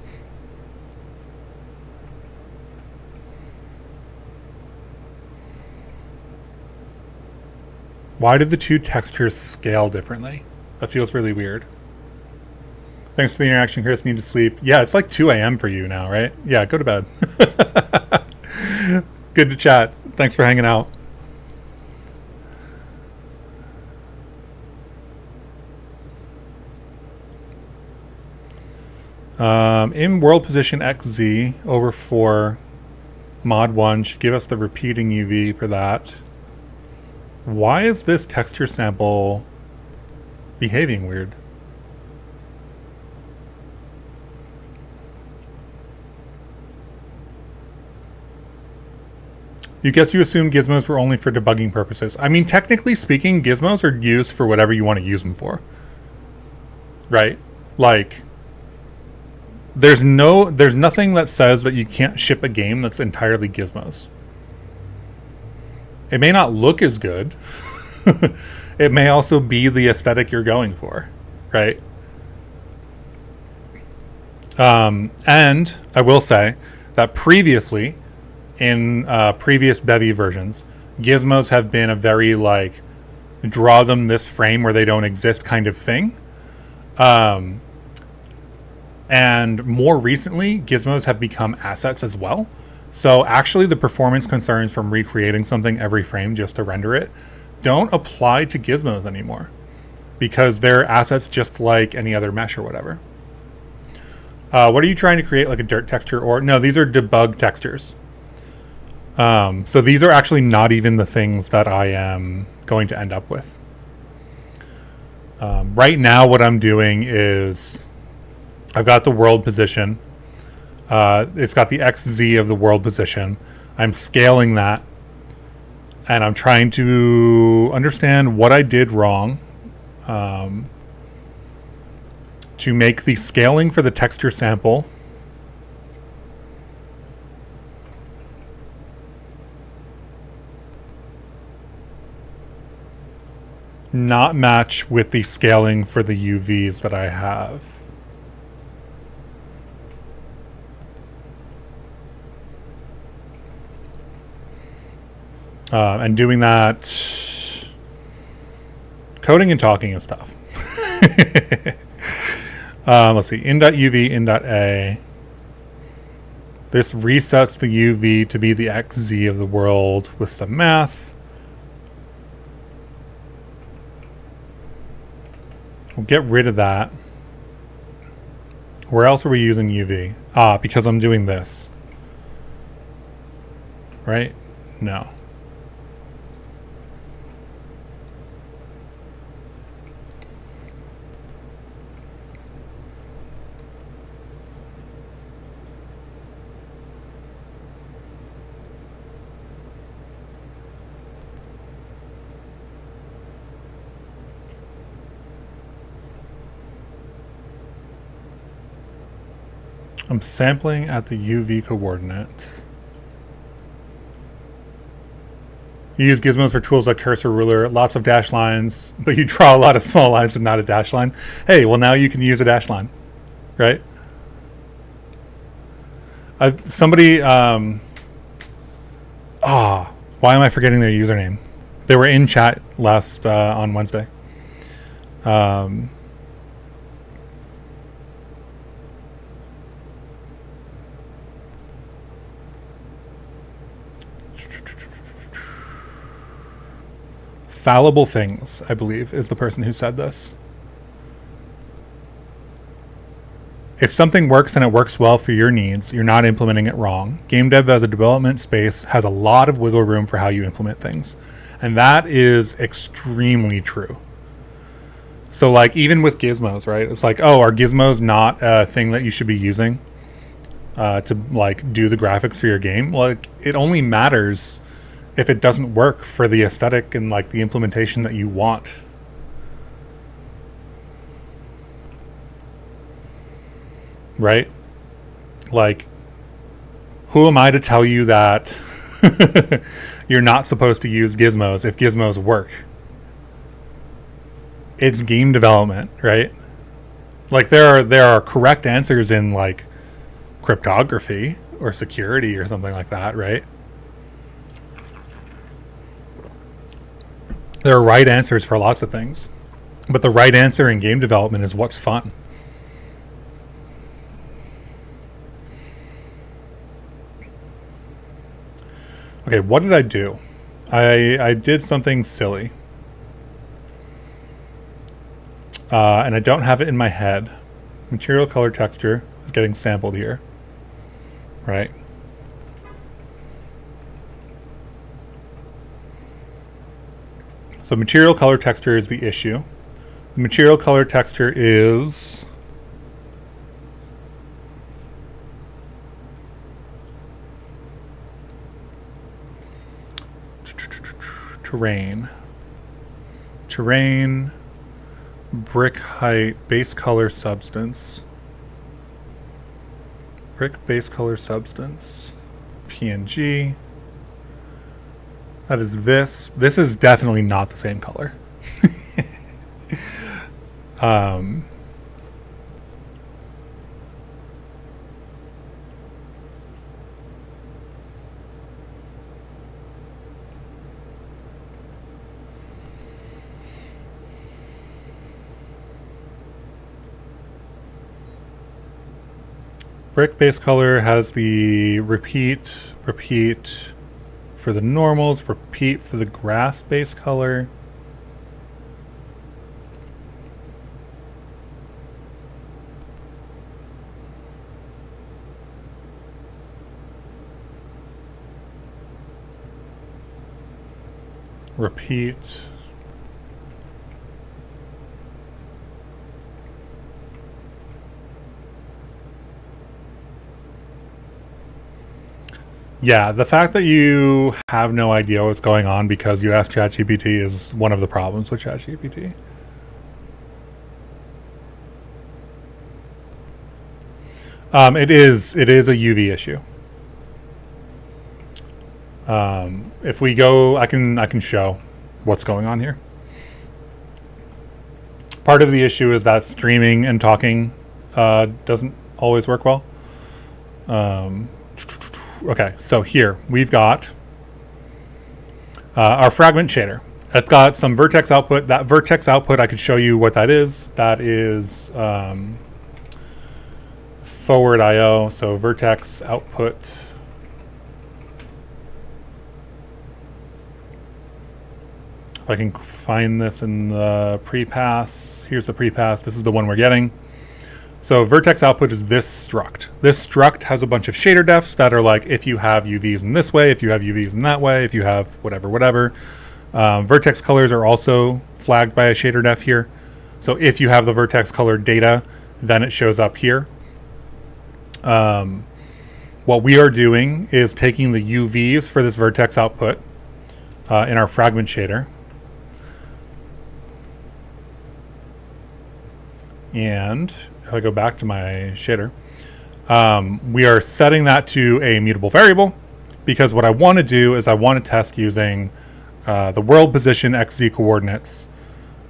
Why did the two textures scale differently? That feels really weird. Thanks for the interaction, Chris. Need to sleep. Yeah, it's like 2 a.m. for you now, right? Yeah, go to bed. Good to chat. Thanks for hanging out. In world position XZ over 4 mod 1 should give us the repeating UV for that. Why is this texture sample behaving weird? You assume gizmos were only for debugging purposes. I mean, technically speaking, gizmos are used for whatever you want to use them for. Right? Like, there's nothing that says that you can't ship a game that's entirely gizmos. It may not look as good. It may also be the aesthetic you're going for, right? And I will say that previously, in previous Bevy versions, gizmos have been a very, like, draw them this frame where they don't exist kind of thing. And more recently, gizmos have become assets as well. So actually the performance concerns from recreating something every frame just to render it don't apply to gizmos anymore, because they're assets just like any other mesh or whatever. What are you trying to create, like a dirt texture? Or no, these are debug textures. So these are actually not even the things that I am going to end up with. Right now what I'm doing is I've got the world position. It's got the XZ of the world position. I'm scaling that, and I'm trying to understand what I did wrong to make the scaling for the texture sample not match with the scaling for the UVs that I have. And doing that, coding and talking and stuff. Let's see, in.uv, in.a. This resets the UV to be the XZ of the world with some math. We'll get rid of that. Where else are we using UV? Because I'm doing this. Right? No. I'm sampling at the UV coordinate. You use gizmos for tools like cursor, ruler, lots of dash lines, but you draw a lot of small lines and not a dash line. Hey, well now you can use a dash line, right? Somebody, why am I forgetting their username? They were in chat last on Wednesday. Fallible Things, I believe, is the person who said this. If something works and it works well for your needs, you're not implementing it wrong. Game dev as a development space has a lot of wiggle room for how you implement things. And that is extremely true. So like even with gizmos, right? It's like, oh, are gizmos not a thing that you should be using? to like do the graphics for your game. Like, it only matters if it doesn't work for the aesthetic and like the implementation that you want. Right? Like, who am I to tell you that you're not supposed to use gizmos if gizmos work? It's game development, right? Like, there are correct answers in like cryptography or security or something like that, right? There are right answers for lots of things, but the right answer in game development is what's fun. Okay, what did I do? I did something silly. And I don't have it in my head. Material, color, texture is getting sampled here. Right? So material, color, texture is the issue. The material, color, texture is... terrain. Terrain, brick height, base color substance. Brick base color substance. PNG. That is this. This is definitely not the same color. Brick base color has the repeat for the normals, repeat for the grass base color. Repeat. Yeah, the fact that you have no idea what's going on because you asked ChatGPT is one of the problems with ChatGPT. It is a UV issue. If we go, I can show what's going on here. Part of the issue is that streaming and talking doesn't always work well. Okay, so here we've got our fragment shader. It's got some vertex output. That vertex output, I could show you what that is. That is forward IO, so vertex output. If I can find this in the prepass. Here's the prepass. This is the one we're getting. So vertex output is this struct. This struct has a bunch of shader defs that are like, if you have UVs in this way, if you have UVs in that way, if you have whatever. Vertex colors are also flagged by a shader def here. So if you have the vertex color data, then it shows up here. What we are doing is taking the UVs for this vertex output in our fragment shader. And if I go back to my shader, we are setting that to a mutable variable because what I want to do is I want to test using the world position XZ coordinates.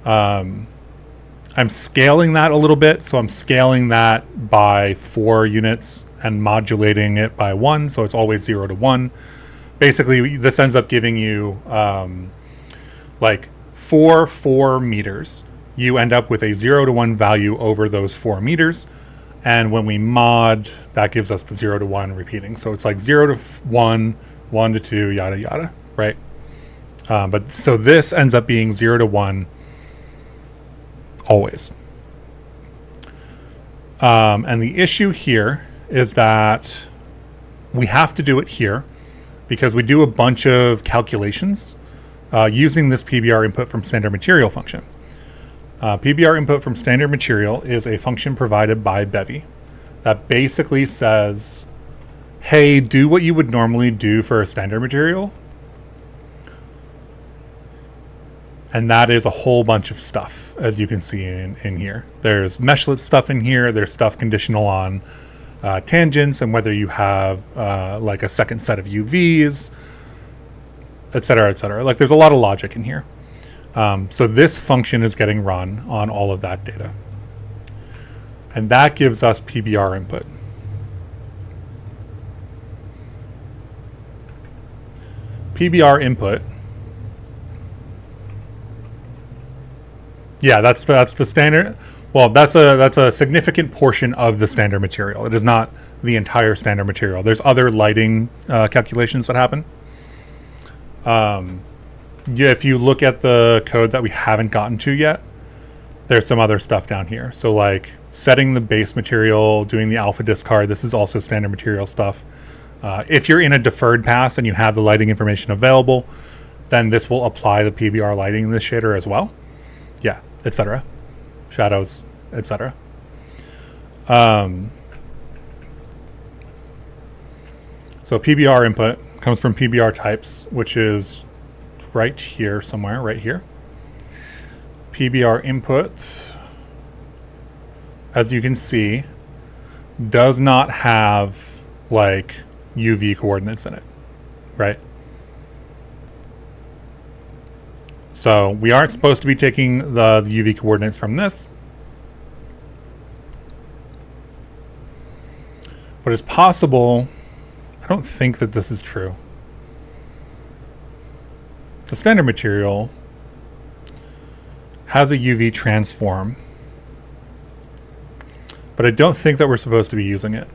I'm scaling that a little bit, so I'm scaling that by 4 units and modulating it by 1, so it's always 0 to 1. Basically, this ends up giving you like 4 meters. You end up with a 0 to 1 value over those 4 meters. And when we mod, that gives us the 0 to 1 repeating. So it's like 0 to 1, 1 to 2, yada, yada, right? But so this ends up being 0 to 1 always. And the issue here is that we have to do it here because we do a bunch of calculations using this PBR input from standard material function. PBR input from standard material is a function provided by Bevy that basically says hey, do what you would normally do for a standard material. And that is a whole bunch of stuff, as you can see in here. There's meshlet stuff in here. There's stuff conditional on tangents and whether you have like a second set of UVs, etc., etc. Like there's a lot of logic in here. So this function is getting run on all of that data. And that gives us PBR input. PBR input. Yeah, that's the standard. Well, that's a significant portion of the standard material. It is not the entire standard material. There's other lighting calculations that happen. Yeah, if you look at the code that we haven't gotten to yet, there's some other stuff down here. So like setting the base material, doing the alpha discard, this is also standard material stuff. If you're in a deferred pass and you have the lighting information available, then this will apply the PBR lighting in this shader as well. Yeah, etc. Shadows, etc. So PBR input comes from PBR types, which is right here somewhere, right here. PBR input, as you can see, does not have like UV coordinates in it, right? So we aren't supposed to be taking the UV coordinates from this. What is possible, I don't think that this is true. The standard material has a UV transform, but I don't think that we're supposed to be using it.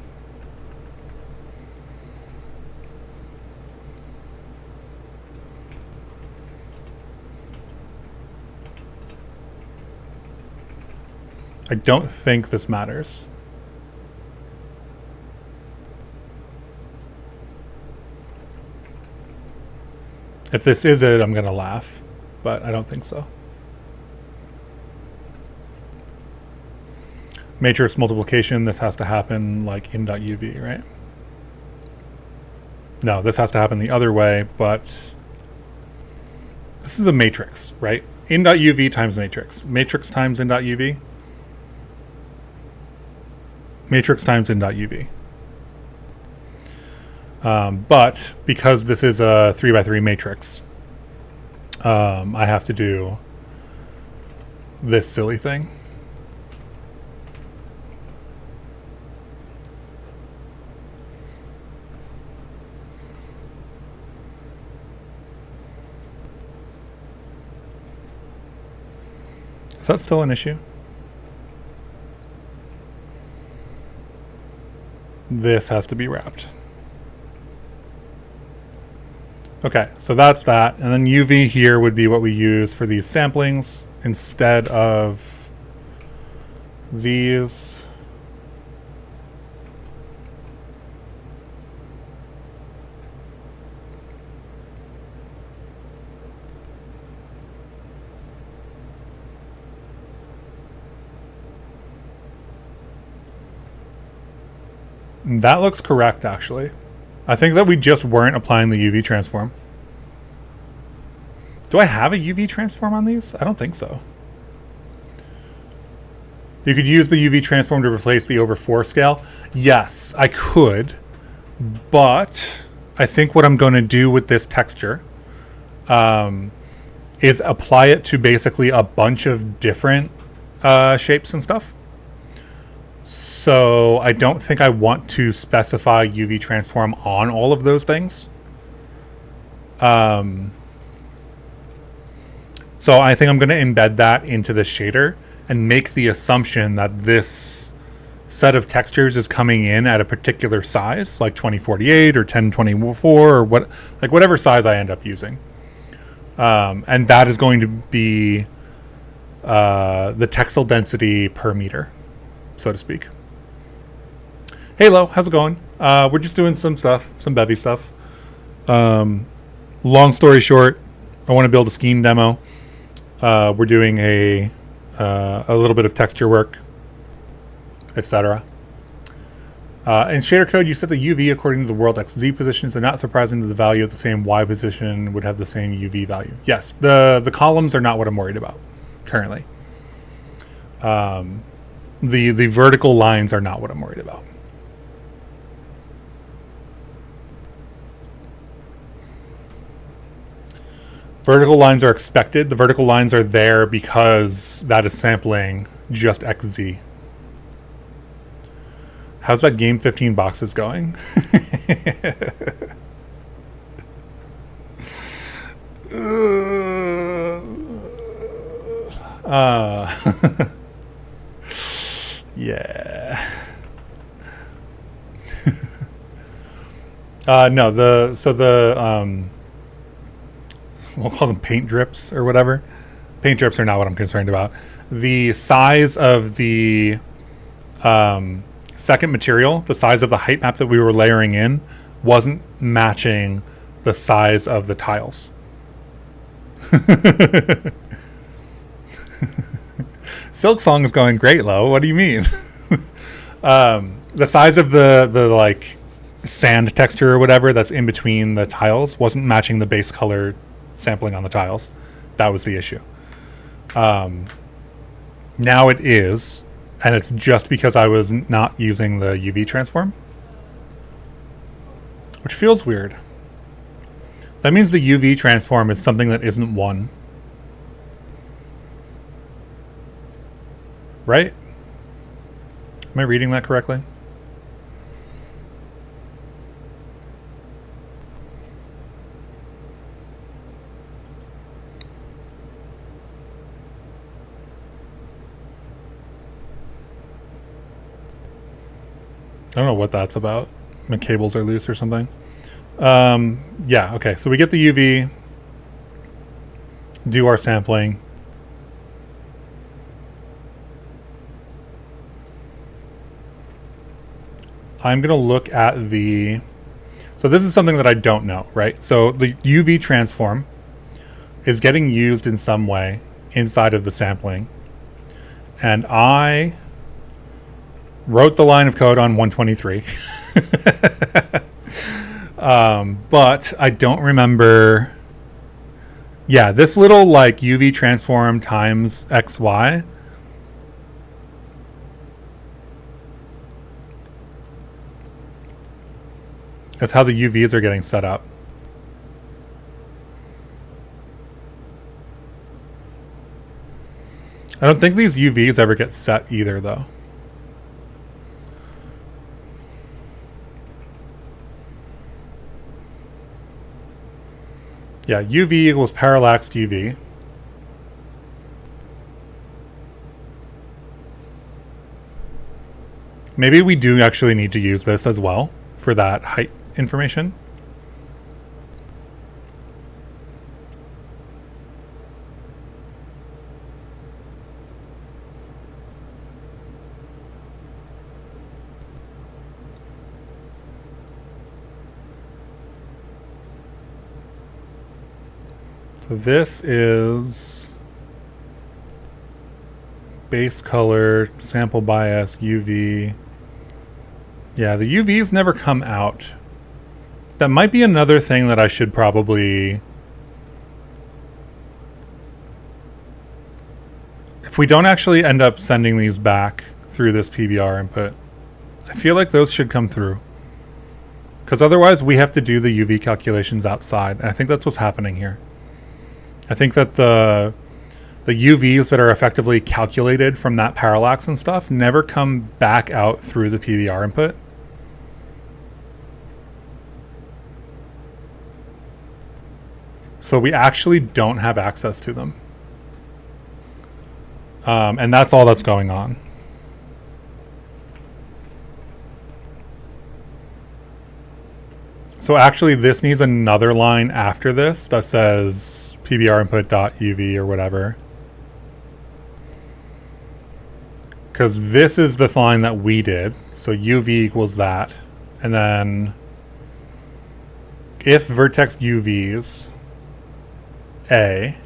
I don't think this matters. If this is it, I'm gonna laugh, but I don't think so. Matrix multiplication, this has to happen like in.uv, right? No, this has to happen the other way, but this is a matrix, right? In.uv times matrix. Matrix times in.uv. Matrix times in.uv. But because this is a 3x3 matrix, I have to do this silly thing. Is that still an issue? This has to be wrapped. Okay, so that's that. And then UV here would be what we use for these samplings instead of these. That looks correct, actually. I think that we just weren't applying the UV transform. Do I have a UV transform on these? I don't think so. You could use the UV transform to replace the over 4 scale. Yes, I could. But I think what I'm going to do with this texture is apply it to basically a bunch of different shapes and stuff. So I don't think I want to specify UV transform on all of those things. So I think I'm going to embed that into the shader and make the assumption that this set of textures is coming in at a particular size, like 2048 or 1024 or whatever size I end up using. And that is going to be the texel density per meter, so to speak. Hey, Lo, how's it going? We're just doing some stuff, some Bevy stuff. Long story short, I want to build a Skein demo. We're doing a little bit of texture work, etc. In shader code, you set the UV according to the world XZ position, so not surprising that the value at the same Y position would have the same UV value. Yes, the columns are not what I'm worried about currently. The vertical lines are not what I'm worried about. Vertical lines are expected. The vertical lines are there because that is sampling just XZ. How's that game 15 boxes going? Yeah. No, we'll call them paint drips or whatever. Paint drips are not what I'm concerned about. The size of the second material, the size of the height map that we were layering in, wasn't matching the size of the tiles. Silk Song is going great, Lo. What do you mean? The size of the like sand texture or whatever that's in between the tiles wasn't matching the base color sampling on the tiles. That was the issue. Now it is, and it's just because I was not using the UV transform, which feels weird. That means the UV transform is something that isn't one. Right? Am I reading that correctly? I don't know what that's about. My cables are loose or something. Yeah, okay. So we get the UV, do our sampling. I'm going to look at the... So this is something that I don't know, right? So the UV transform is getting used in some way inside of the sampling. And I wrote the line of code on 123. But I don't remember... Yeah, this little like UV transform times XY... That's how the UVs are getting set up. I don't think these UVs ever get set either, though. Yeah, UV equals parallaxed UV. Maybe we do actually need to use this as well for that height information. So this is base color, sample bias, UV. Yeah, the UVs never come out. That might be another thing that I should probably... If we don't actually end up sending these back through this PBR input, I feel like those should come through. Because otherwise we have to do the UV calculations outside, and I think that's what's happening here. I think that the UVs that are effectively calculated from that parallax and stuff never come back out through the PBR input. So we actually don't have access to them. And that's all that's going on. So actually this needs another line after this that says PBR input.uv or whatever. Because this is the line that we did. So UV equals that. And then if vertex UVs A,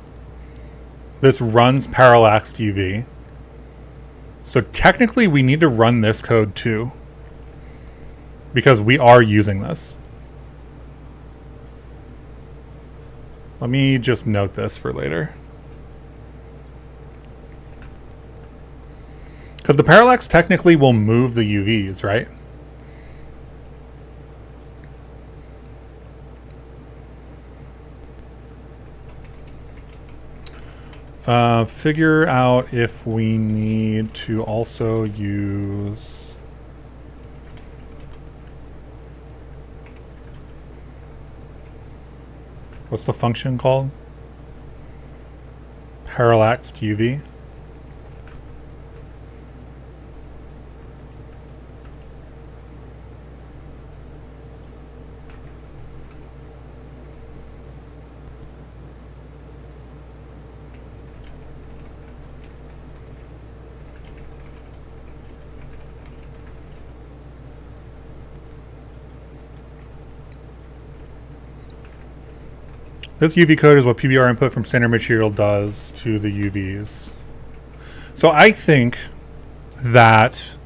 this runs parallaxed UV. So technically we need to run this code too. because we are using this. Let me just note this for later. Because the parallax technically will move the UVs, right? Figure out if we need to also use... What's the function called? Parallaxed UV. This UV code is what PBR input from standard material does to the UVs. So I think that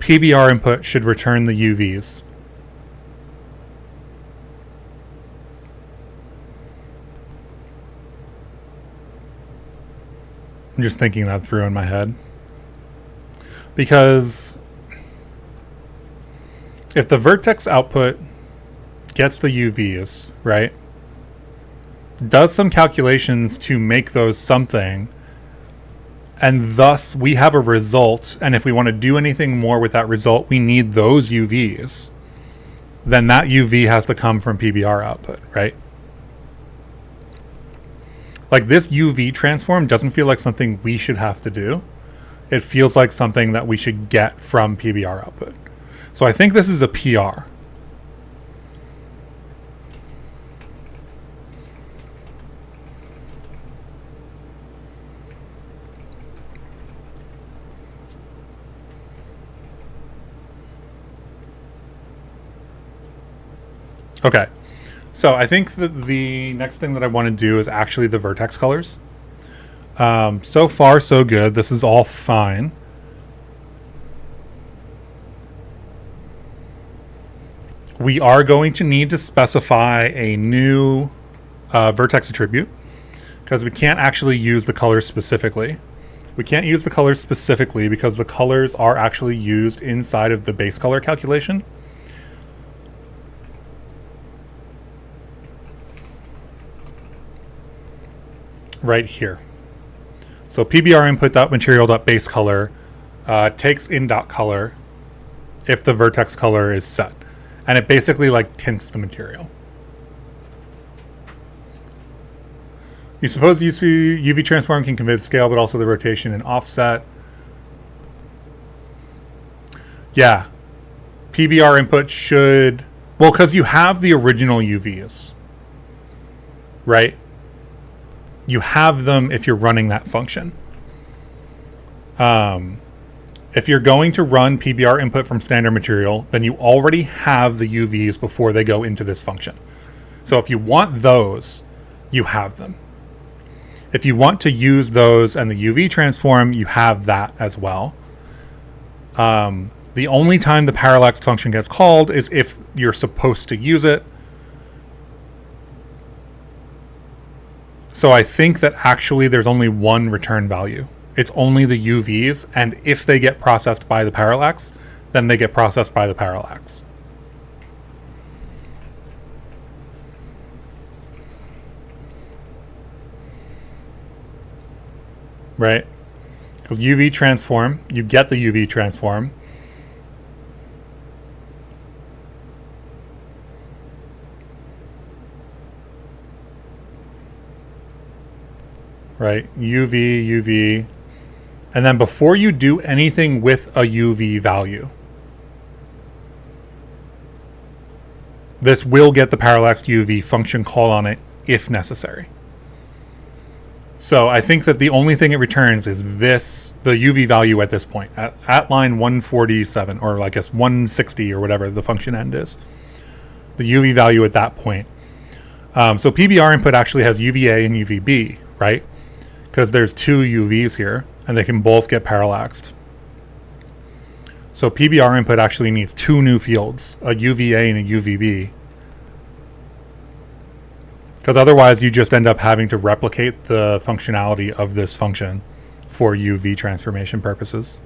PBR input should return the UVs. I'm just thinking that through in my head. Because if the vertex output gets the UVs, right? Does some calculations to make those something, and thus we have a result, and if we want to do anything more with that result, we need those UVs, then that UV has to come from PBR output, right? Like, this UV transform doesn't feel like something we should have to do. It feels like something that we should get from PBR output. So I think this is a PR. Okay, so I think that the next thing that I want to do is actually the vertex colors. So far, so good. This is all fine. We are going to need to specify a new vertex attribute because we can't actually use the colors specifically. We can't use the colors specifically because the colors are actually used inside of the base color calculation. Right here. So PBR input.material.base color takes in dot color if the vertex color is set, and it basically like tints the material. You suppose you see UV transform can convey the scale, but also the rotation and offset. Yeah, PBR input should, well, because you have the original UVs, right? You have them if you're running that function. If you're going to run PBR input from standard material, then you already have the UVs before they go into this function. So if you want those, you have them. If you want to use those and the UV transform, you have that as well. The only time the parallax function gets called is if you're supposed to use it. So I think that actually there's only one return value. It's only the UVs, and if they get processed by the parallax, then they get processed by the parallax. Right? Because UV transform, you get the UV transform. Right, UV, UV, and then before you do anything with a UV value, this will get the parallaxed UV function call on it if necessary. So I think that the only thing it returns is this, the UV value at this point, at line 147, or I guess 160 or whatever the function end is. The UV value at that point. So PBR input actually has UVA and UVB, right? Because there's two UVs here, and they can both get parallaxed. So PBR input actually needs two new fields, a UVA and a UVB. Because otherwise you just end up having to replicate the functionality of this function for UV transformation purposes.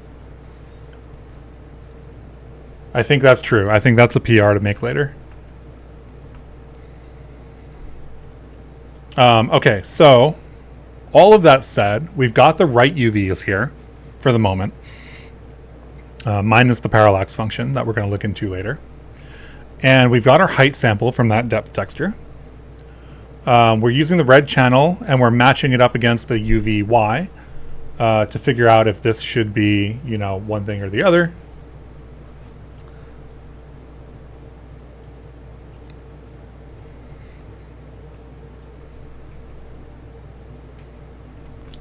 I think that's true. I think that's a PR to make later. Okay, so all of that said, we've got the right UVs here for the moment, minus the parallax function that we're going to look into later. And we've got our height sample from that depth texture. We're using the red channel and we're matching it up against the UVY to figure out if this should be, you know, one thing or the other.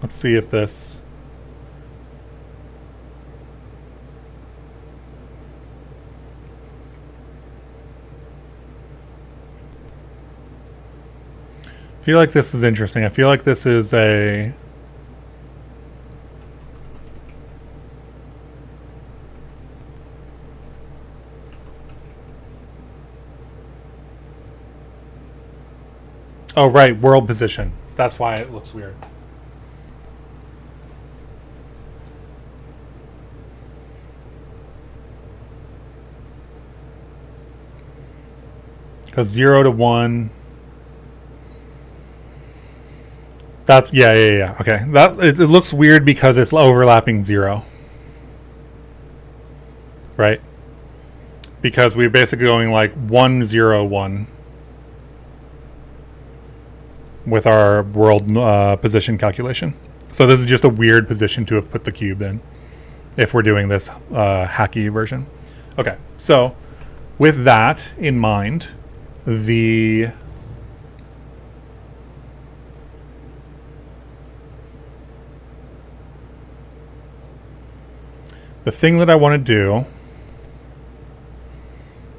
Let's see if this... I feel like this is interesting. I feel like this is a... Oh, right, world position. That's why it looks weird. Because 0 to 1... That's, yeah. Okay, that it looks weird because it's overlapping 0, right? Because we're basically going like 1, 0, 1 with our world position calculation. So this is just a weird position to have put the cube in if we're doing this hacky version. Okay, so with that in mind, the thing that I want to do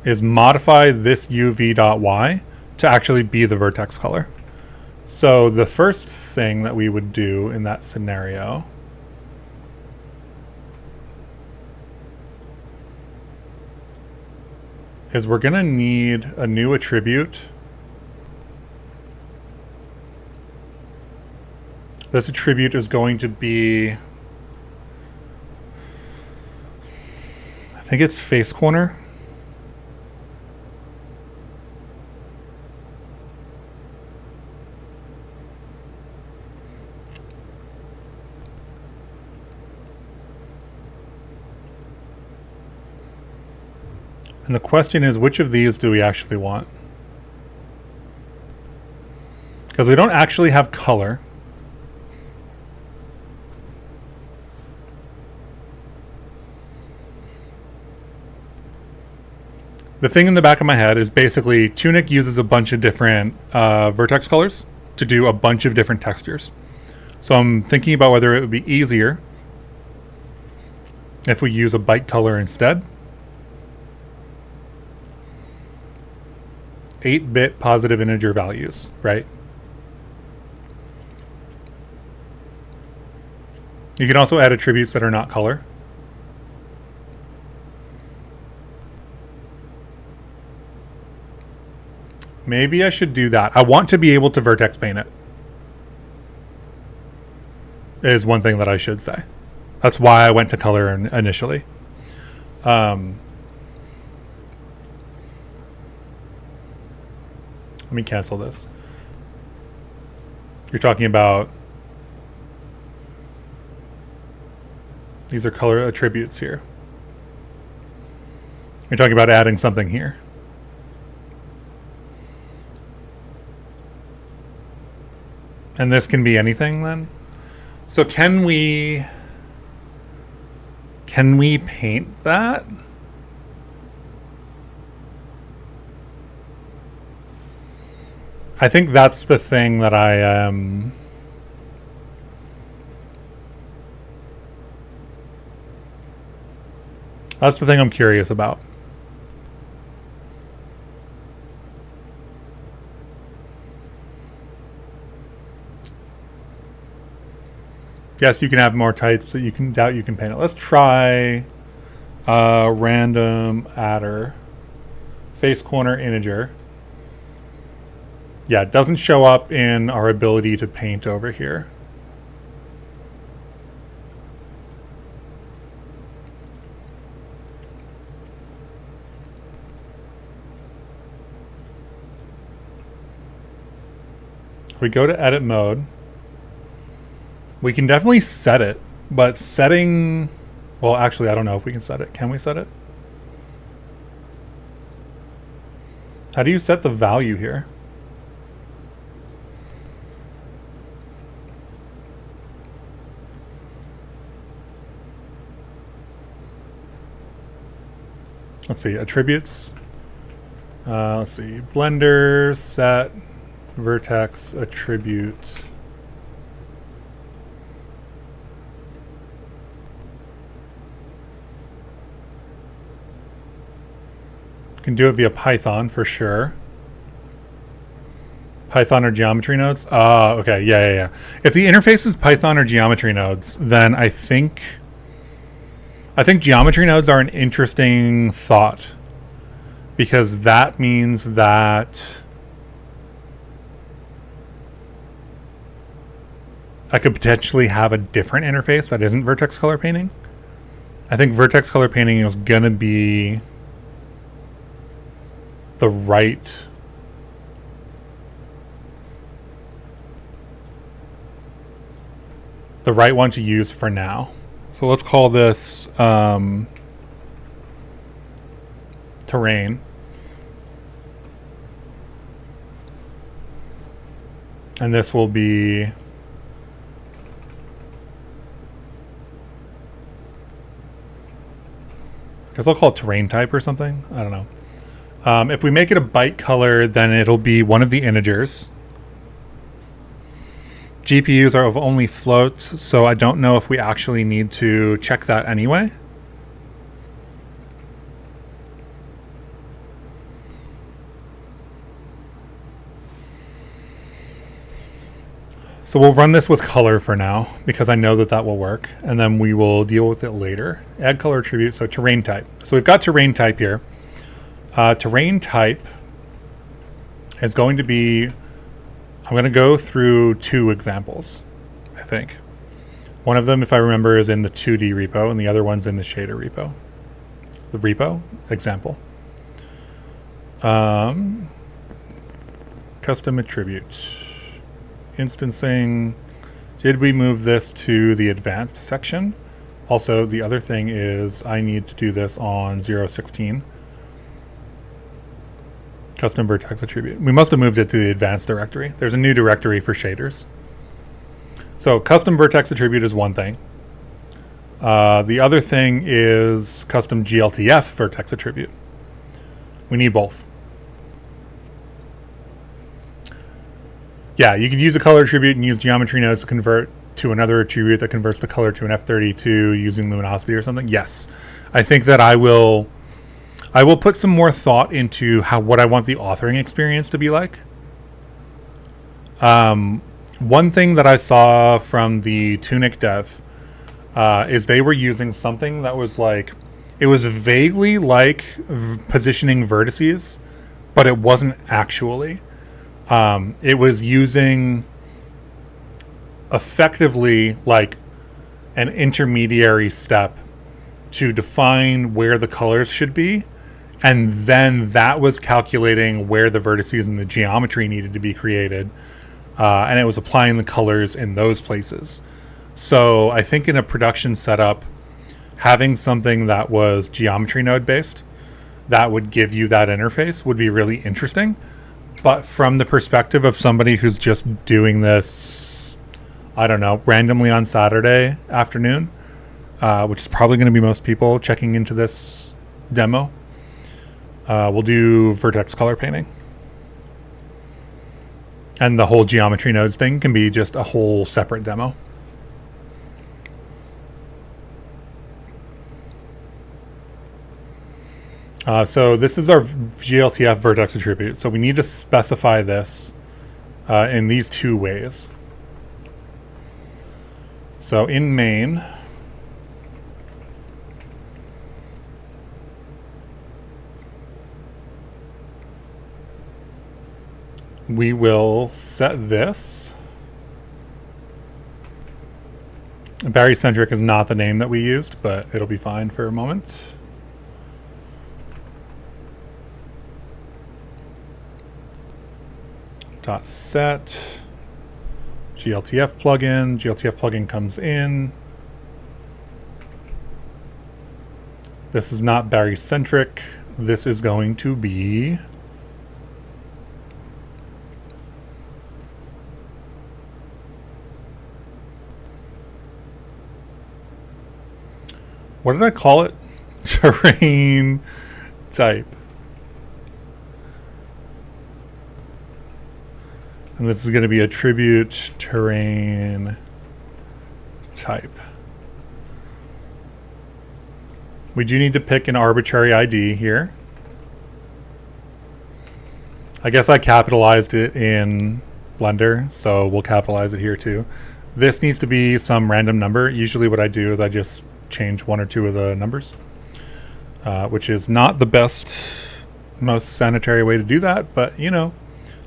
is modify this uv.y to actually be the vertex color. So the first thing that we would do in that scenario is we're going to need a new attribute. This attribute is going to be, I think it's face corner. And the question is, which of these do we actually want? Because we don't actually have color. The thing in the back of my head is basically Tunic uses a bunch of different vertex colors to do a bunch of different textures. So I'm thinking about whether it would be easier if we use a byte color instead. 8-bit positive integer values, right? You can also add attributes that are not color. Maybe I should do that. I want to be able to vertex paint it. Is one thing that I should say. That's why I went to color initially. Let me cancel this. You're talking about... These are color attributes here. You're talking about adding something here. And this can be anything then? So can we paint that? I think that's the thing that I am... That's the thing I'm curious about. Yes, you can have more types, but you can doubt you can paint it. Let's try Random adder, face corner integer. Yeah, it doesn't show up in our ability to paint over here. We go to edit mode. We can definitely set it, but setting, well, actually, I don't know if we can set it. Can we set it? How do you set the value here? Let's see, attributes. Let's see, Blender, set, vertex, attribute. Can do it via Python for sure. Python or geometry nodes? Okay, yeah. If the interface is Python or geometry nodes, then I think geometry nodes are an interesting thought, because that means that I could potentially have a different interface that isn't vertex color painting. I think vertex color painting is going to be the right one to use for now. So let's call this terrain. And this will be I guess I'll call it terrain type or something. I don't know. If we make it a byte color, then it'll be one of the integers. GPUs are of only floats, so I don't know if we actually need to check that anyway. So we'll run this with color for now, because I know that will work, and then we will deal with it later. Add color attribute, so terrain type. So we've got terrain type here. Terrain type is going to be, I'm going to go through two examples, I think. One of them, if I remember, is in the 2D repo, and the other one's in the shader repo. The repo example. Custom attribute. Instancing. Did we move this to the advanced section? Also, the other thing is I need to do this on 0.16. Custom vertex attribute. We must have moved it to the advanced directory. There's a new directory for shaders. So custom vertex attribute is one thing. The other thing is custom GLTF vertex attribute. We need both. Yeah, you could use a color attribute and use geometry nodes to convert to another attribute that converts the color to an F32 using luminosity or something. Yes, I think that I will put some more thought into what I want the authoring experience to be like. One thing that I saw from the Tunic dev is they were using something that was like, it was vaguely like positioning vertices, but it wasn't actually. It was using effectively like an intermediary step to define where the colors should be, and then that was calculating where the vertices and the geometry needed to be created, and it was applying the colors in those places. So I think in a production setup, having something that was geometry node based that would give you that interface would be really interesting. But from the perspective of somebody who's just doing this, I don't know, randomly on Saturday afternoon, which is probably going to be most people checking into this demo, we'll do vertex color painting. And the whole geometry nodes thing can be just a whole separate demo. So this is our GLTF vertex attribute. So we need to specify this in these two ways. So in main, we will set this. Barycentric is not the name that we used, but it'll be fine for a moment. Dot set GLTF plugin. GLTF plugin comes in. This is not barycentric. This is going to be what did I call it? Terrain type. And this is going to be attribute terrain type. We do need to pick an arbitrary ID here. I guess I capitalized it in Blender, so we'll capitalize it here too. This needs to be some random number. Usually what I do is I just change one or two of the numbers, which is not the best, most sanitary way to do that, but you know,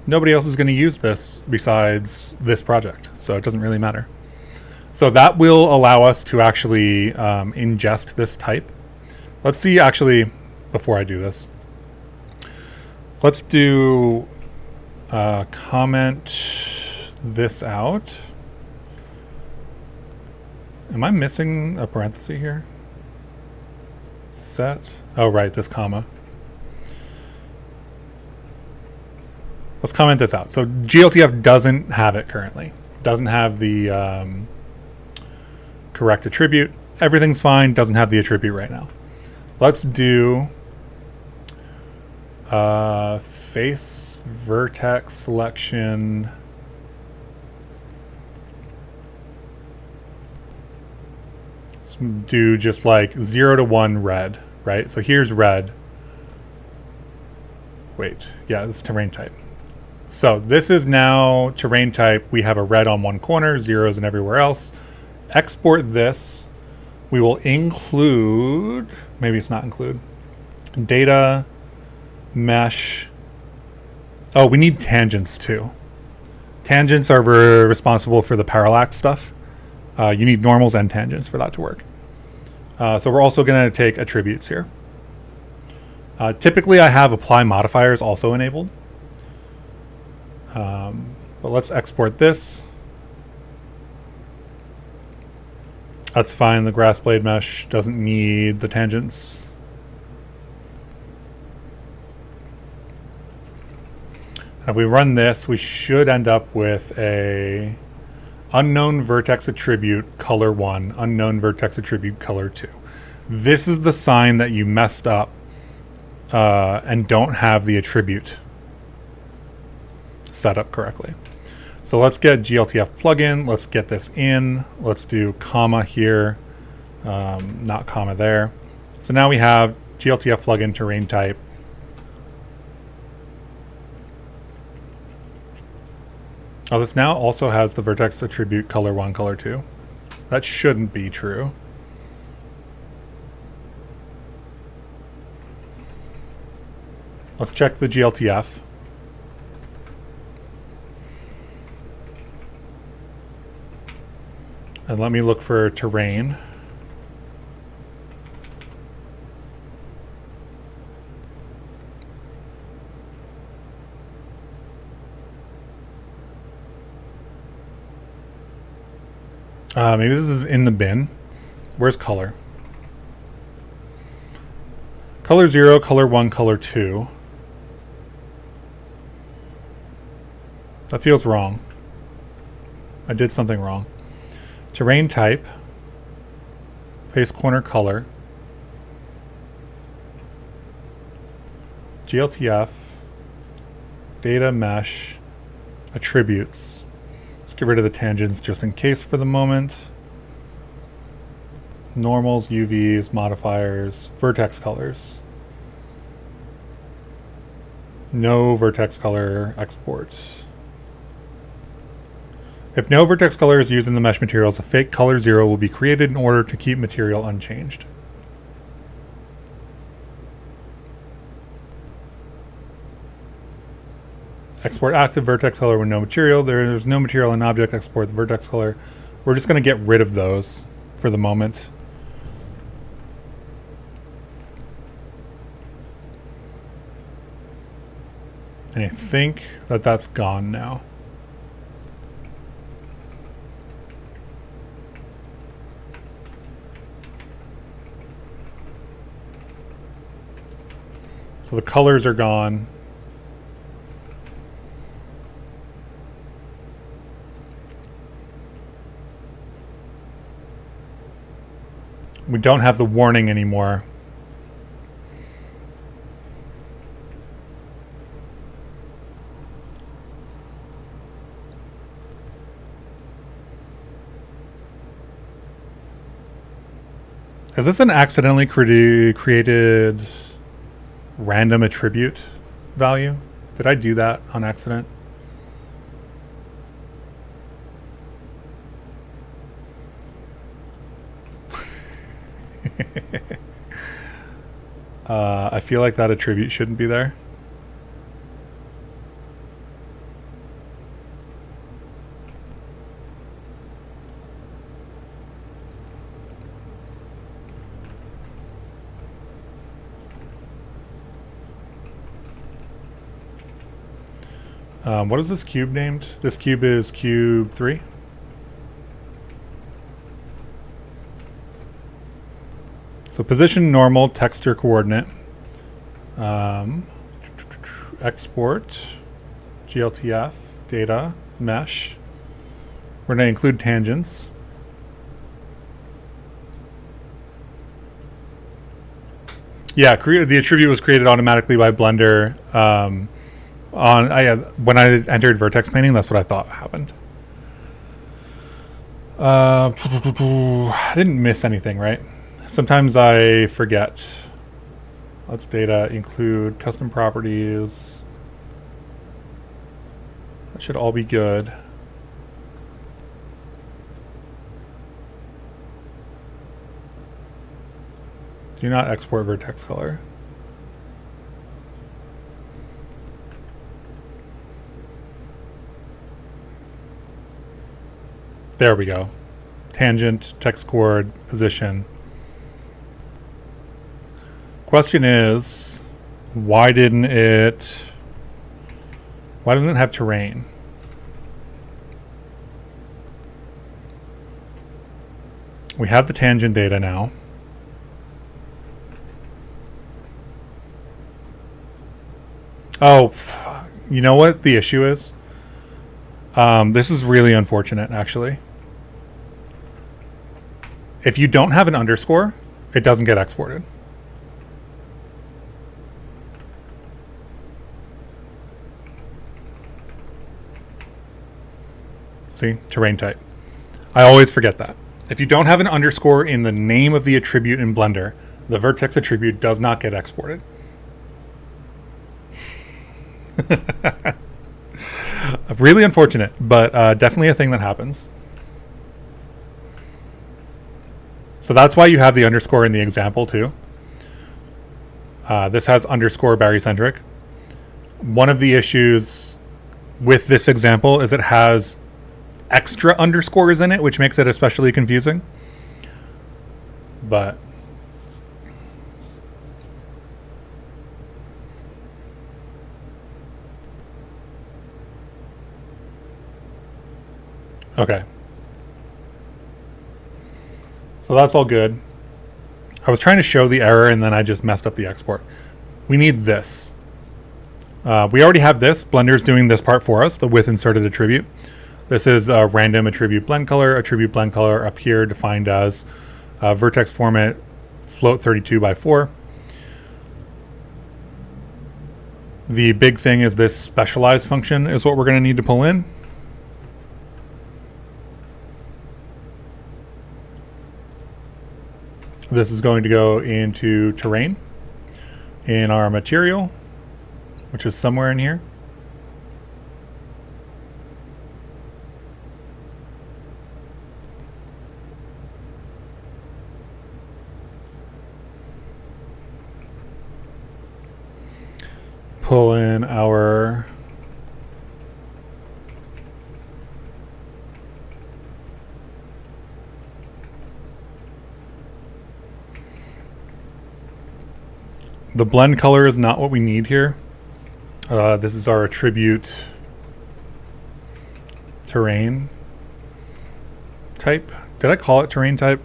nobody else is going to use this besides this project, so it doesn't really matter. So that will allow us to actually ingest this type. Let's see, actually, before I do this, let's do comment this out. Am I missing a parenthesis here? Set. Oh, right, this comma. Let's comment this out. So GLTF doesn't have it currently. Doesn't have the correct attribute. Everything's fine. Doesn't have the attribute right now. Let's do face vertex selection. Let's do just like 0 to 1 red, right? So here's red. Wait, yeah, this is terrain type. So this is now terrain type. We have a red on one corner, zeros and everywhere else. Export this. We will include, maybe it's not include, data, mesh. Oh, we need tangents too. Tangents are responsible for the parallax stuff. You need normals and tangents for that to work. So we're also going to take attributes here. Typically I have apply modifiers also enabled. But let's export this. That's fine. The grass blade mesh doesn't need the tangents. If we run this, we should end up with a unknown vertex attribute color 1, unknown vertex attribute color 2. This is the sign that you messed up and don't have the attribute set up correctly. So let's get GLTF plugin. Let's get this in. Let's do comma here, not comma there. So now we have GLTF plugin terrain type. Oh, this now also has the vertex attribute color 1, color 2. That shouldn't be true. Let's check the GLTF. And let me look for terrain. Maybe this is in the bin. Where's color? Color 0, color 1, color 2. That feels wrong. I did something wrong. Terrain type, face corner color, GLTF, data mesh, attributes. Let's get rid of the tangents just in case for the moment. Normals, UVs, modifiers, vertex colors. No vertex color exports. If no vertex color is used in the mesh materials, a fake color 0 will be created in order to keep material unchanged. Export active vertex color with no material. There's no material in object. Export the vertex color. We're just going to get rid of those for the moment. And I think that that's gone now. So the colors are gone. We don't have the warning anymore. Is this an accidentally created random attribute value? Did I do that on accident? I feel like that attribute shouldn't be there. What is this cube named? This cube is cube 3. So position normal texture coordinate. Export GLTF data mesh. We're going to include tangents. Yeah, the attribute was created automatically by Blender. When I entered vertex painting, that's what I thought happened. I didn't miss anything, right? Sometimes I forget. Let's data include custom properties. That should all be good. Do not export vertex color. There we go. Tangent, text chord, position. Question is, why doesn't it have terrain? We have the tangent data now. Oh, you know what the issue is? This is really unfortunate, actually. If you don't have an underscore, it doesn't get exported. See, terrain type. I always forget that. If you don't have an underscore in the name of the attribute in Blender, the vertex attribute does not get exported. Really unfortunate, but definitely a thing that happens. So that's why you have the underscore in the example too. This has underscore barycentric. One of the issues with this example is it has extra underscores in it, which makes it especially confusing. But okay. So that's all good. I was trying to show the error and then I just messed up the export. We need this. We already have this. Blender's doing this part for us, the with inserted attribute. This is a random attribute blend color up here defined as vertex format float 32 by 4. The big thing is this specialized function is what we're going to need to pull in. This is going to go into terrain in our material, which is somewhere in here. Pull in our The blend color is not what we need here. This is our attribute terrain type. Did I call it terrain type?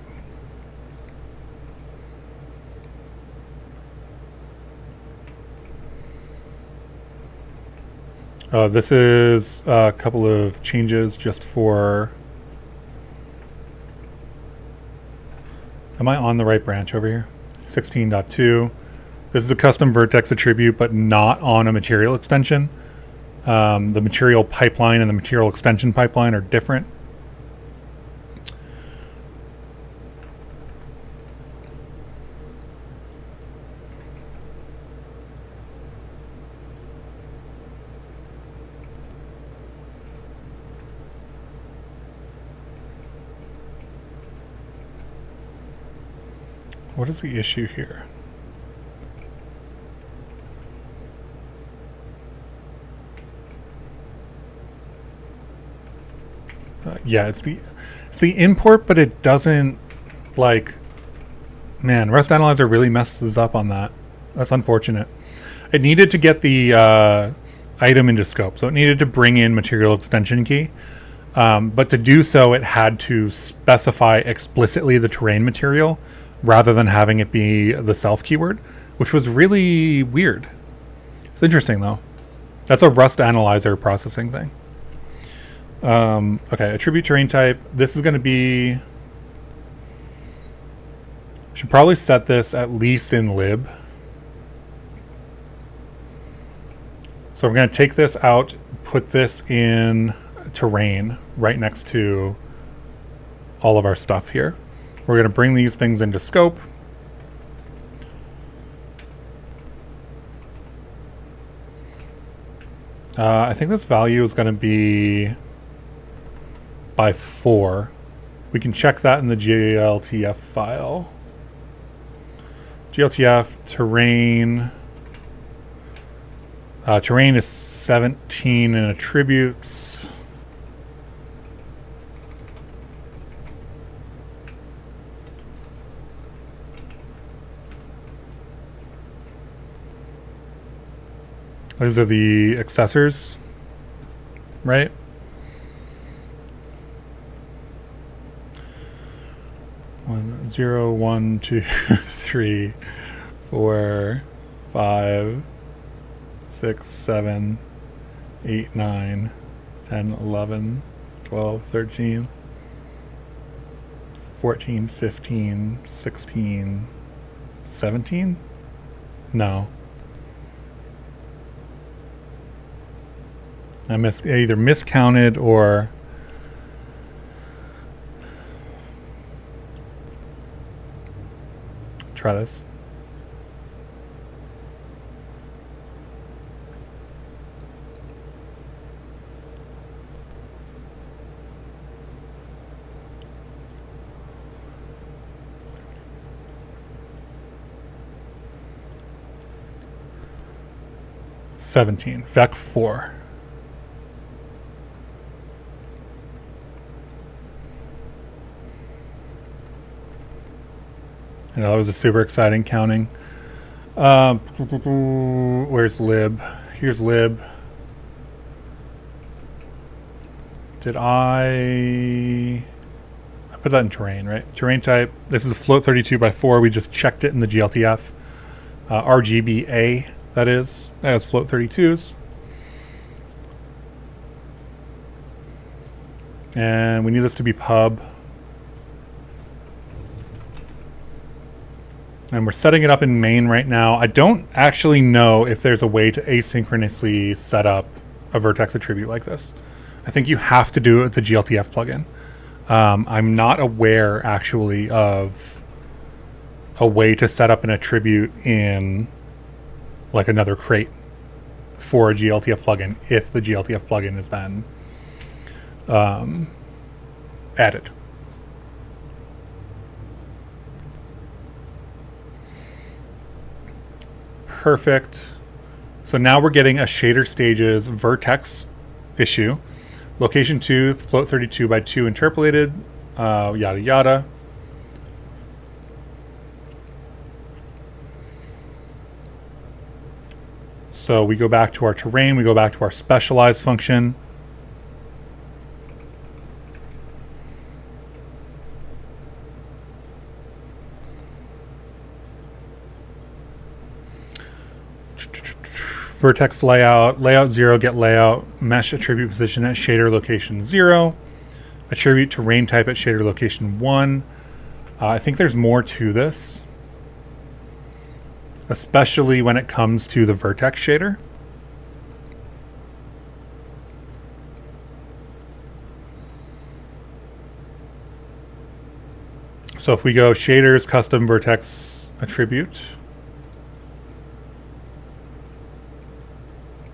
This is a couple of changes just for... Am I on the right branch over here? 16.2. This is a custom vertex attribute, but not on a material extension. The material pipeline and the material extension pipeline are different. What is the issue here? Yeah, it's the import, but it doesn't, like, man, Rust Analyzer really messes up on that. That's unfortunate. It needed to get the item into scope, so it needed to bring in material extension key. But to do so, it had to specify explicitly the terrain material rather than having it be the self keyword, which was really weird. It's interesting, though. That's a Rust Analyzer processing thing. Okay, attribute terrain type. This is going to be... Should probably set this at least in lib. So we're going to take this out, put this in terrain right next to all of our stuff here. We're going to bring these things into scope. I think this value is going to be by 4. We can check that in the GLTF file. GLTF terrain. Terrain is 17 in attributes. These are the accessors, right? One, 0, 1, 2, 3, 4, 5, 6, 7, 8, 9, 10, 11, 12, 13, 14, 15, 16, 17? No. I either miscounted or try this. Vec 4. I know that was a super exciting counting. Where's lib? Here's lib. Did I put that in terrain, right? Terrain type. This is a float 32 by 4. We just checked it in the GLTF. RGBA, that is. That has float 32s. And we need this to be pub. And we're setting it up in main right now. I don't actually know if there's a way to asynchronously set up a vertex attribute like this. I think you have to do it with the GLTF plugin. I'm not aware actually of a way to set up an attribute in like another crate for a GLTF plugin if the GLTF plugin is then added. Perfect. So now we're getting a shader stages vertex issue. Location 2, float 32 by 2 interpolated, yada yada. So we go back to our terrain, we go back to our specialize function. Vertex layout, layout 0, get layout, mesh attribute position at shader location 0, attribute terrain type at shader location 1. I think there's more to this, especially when it comes to the vertex shader. So if we go shaders, custom vertex attribute,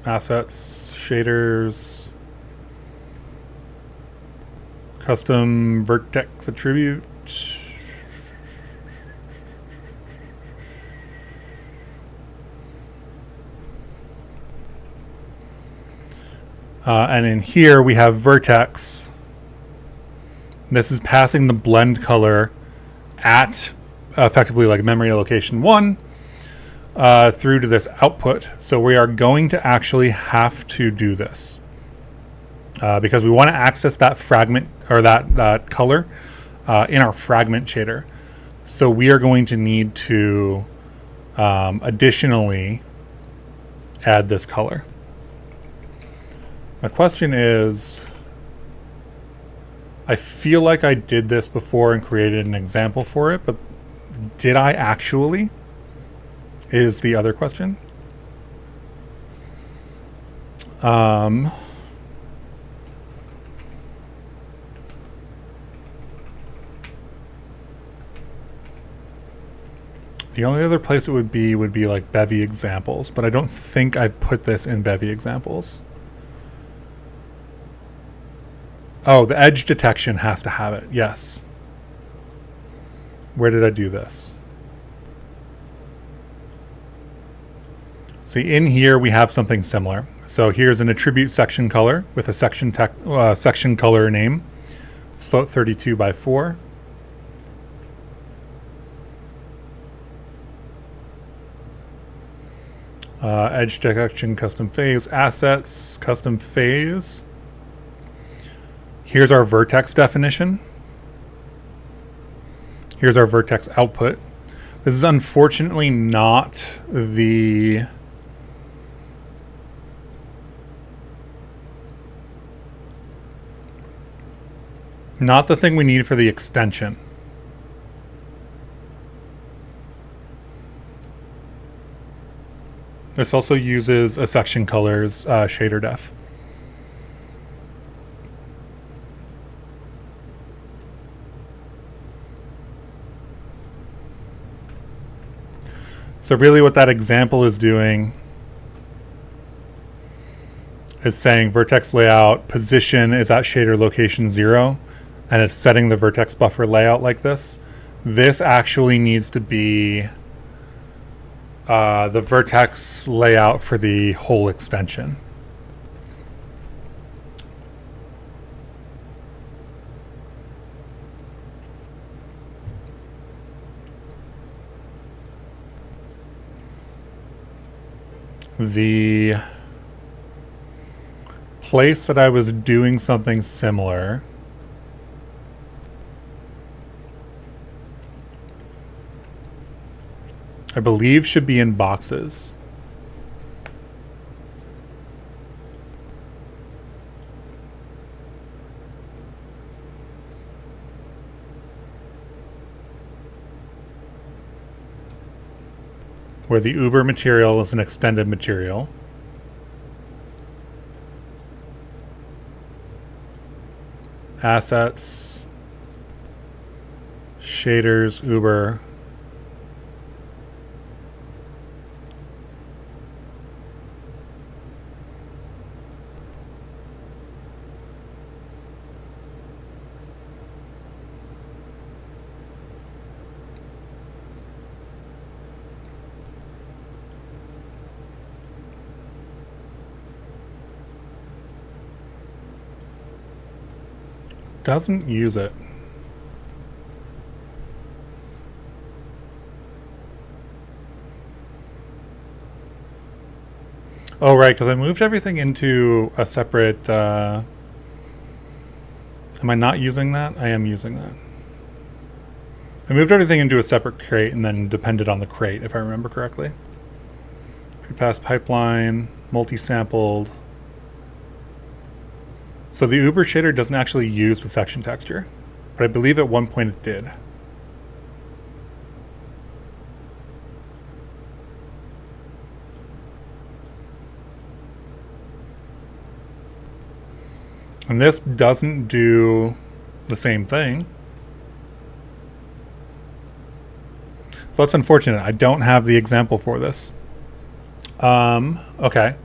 assets, shaders, custom vertex attribute. And in here we have vertex. This is passing the blend color at effectively like memory location 1 through to this output. So we are going to actually have to do this because we want to access that fragment or that color in our fragment shader. So we are going to need to additionally add this color. My question is, I feel like I did this before and created an example for it, but did I actually? Is the other question. The only other place it would be like Bevy examples, but I don't think I put this in Bevy examples. Oh, the edge detection has to have it. Yes. Where did I do this? See, in here we have something similar. So here's an attribute section color with a section color name, float 32 by 4. Edge detection, custom phase, assets, custom phase. Here's our vertex definition. Here's our vertex output. This is unfortunately not the thing we need for the extension. This also uses a section colors shader def. So really what that example is doing is saying vertex layout position is at shader location 0, and it's setting the vertex buffer layout like this. This actually needs to be the vertex layout for the whole extension. The place that I was doing something similar I believe should be in boxes. Where the Uber material is an extended material. Assets, shaders, Uber. Doesn't use it. Oh, right, because I moved everything into a separate... am I not using that? I am using that. I moved everything into a separate crate and then depended on the crate, if I remember correctly. Pre-pass pipeline, multi-sampled. So the Uber shader doesn't actually use the section texture, but I believe at one point it did. And this doesn't do the same thing. So that's unfortunate. I don't have the example for this. Okay.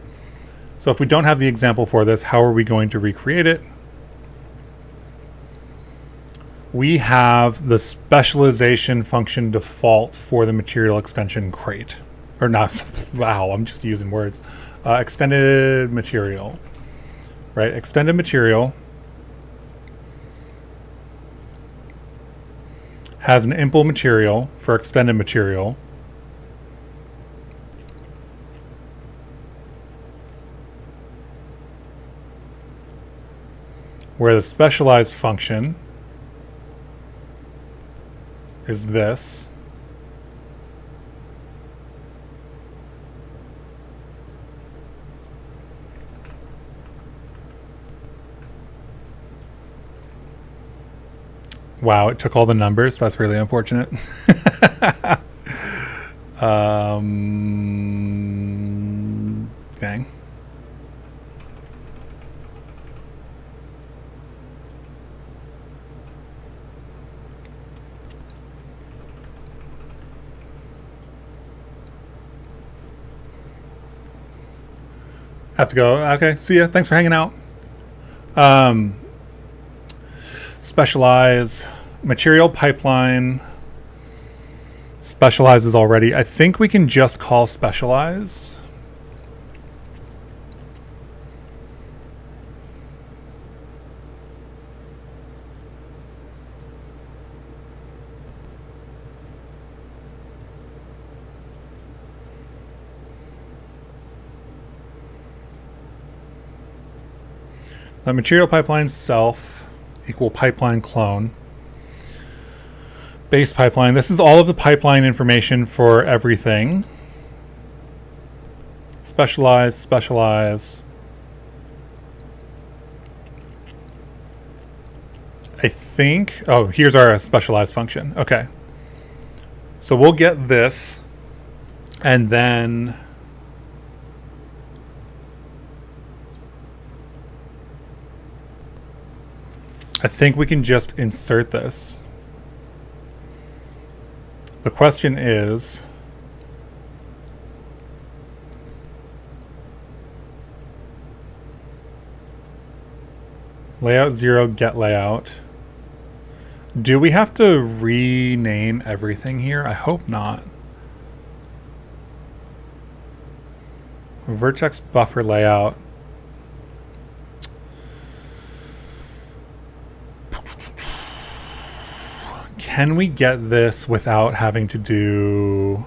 So if we don't have the example for this, how are we going to recreate it? We have the specialization function default for the material extension crate. Or not, wow, I'm just using words. Extended material. Right, extended material has an impl material for extended material. Where the specialized function is this. Wow, it took all the numbers. That's really unfortunate. Dang. Have to go. Okay, see ya. Thanks for hanging out. Specialize. Material pipeline specializes already. I think we can just call specialize. The material pipeline self equal pipeline clone. Base pipeline. This is all of the pipeline information for everything. Specialize, specialize. I think, oh, here's our specialized function. Okay. So we'll get this and then I think we can just insert this. The question is, layout 0 get layout. Do we have to rename everything here? I hope not. Vertex buffer layout. Can we get this without having to do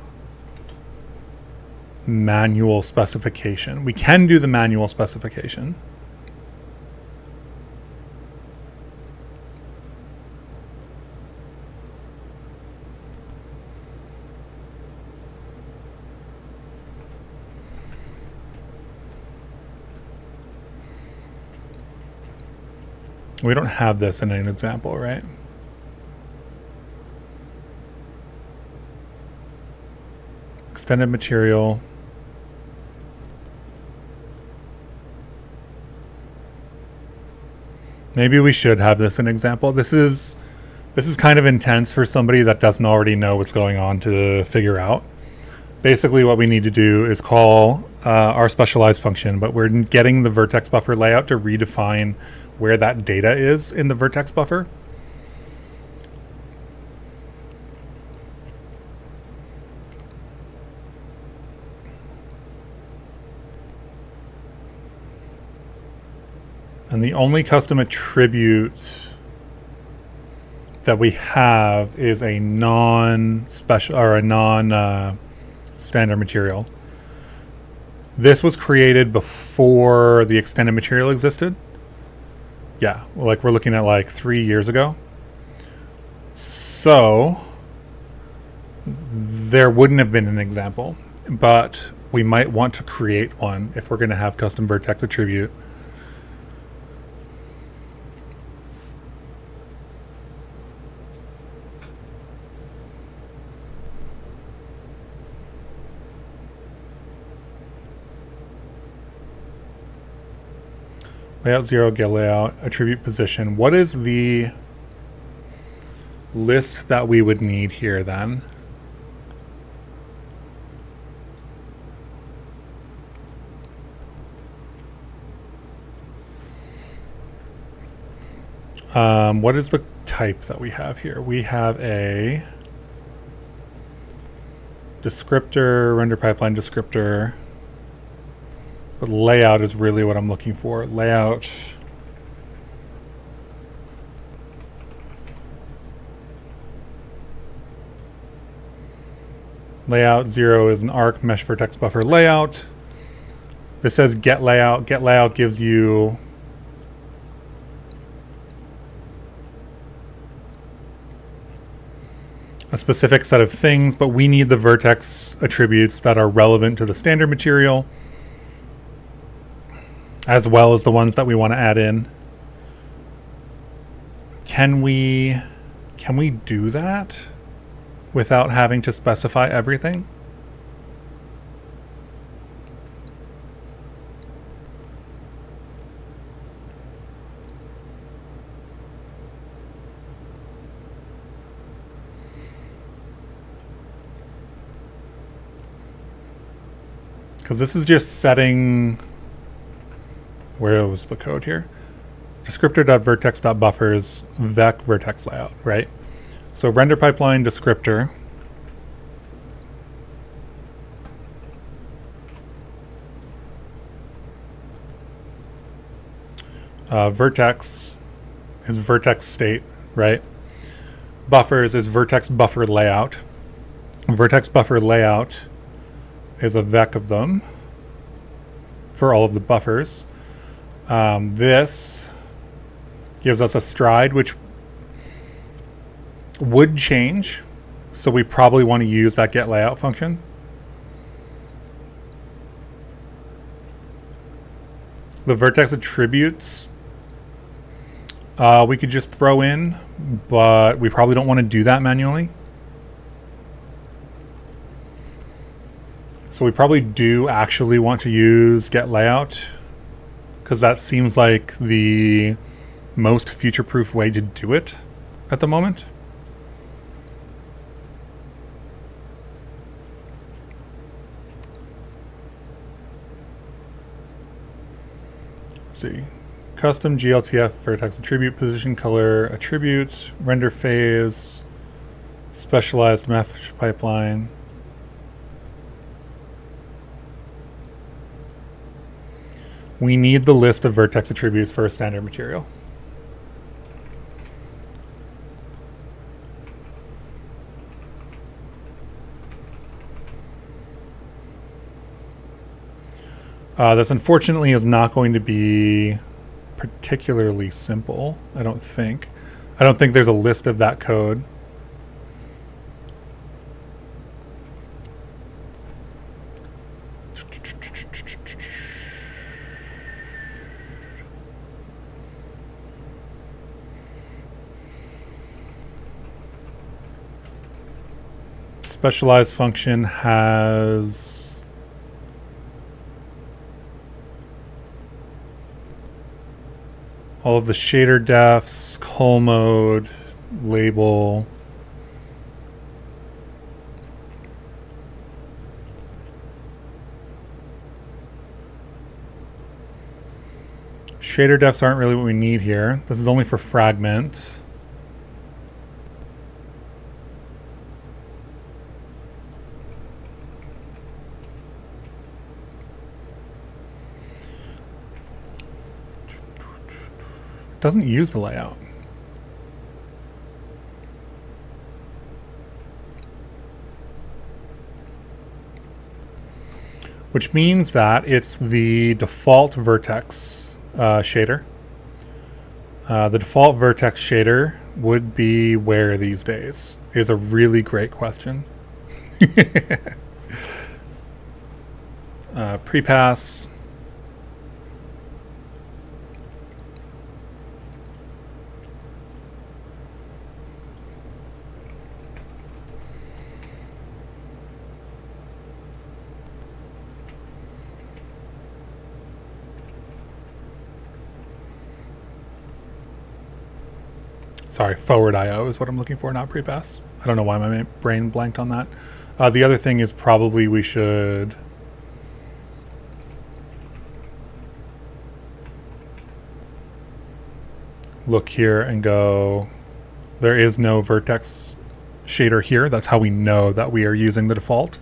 manual specification? We can do the manual specification. We don't have this in an example, right? Extended material. Maybe we should have this in example. This is kind of intense for somebody that doesn't already know what's going on to figure out. Basically what we need to do is call our specialized function, but we're getting the vertex buffer layout to redefine where that data is in the vertex buffer. And the only custom attribute that we have is a non-special or a non-standard material. This was created before the extended material existed. Yeah, like we're looking at like 3 years ago. So there wouldn't have been an example, but we might want to create one if we're going to have custom vertex attribute. Layout 0, get layout, attribute position. What is the list that we would need here then? What is the type that we have here? We have a descriptor, render pipeline descriptor. But layout is really what I'm looking for. Layout. Layout 0 is an arc mesh vertex buffer layout. This says get layout. Get layout gives you a specific set of things, but we need the vertex attributes that are relevant to the standard material, as well as the ones that we want to add in. Can we do that without having to specify everything? Because this is just setting... Where was the code here? Descriptor.vertex.buffers vec vertex layout, right? So render pipeline descriptor vertex is vertex state, right? Buffers is vertex buffer layout. Vertex buffer layout is a vec of them for all of the buffers. This gives us a stride, which would change, so we probably want to use that get layout function. The vertex attributes we could just throw in, but we probably don't want to do that manually. So we probably do actually want to use get layout, because that seems like the most future-proof way to do it at the moment. Let's see. Custom GLTF vertex attribute, position, color, attributes, render phase, specialized mesh pipeline. We need the list of vertex attributes for a standard material. This unfortunately is not going to be particularly simple, I don't think. I don't think there's a list of that code. Specialized function has all of the shader defs, cull mode, label. Shader defs aren't really what we need here. This is only for fragment. Doesn't use the layout. which means that it's the default vertex shader. The default vertex shader would be where these days is a really great question. Prepass. Sorry, forward IO is what I'm looking for, not prepass. I don't know why my brain blanked on that. The other thing is probably we should look here and go, there is no vertex shader here. That's how we know that we are using the default,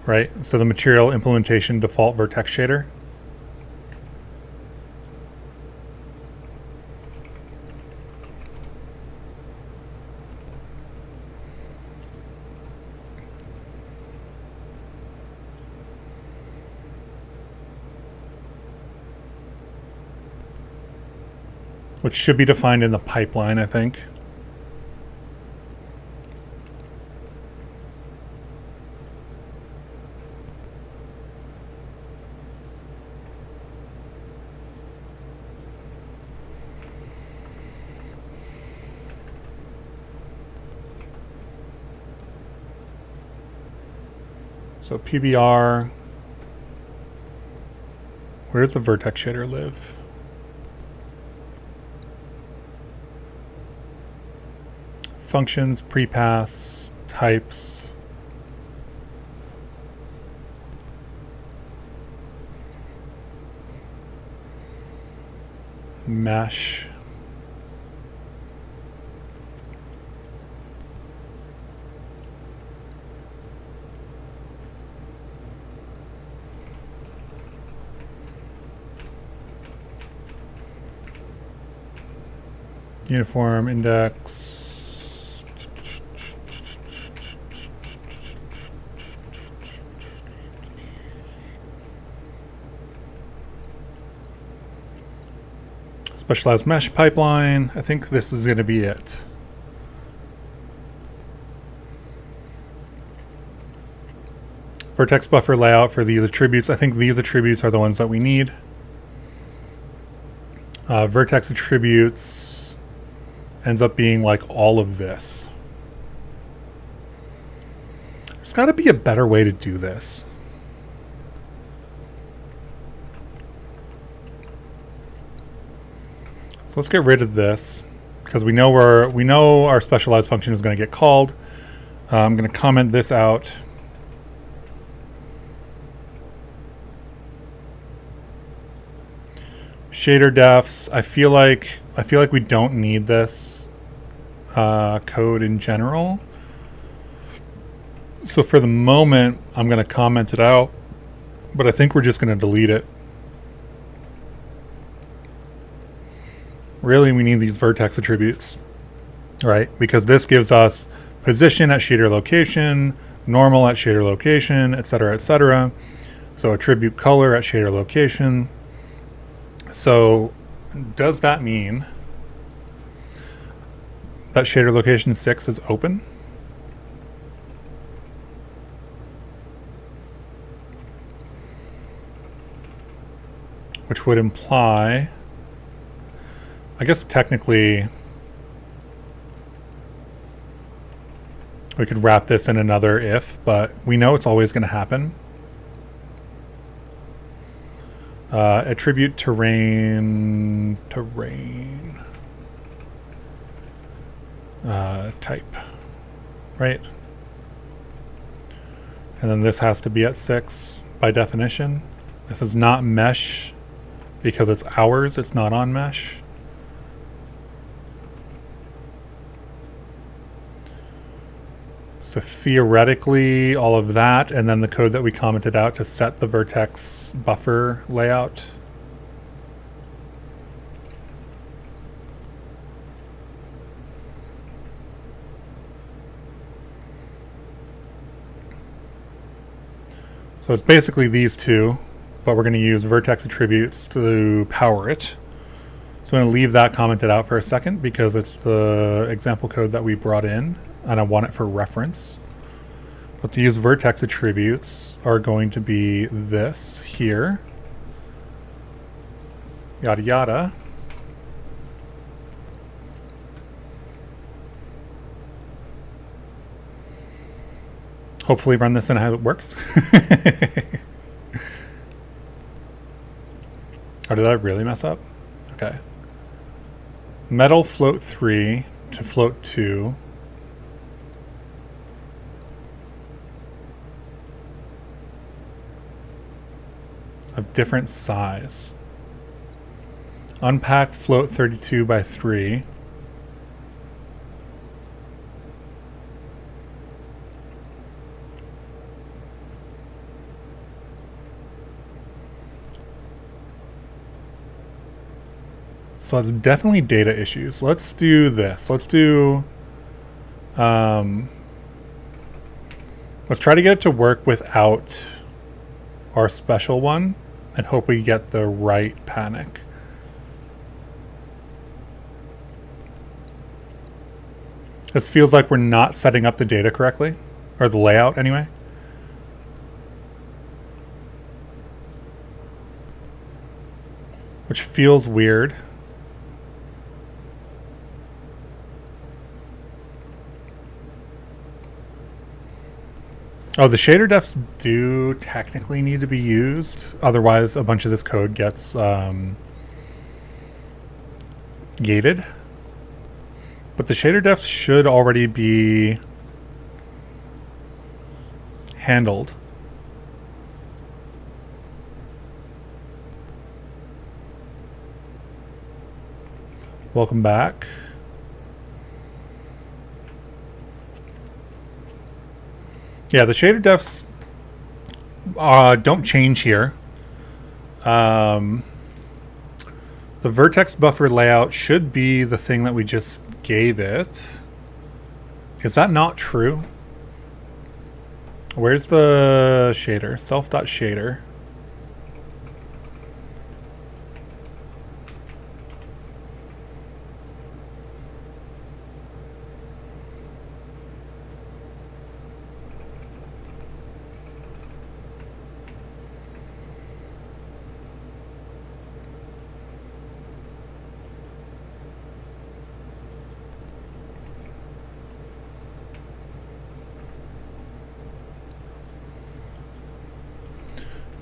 right? So the material implementation default vertex shader. Which should be defined in the pipeline, I think. So PBR, where does the vertex shader live? Functions, prepass, types. Mesh. Uniform index. Specialized mesh pipeline. I think this is going to be it. Vertex buffer layout for these attributes. I think these attributes are the ones that we need. Vertex attributes ends up being like all of this. There's got to be a better way to do this. Let's get rid of this because we know our specialized function is going to get called. I'm going to comment this out. Shader defs. I feel like we don't need this code in general. So for the moment, I'm going to comment it out, but I think we're just going to delete it. Really, we need these vertex attributes, right? Because this gives us position at shader location, normal at shader location, etc., etc. So attribute color at shader location. So does that mean that shader location 6 is open? Which would imply, I guess technically we could wrap this in another if, but we know it's always going to happen. Attribute terrain type, right? And then this has to be at 6 by definition. This is not mesh because it's ours, it's not on mesh. So theoretically, all of that, and then the code that we commented out to set the vertex buffer layout. So it's basically these two, but we're going to use vertex attributes to power it. So I'm going to leave that commented out for a second because it's the example code that we brought in and I want it for reference. But these vertex attributes are going to be this here, yada yada. Hopefully run this and how it works. Oh, did I really mess up? Okay. Metal float 3 to float 2. Of different size. Unpack float 32 by 3. So that's definitely data issues. Let's do this. Let's do... let's try to get it to work without our special one and hope we get the right panic. This feels like we're not setting up the data correctly, or the layout anyway. Which feels weird. Oh, the shader defs do technically need to be used. Otherwise, a bunch of this code gets gated. But the shader defs should already be handled. Welcome back. Yeah, the shader defs don't change here. The vertex buffer layout should be the thing that we just gave it. Is that not true? Where's the shader? Self.shader.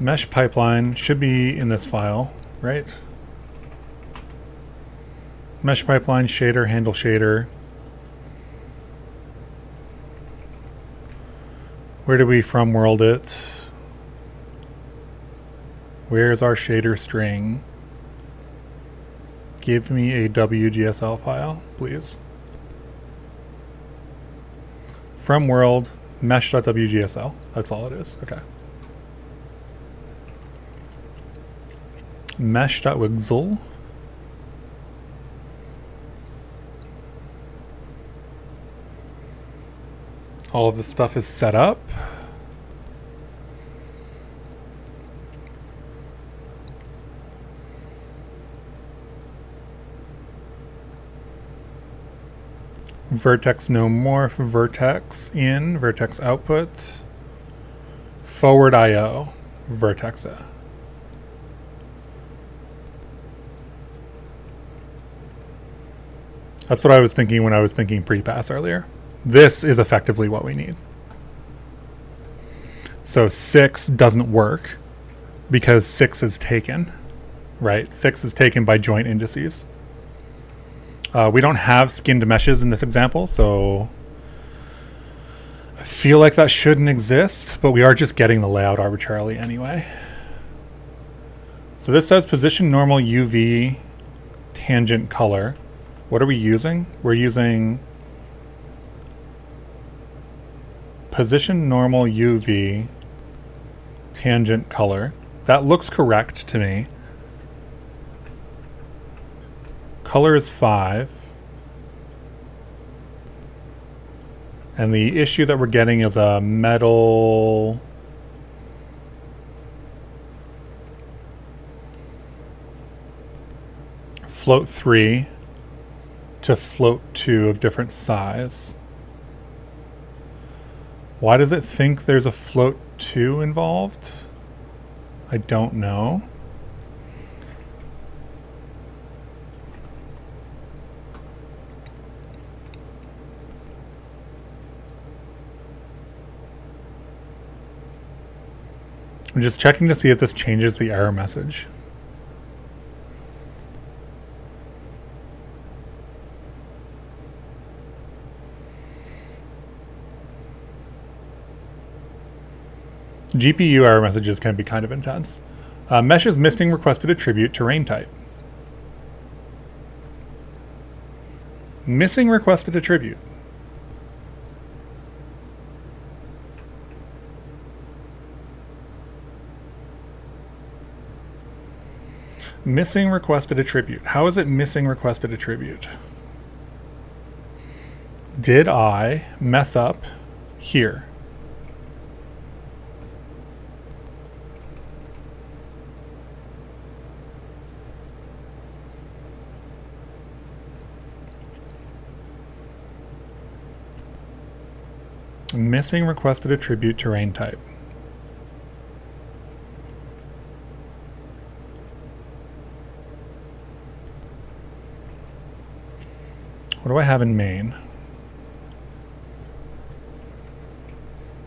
Mesh pipeline should be in this file, right? Mesh pipeline, shader, handle shader. Where do we from world it? Where's our shader string? Give me a WGSL file, please. From world, mesh.wgsl. That's all it is. Okay. Mesh.wgsl. All of this stuff is set up. Vertex no morph, vertex in, vertex output, forward IO, vertex A. That's what I was thinking when I was thinking pre-pass earlier. This is effectively what we need. So 6 doesn't work because 6 is taken, right? 6 is taken by joint indices. We don't have skinned meshes in this example, so I feel like that shouldn't exist, but we are just getting the layout arbitrarily anyway. So this says position normal UV tangent color. What are we using? We're using position normal UV tangent color. That looks correct to me. Color is 5. And the issue that we're getting is a metal float 3 to float 2 of different size. Why does it think there's a float 2 involved? I don't know. I'm just checking to see if this changes the error message. GPU error messages can be kind of intense. Mesh is missing requested attribute terrain type. Missing requested attribute. Missing requested attribute. How is it missing requested attribute? Did I mess up here? Missing requested attribute terrain type. What do I have in main?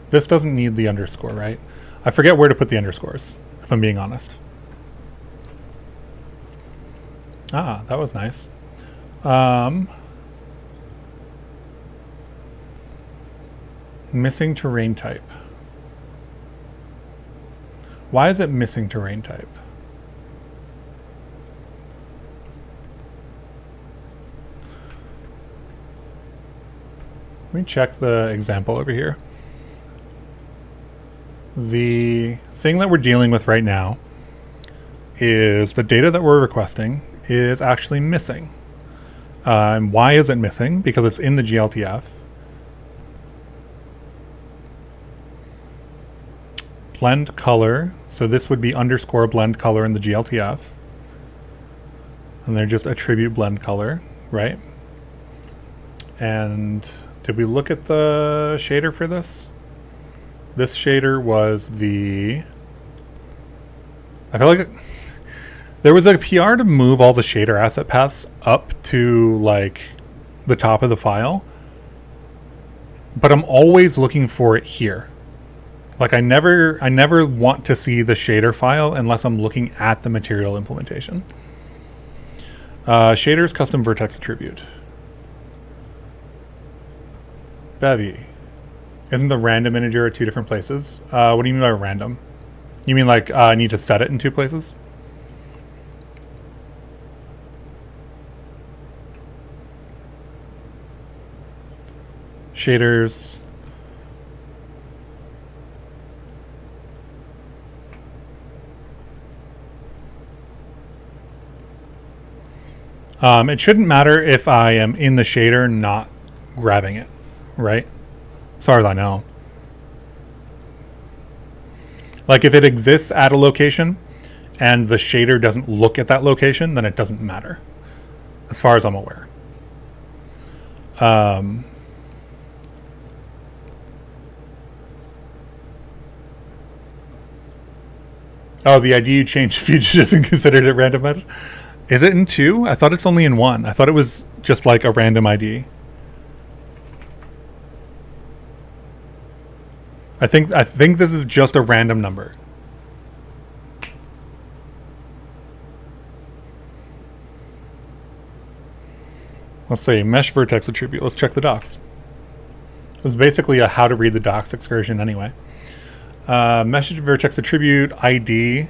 This doesn't need the underscore, right? I forget where to put the underscores, if I'm being honest. Ah, that was nice. Missing terrain type. Why is it missing terrain type? Let me check the example over here. The thing that we're dealing with right now is the data that we're requesting is actually missing. And why is it missing? Because it's in the GLTF. Blend color, so this would be underscore blend color in the GLTF. And they're just attribute blend color, right? And did we look at the shader for this? This shader was the... I feel like there was a PR to move all the shader asset paths up to like the top of the file. But I'm always looking for it here. Like I never want to see the shader file unless I'm looking at the material implementation. Shaders custom vertex attribute. Bevy. Isn't the random integer at 2 different places? What do you mean by random? You mean like I need to set it in 2 places? Shaders. It shouldn't matter if I am in the shader not grabbing it, right? As far as I know. Like if it exists at a location and the shader doesn't look at that location, then it doesn't matter, as far as I'm aware. Oh, the ID you changed if you just considered it random method? Is it in 2? I thought it's only in 1. I thought it was just like a random ID. I think this is just a random number. Let's see, mesh vertex attribute. Let's check the docs. It was basically a how to read the docs excursion anyway. Mesh vertex attribute ID.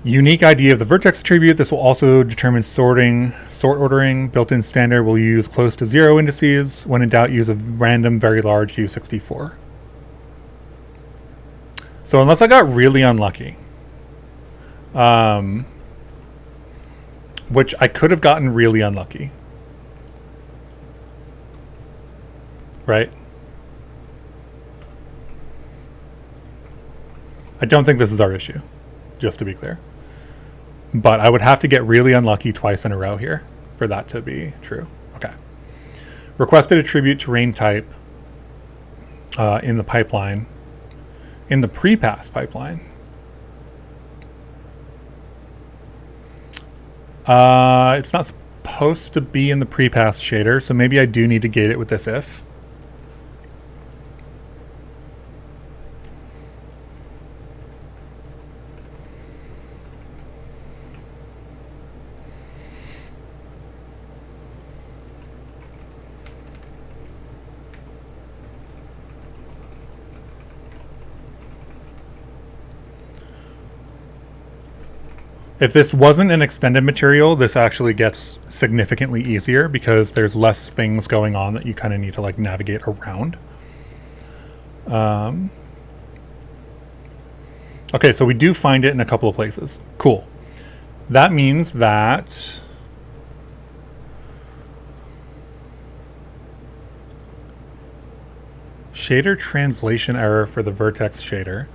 Unique ID of the vertex attribute. This will also determine sort ordering. Built-in standard will use close to 0 indices. When in doubt, use a random very large U64. So unless I got really unlucky, which I could have gotten really unlucky, right? I don't think this is our issue, just to be clear. But I would have to get really unlucky twice in a row here for that to be true. Okay. Requested attribute to rain type in the pipeline, in the pre-pass pipeline. It's not supposed to be in the pre-pass shader, so maybe I do need to gate it with this if. If this wasn't an extended material, this actually gets significantly easier because there's less things going on that you kind of need to like navigate around. Okay, so we do find it in a couple of places. Cool. That means that shader translation error for the vertex shader.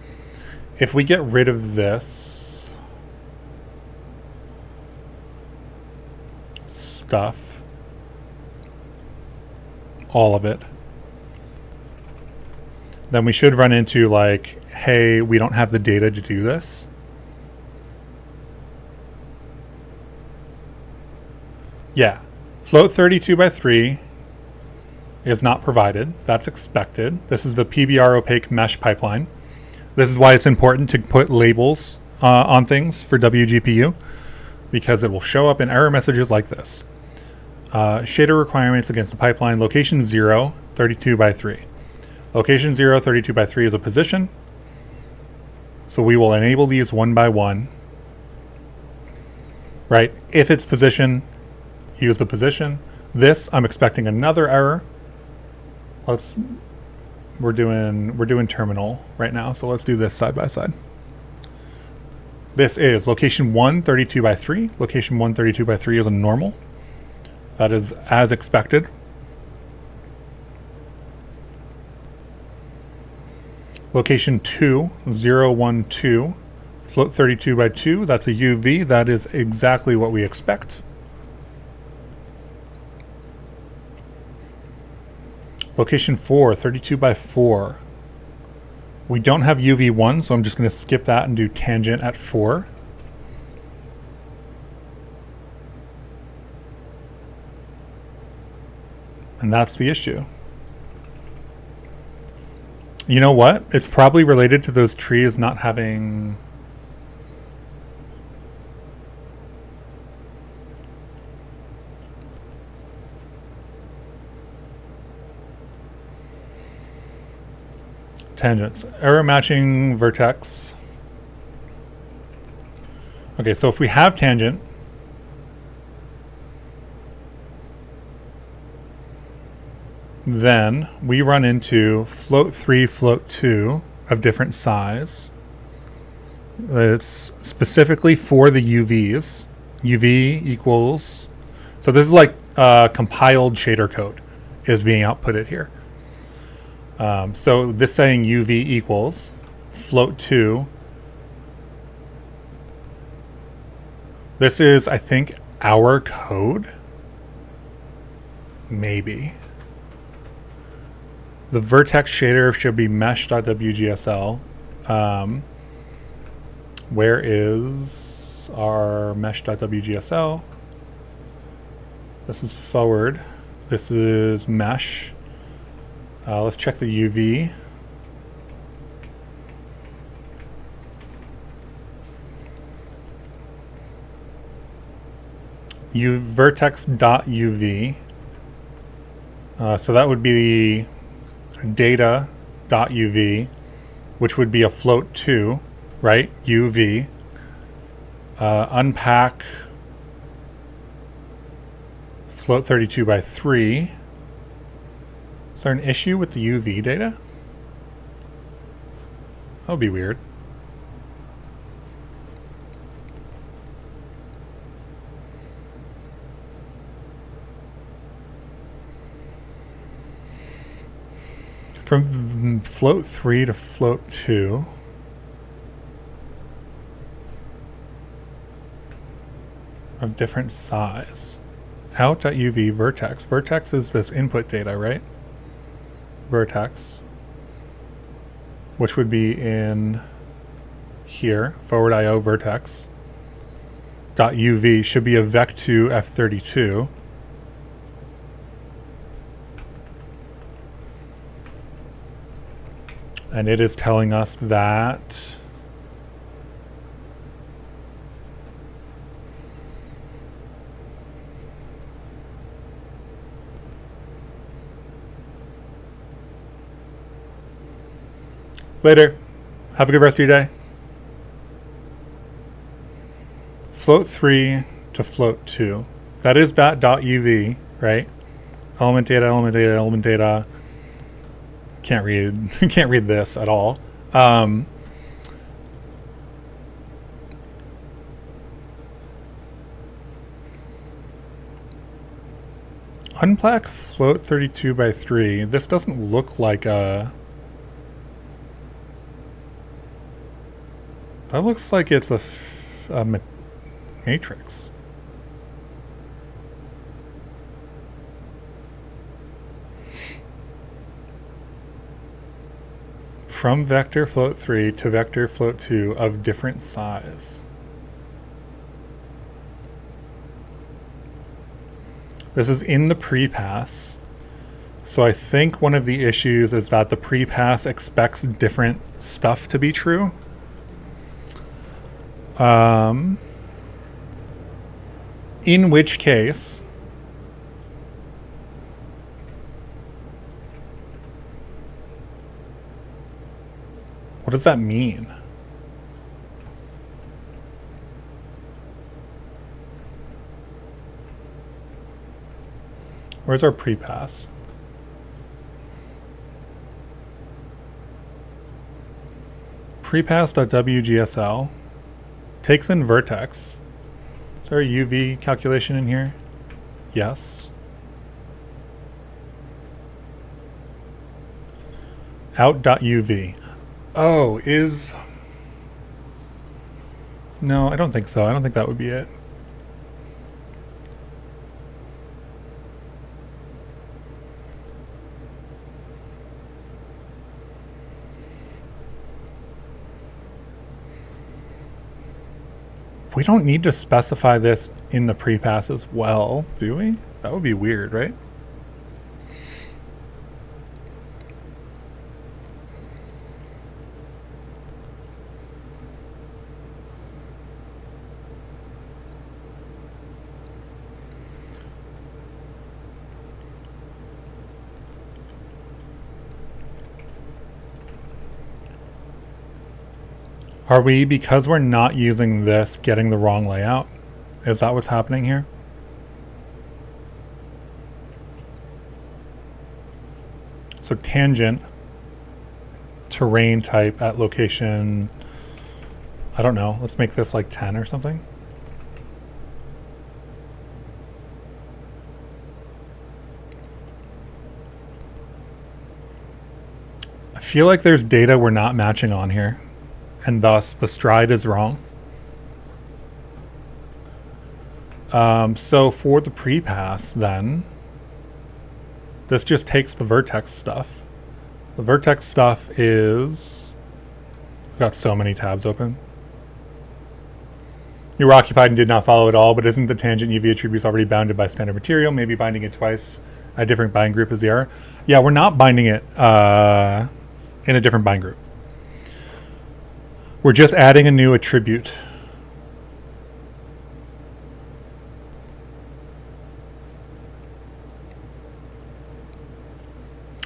If we get rid of this stuff, all of it, then we should run into like, hey, we don't have the data to do this. Yeah, float 32 by 3 is not provided. That's expected. This is the PBR opaque mesh pipeline. This is why it's important to put labels on things for WGPU, because it will show up in error messages like this. Shader requirements against the pipeline. Location 0, 32 by 3. Location 0, 32 by 3 is a position. So we will enable these one by one. Right? If it's position, use the position. This, I'm expecting another error. We're doing terminal right now, so let's do this side by side. This is location 1, 32 by 3. Location 1, 32 by 3 is a normal. That is as expected. Location 2, 0, 1, 2. Float 32 by 2. That's a UV. That is exactly what we expect. Location 4, 32 by 4. We don't have UV1, so I'm just going to skip that and do tangent at 4. And that's the issue. You know what? It's probably related to those trees not having... tangents. Error matching vertex. Okay, so if we have tangent, then we run into float 3, float 2 of different size. It's specifically for the UVs. UV equals... So this is like compiled shader code is being outputted here. So this saying UV equals float 2. This is, I think, our code. Maybe. The vertex shader should be mesh.wgsl. Where is our mesh.wgsl? This is forward. This is mesh. Let's check the UV. Vertex.uv. So that would be data.uv, which would be a float 2, right? UV. Unpack float 32 by 3. Is there an issue with the UV data? That would be weird. From float 3 to float 2. of different size. Out.uv vertex. Vertex is this input data, right? Vertex, which would be in here, forward IO vertex. .uv should be a vec2 f32. And it is telling us that later. Have a good rest of your day. Float 3 to float 2. That is that .uv, right? Element data, element data, element data. Can't read this at all. Unblack float 32 by 3. This doesn't look like a... That looks like it's a matrix. From vector float 3 to vector float 2 of different size. This is in the prepass. So I think one of the issues is that the prepass expects different stuff to be true. In which case, what does that mean? Where's our prepass? Prepass.wgsl takes in vertex. Is there a UV calculation in here? Yes. Out.uv. Oh, is... No, I don't think so. I don't think that would be it. We don't need to specify this in the prepass as well, do we? That would be weird, right? Are we, because we're not using this, getting the wrong layout? Is that what's happening here? So tangent, terrain type at location, I don't know, let's make this like 10 or something. I feel like there's data we're not matching on here, and thus the stride is wrong. So for the prepass then, this just takes the vertex stuff. The vertex stuff is... I've got so many tabs open. You were occupied and did not follow at all, but isn't the tangent UV attributes already bounded by standard material? Maybe binding it twice a different bind group is the error. Yeah, we're not binding it in a different bind group. We're just adding a new attribute.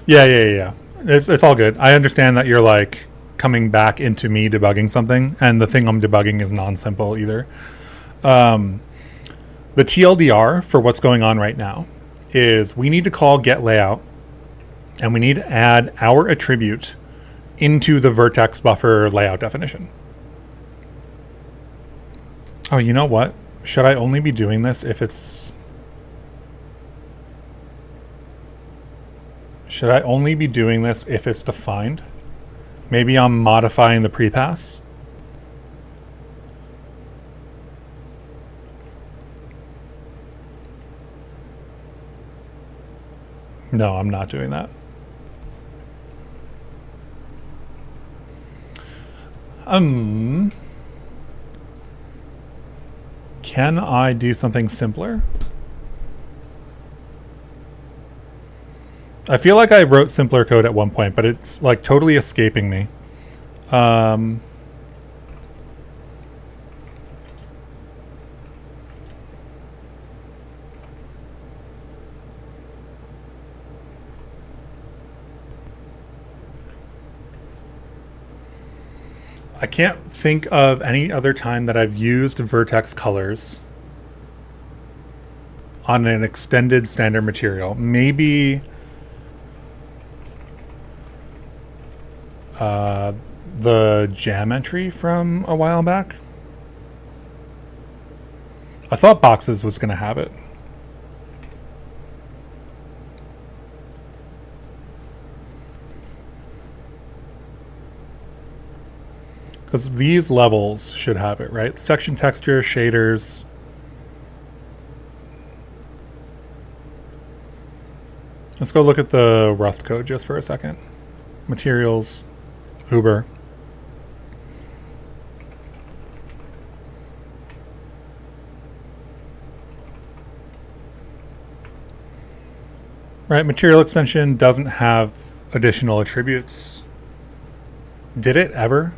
Yeah. It's all good. I understand that you're like coming back into me debugging something, and the thing I'm debugging is non-simple either. The TLDR for what's going on right now is we need to call getLayout, and we need to add our attribute into the vertex buffer layout definition. Oh, you know what? Should I only be doing this if it's... Should I only be doing this if it's defined? Maybe I'm modifying the prepass. No, I'm not doing that. Can I do something simpler? I feel like I wrote simpler code at one point, but it's like totally escaping me. I can't think of any other time that I've used vertex colors on an extended standard material. Maybe the geometry from a while back. I thought boxes was going to have it. Because these levels should have it, right? Section texture, shaders. Let's go look at the Rust code just for a second. Materials, Uber. Right, material extension doesn't have additional attributes. Did it ever?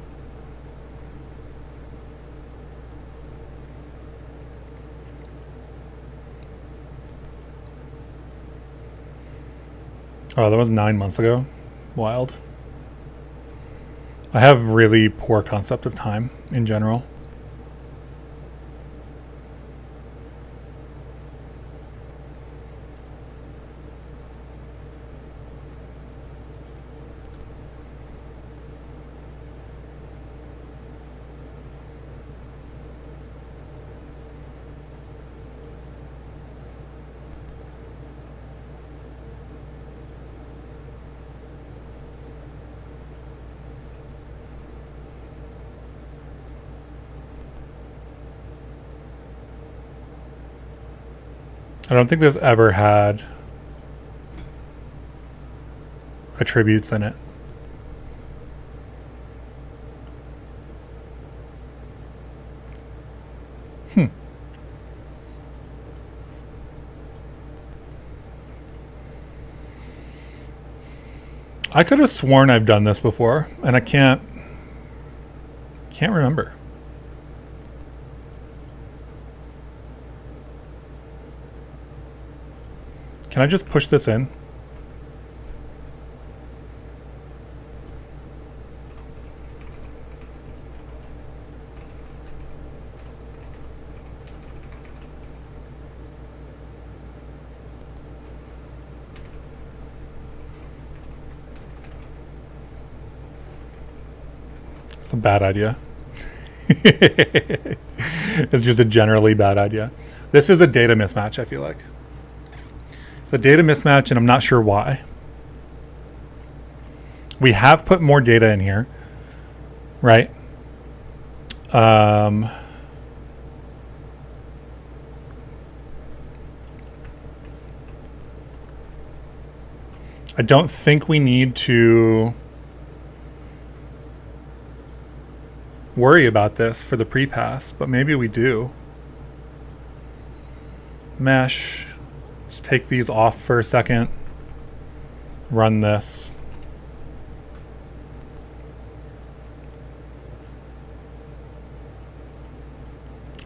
Oh, that was 9 months ago. Wild. I have really poor concept of time in general. I don't think this ever had attributes in it. I could have sworn I've done this before, and I can't remember. Can I just push this in? It's a bad idea. It's just a generally bad idea. This is a data mismatch, I feel like. The data mismatch, and I'm not sure why. We have put more data in here, right? I don't think we need to worry about this for the pre-pass, but maybe we do. Mesh. Let's take these off for a second. Run this.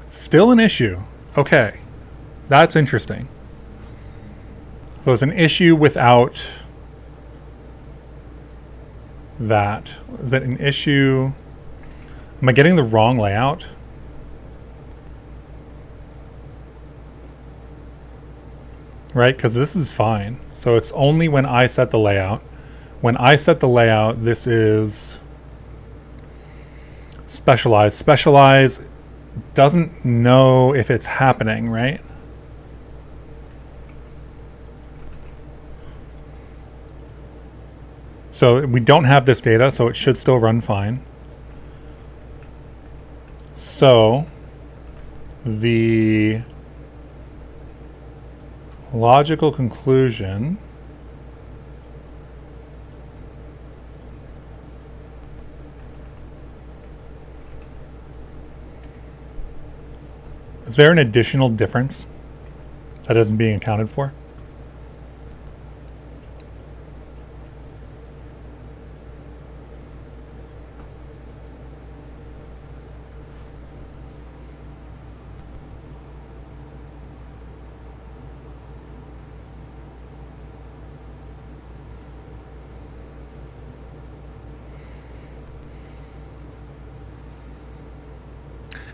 Still an issue. Okay. That's interesting. So it's an issue without that. Is it an issue? Am I getting the wrong layout? Right, because this is fine. So it's only when I set the layout. When I set the layout, this is specialize. Specialize doesn't know if it's happening, right? So we don't have this data, so it should still run fine. So the logical conclusion Is there an additional difference that isn't being accounted for?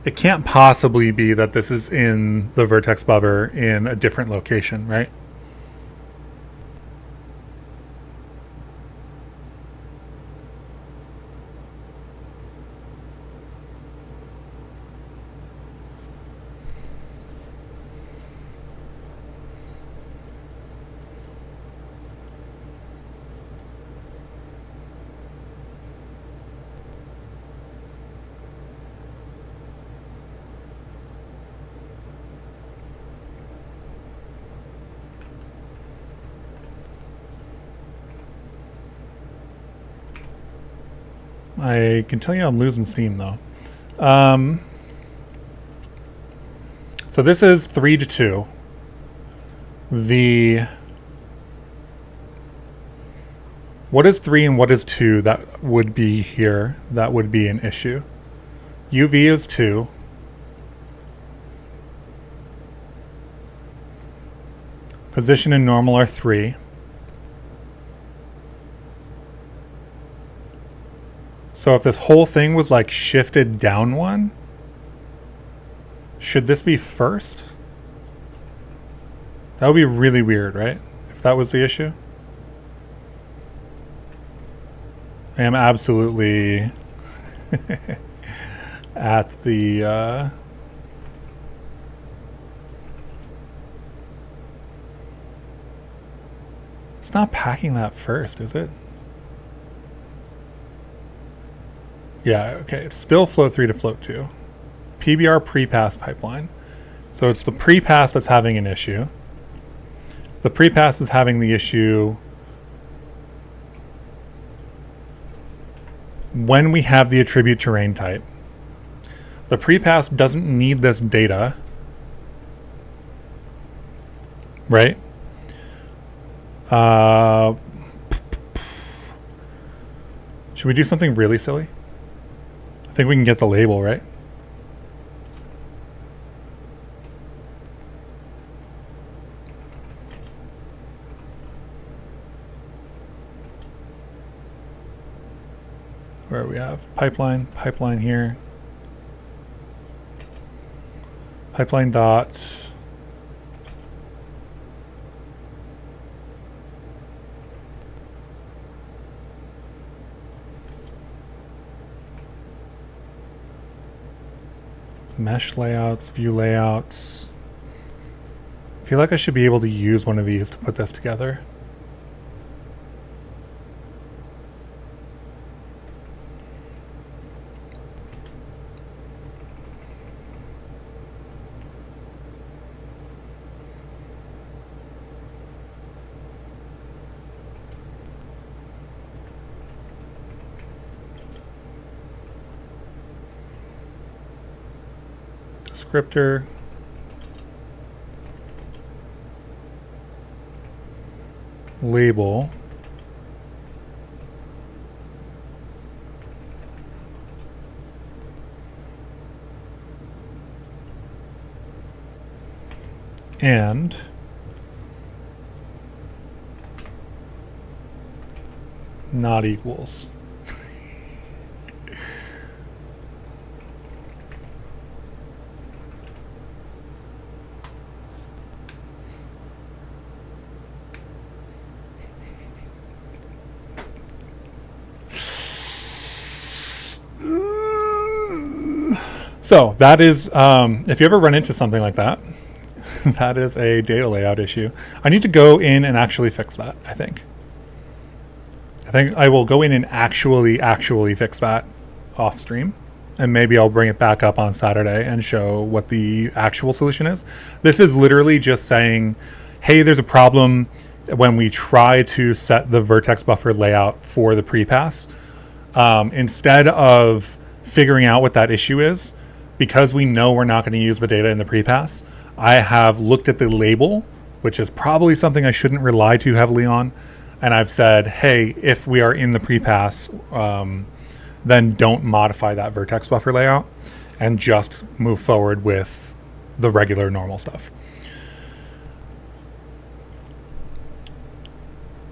It can't possibly be that this is in the vertex buffer in a different location, right? I can tell you I'm losing steam though. So this is 3 to 2. What is 3 and what is 2 that would be here? That would be an issue. UV is 2. Position and normal are 3. So if this whole thing was like shifted down 1, should this be first? That would be really weird, right? If that was the issue. I am absolutely at the it's not packing that first, is it? Yeah, okay, it's still float 3 to float 2. PBR pre-pass pipeline. So it's the pre-pass that's having an issue. The pre-pass is having the issue when we have the attribute terrain type. The pre-pass doesn't need this data, right? Should we do something really silly? I think we can get the label, right? Where we have pipeline here. Pipeline dot. Mesh layouts, view layouts. I feel like I should be able to use one of these to put this together. Descriptor. Label. And not equals. So that is, if you ever run into something like that, that is a data layout issue. I need to go in and actually fix that, I think. I will go in and actually fix that off stream. And maybe I'll bring it back up on Saturday and show what the actual solution is. This is literally just saying, hey, there's a problem when we try to set the vertex buffer layout for the pre-pass. Instead of figuring out what that issue is, because we know we're not going to use the data in the prepass, I have looked at the label, which is probably something I shouldn't rely too heavily on. And I've said, hey, if we are in the prepass, then don't modify that vertex buffer layout and just move forward with the regular normal stuff.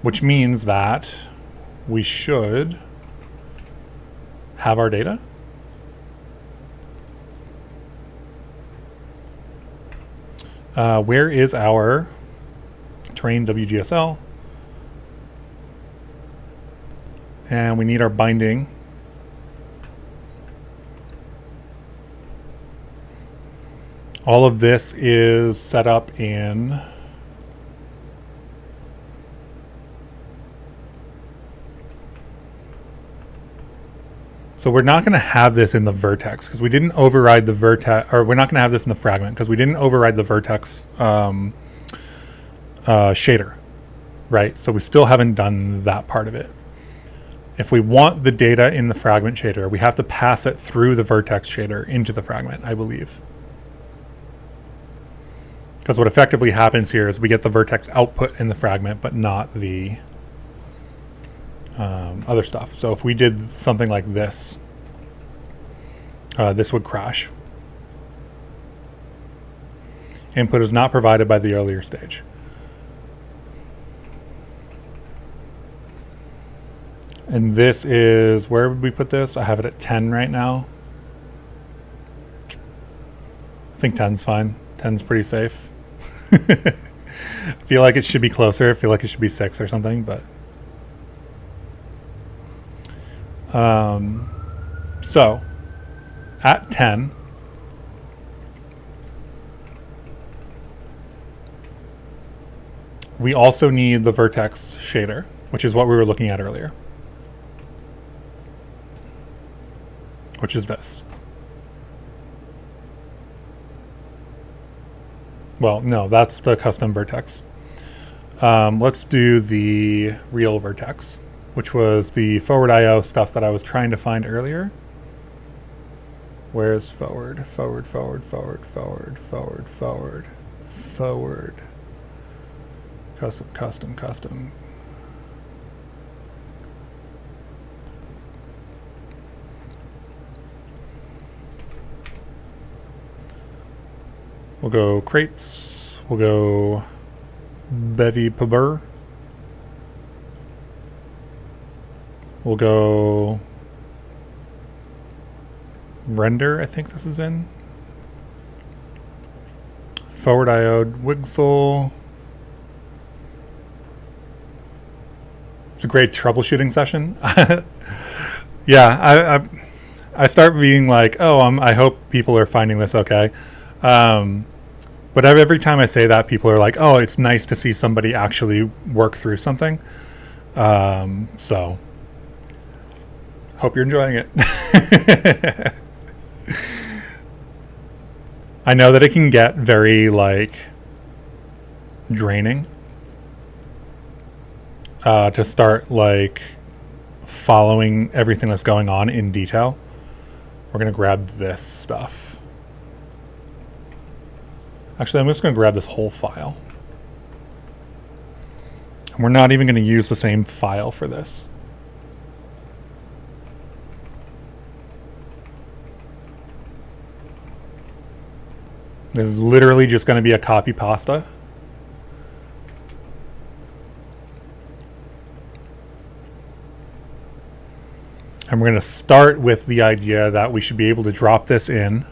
Which means that we should have our data. Where is our terrain WGSL? And we need our binding. All of this is set up in so we're not going to have this in the vertex because we didn't override the vertex, or we're not going to have this in the fragment because we didn't override the vertex shader, right? So we still haven't done that part of it. If we want the data in the fragment shader, we have to pass it through the vertex shader into the fragment, I believe. Because what effectively happens here is we get the vertex output in the fragment, but not the other stuff. So if we did something like this, this would crash. Input is not provided by the earlier stage. And this is, where would we put this? I have it at 10 right now. I think 10's fine. 10's pretty safe. I feel like it should be closer. I feel like it should be 6 or something, but so at 10, we also need the vertex shader, which is what we were looking at earlier, which is this. Well, no, that's the custom vertex. Let's do the real vertex, which was the forward IO stuff that I was trying to find earlier. Where's forward, forward, forward, forward, forward, forward, forward, forward, custom, custom, custom. We'll go crates, we'll go Bevy Pabur. We'll go render, I think this is in. Forward IO Wigsel. It's a great troubleshooting session. Yeah, I start being like, oh, I hope people are finding this okay. But every time I say that, people are like, oh, it's nice to see somebody actually work through something. So hope you're enjoying it. I know that it can get very like draining to start like following everything that's going on in detail. We're gonna grab this stuff. Actually, I'm just gonna grab this whole file. And we're not even gonna use the same file for this. This is literally just going to be a copy pasta. And we're going to start with the idea that we should be able to drop this in.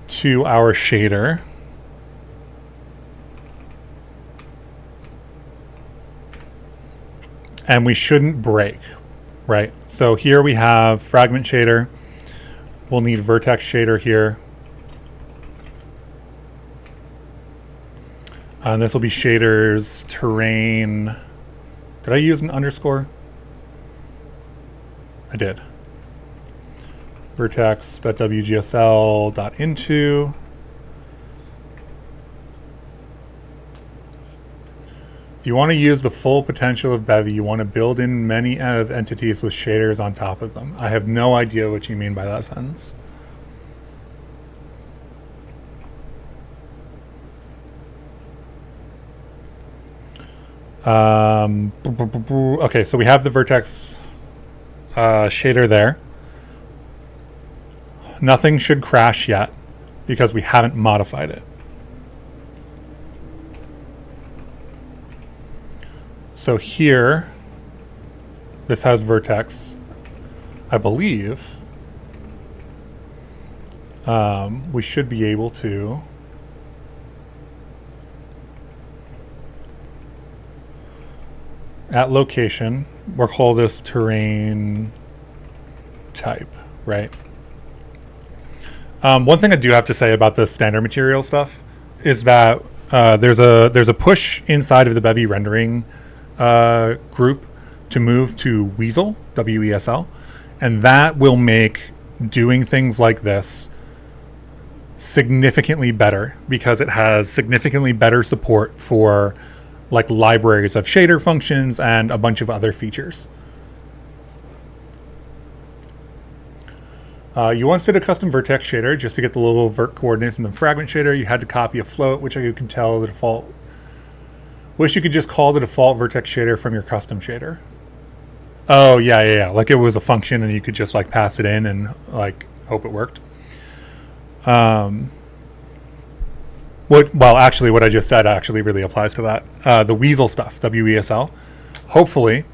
To our shader. And we shouldn't break. Right, so here we have fragment shader. We'll need vertex shader here. And this will be shaders terrain. Did I use an underscore? I did. Vertex.wgsl.into. If you want to use the full potential of Bevy, you want to build in many entities with shaders on top of them. I have no idea what you mean by that sentence. Okay, so we have the vertex shader there. Nothing should crash yet because we haven't modified it. So here, this has vertex, I believe. We should be able to at location, we'll call this terrain type, right? One thing I do have to say about the standard material stuff is that there's a push inside of the Bevy rendering group to move to Weasel, W-E-S-L, and that will make doing things like this significantly better because it has significantly better support for like libraries of shader functions and a bunch of other features. You once did a custom vertex shader just to get the little vert coordinates in the fragment shader. You had to copy a float, which you can tell the default. Wish you could just call the default vertex shader from your custom shader. Oh, yeah. Like it was a function and you could just like pass it in and like hope it worked. Well, actually, what I just said actually really applies to that. The Weasel stuff, W-E-S-L. Hopefully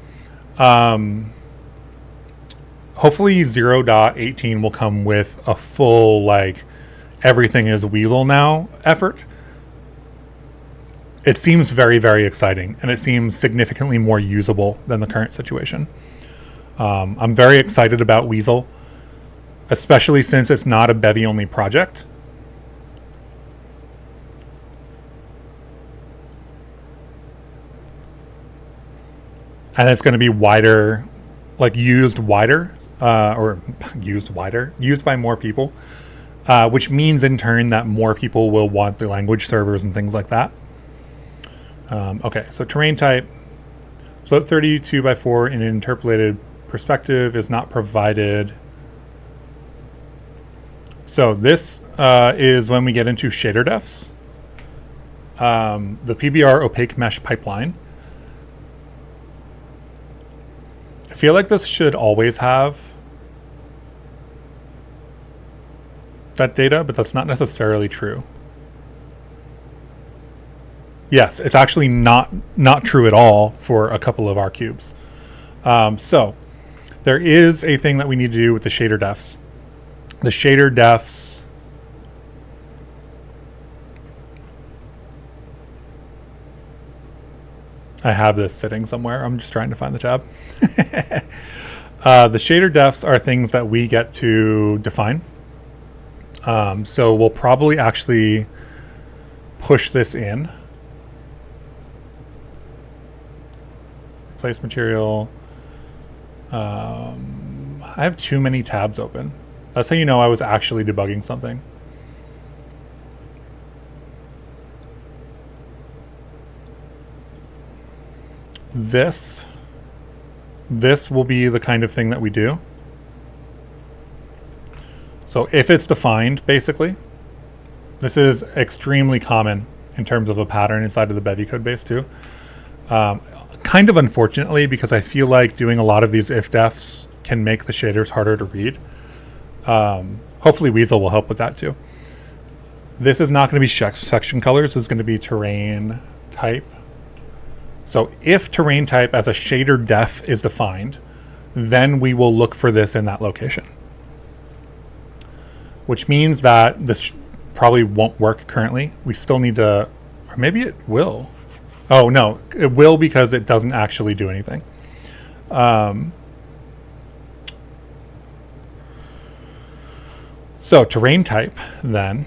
0.18 will come with a full, like, everything is Weasel now effort. It seems very, very exciting, and it seems significantly more usable than the current situation. I'm very excited about Weasel, especially since it's not a Bevy-only project. And it's going to be wider, like used wider, used by more people, which means in turn that more people will want the language servers and things like that. Okay, so terrain type, float 32x4 in an interpolated perspective is not provided. So this is when we get into shader defs. The PBR opaque mesh pipeline. I feel like this should always have that data, but that's not necessarily true. Yes, it's actually not true at all for a couple of our cubes. So there is a thing that we need to do with the shader defs. The shader defs I have this sitting somewhere. I'm just trying to find the tab. The shader defs are things that we get to define. So we'll probably actually push this in. Replace material. I have too many tabs open. That's how you know I was actually debugging something. This will be the kind of thing that we do. So if it's defined, basically, this is extremely common in terms of a pattern inside of the Bevy code base too. Kind of unfortunately, because I feel like doing a lot of these if defs can make the shaders harder to read. Hopefully Weasel will help with that too. This is not going to be section colors. This is going to be terrain type. So if terrain type as a shader def is defined, then we will look for this in that location. Which means that this probably won't work currently. We still need to, or maybe it will. Oh no, it will because it doesn't actually do anything. So terrain type then.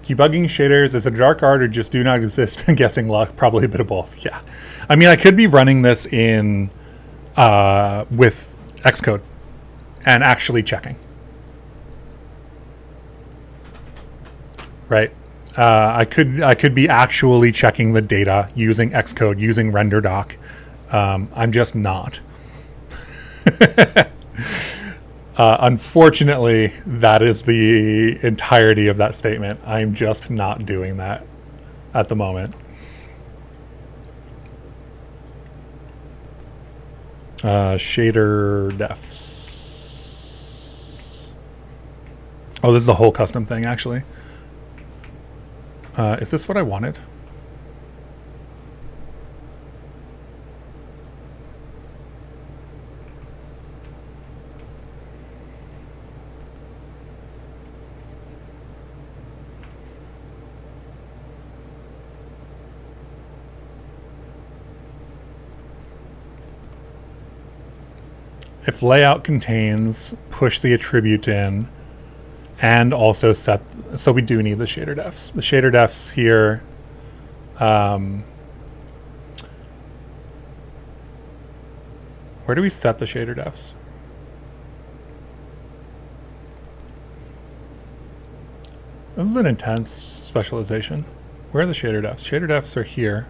Debugging shaders is a dark art or just do not exist. Guessing luck, probably a bit of both. Yeah, I mean I could be running this in with Xcode and actually checking. Right? I could be actually checking the data using Xcode, using RenderDoc. I'm just not. Unfortunately, that is the entirety of that statement. I'm just not doing that at the moment. Shader defs. Oh, this is a whole custom thing, actually. Is this what I wanted? If layout contains, push the attribute in, and also set, so we do need the shader defs. The shader defs here, where do we set the shader defs? This is an intense specialization. Where are the shader defs? Shader defs are here.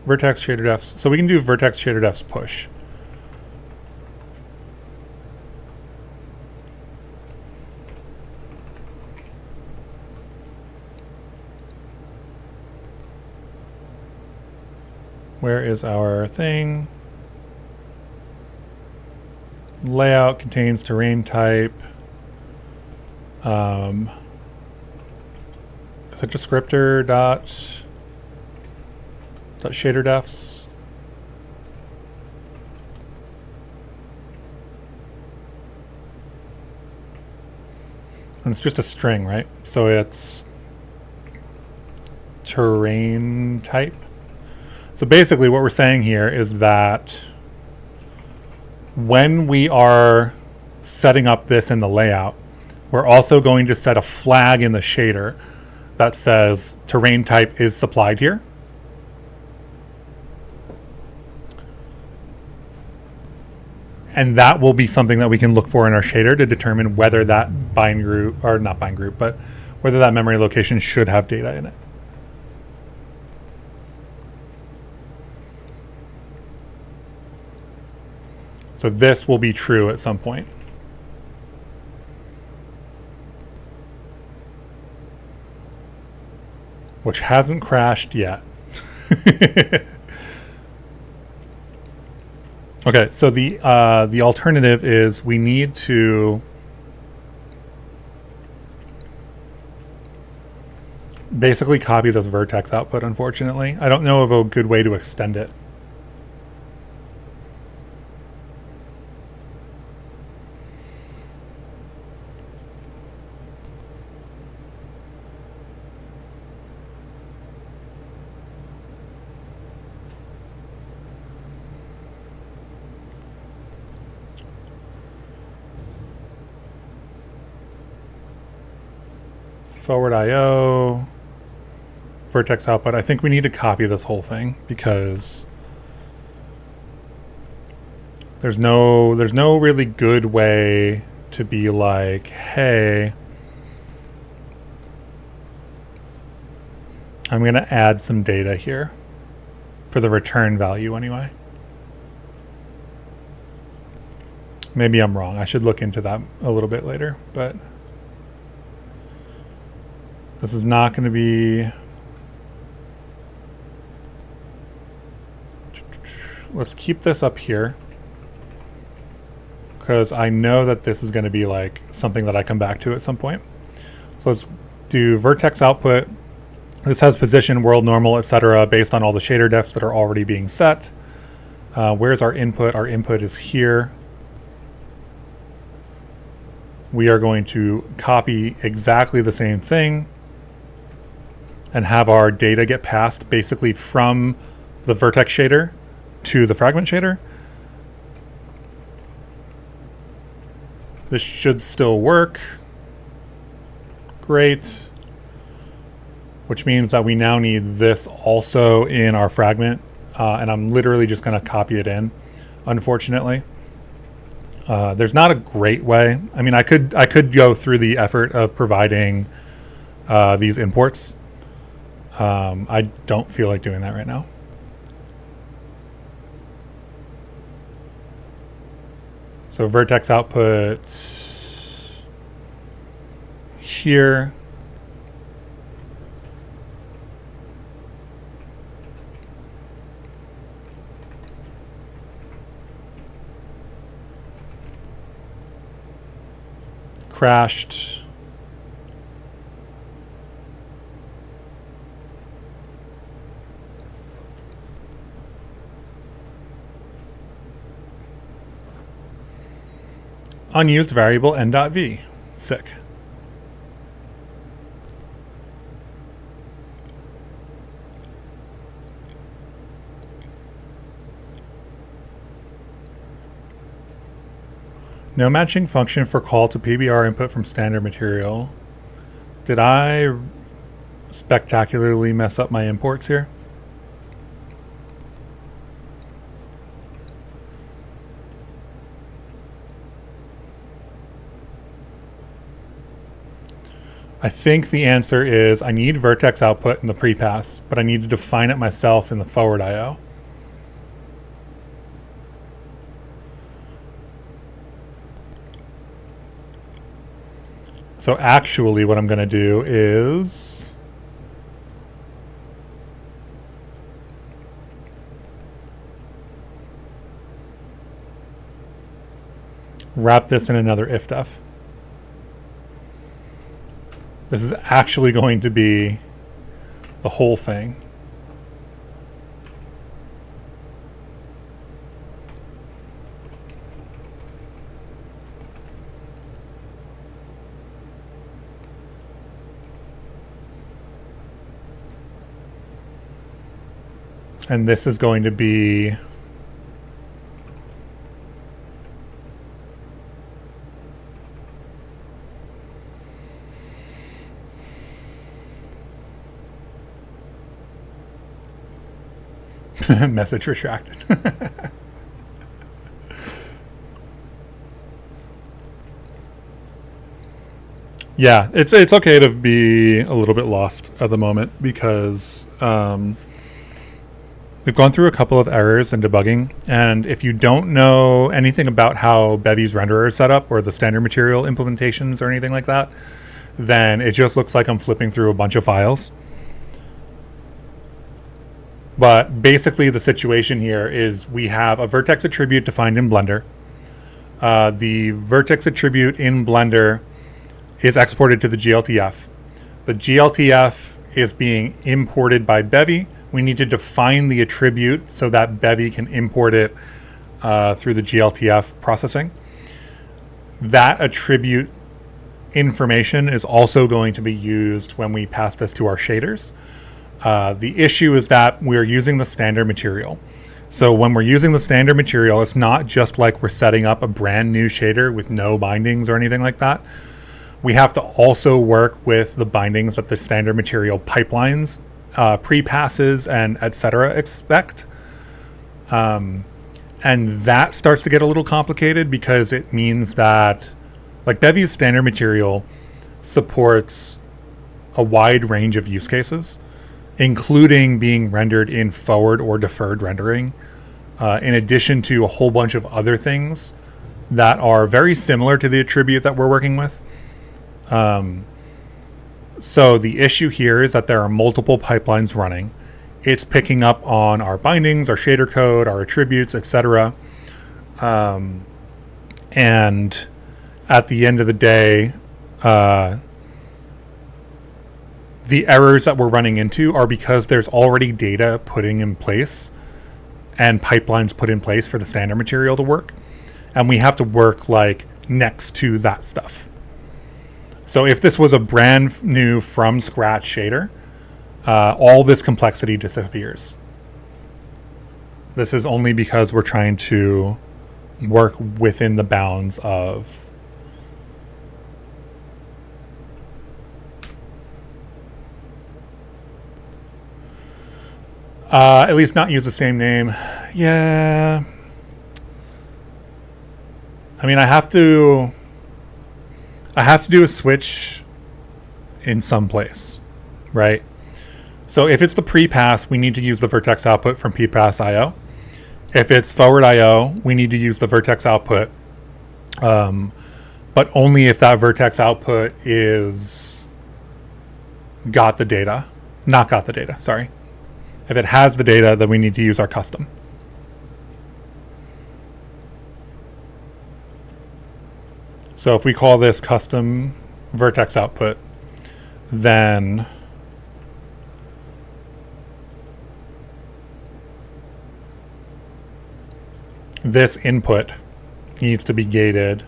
Vertex shader defs. So we can do vertex shader defs push. Where is our thing? Layout contains terrain type. Is it descriptor dot shader defs? And it's just a string, right? So it's terrain type. So basically what we're saying here is that when we are setting up this in the layout, we're also going to set a flag in the shader that says terrain type is supplied here. And that will be something that we can look for in our shader to determine whether that bind group, or not bind group, but whether that memory location should have data in it. So this will be true at some point. Which hasn't crashed yet. Okay, so the alternative is we need to basically copy this vertex output, unfortunately. I don't know of a good way to extend it. Forward IO, vertex output. I think we need to copy this whole thing because there's no really good way to be like, hey, I'm going to add some data here for the return value anyway. Maybe I'm wrong. I should look into that a little bit later, but this is not going to be... Let's keep this up here because I know that this is going to be like something that I come back to at some point. So let's do vertex output. This has position, world normal, etc. based on all the shader defs that are already being set. Where's our input? Our input is here. We are going to copy exactly the same thing and have our data get passed basically from the vertex shader to the fragment shader. This should still work. Great. Which means that we now need this also in our fragment. And I'm literally just going to copy it in, unfortunately. There's not a great way. I mean, I could go through the effort of providing these imports. I don't feel like doing that right now. So vertex output here. Crashed. Unused variable n.v. Sick. No matching function for call to PBR input from standard material. Did I spectacularly mess up my imports here? I think the answer is I need vertex output in the prepass, but I need to define it myself in the forward IO. So actually what I'm going to do is wrap this in another if-def. This is actually going to be the whole thing. And this is going to be message retracted. Yeah, it's okay to be a little bit lost at the moment because we've gone through a couple of errors in debugging, and if you don't know anything about how Bevy's renderer is set up or the standard material implementations or anything like that, then it just looks like I'm flipping through a bunch of files. But basically the situation here is we have a vertex attribute defined in Blender. The vertex attribute in Blender is exported to the GLTF. The GLTF is being imported by Bevy. We need to define the attribute so that Bevy can import it through the GLTF processing. That attribute information is also going to be used when we pass this to our shaders. The issue is that we're using the standard material. So when we're using the standard material, it's not just like we're setting up a brand new shader with no bindings or anything like that. We have to also work with the bindings that the standard material pipelines, pre-passes, and etc. expect. And that starts to get a little complicated because it means that like Bevy's standard material supports a wide range of use cases, including being rendered in forward or deferred rendering, in addition to a whole bunch of other things that are very similar to the attribute that we're working with. So the issue here is that there are multiple pipelines running. It's picking up on our bindings, our shader code, our attributes, etc. And at the end of the day, the errors that we're running into are because there's already data putting in place and pipelines put in place for the standard material to work. And we have to work like next to that stuff. So if this was a brand new from scratch shader, all this complexity disappears. This is only because we're trying to work within the bounds of at least not use the same name. Yeah. I mean, I have to do a switch in some place, right? So if it's the pre-pass, we need to use the vertex output from pre-pass IO. If it's forward IO, we need to use the vertex output, but only if that vertex output is not got the data, sorry. If it has the data, then we need to use our custom. So if we call this custom vertex output, then this input needs to be gated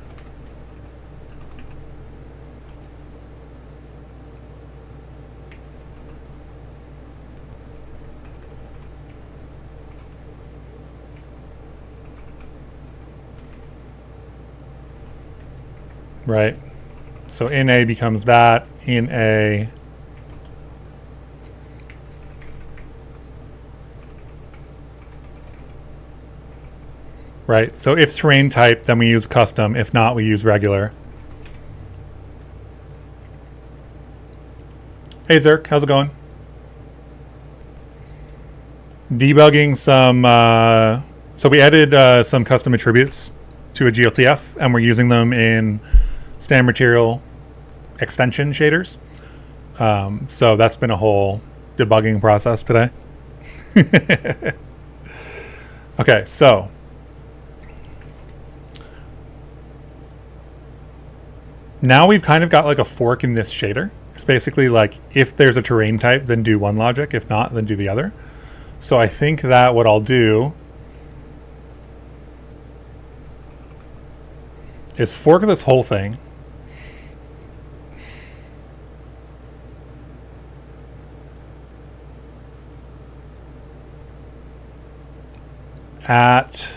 right. So in A becomes that, in A right. So if terrain type, then we use custom. If not, we use regular. Hey Zerk, how's it going? Debugging some, so we added some custom attributes to a GLTF, and we're using them in standard material extension shaders. So that's been a whole debugging process today. Okay, so now we've kind of got like a fork in this shader. It's basically like if there's a terrain type, then do one logic. If not, then do the other. So I think that what I'll do is fork this whole thing. At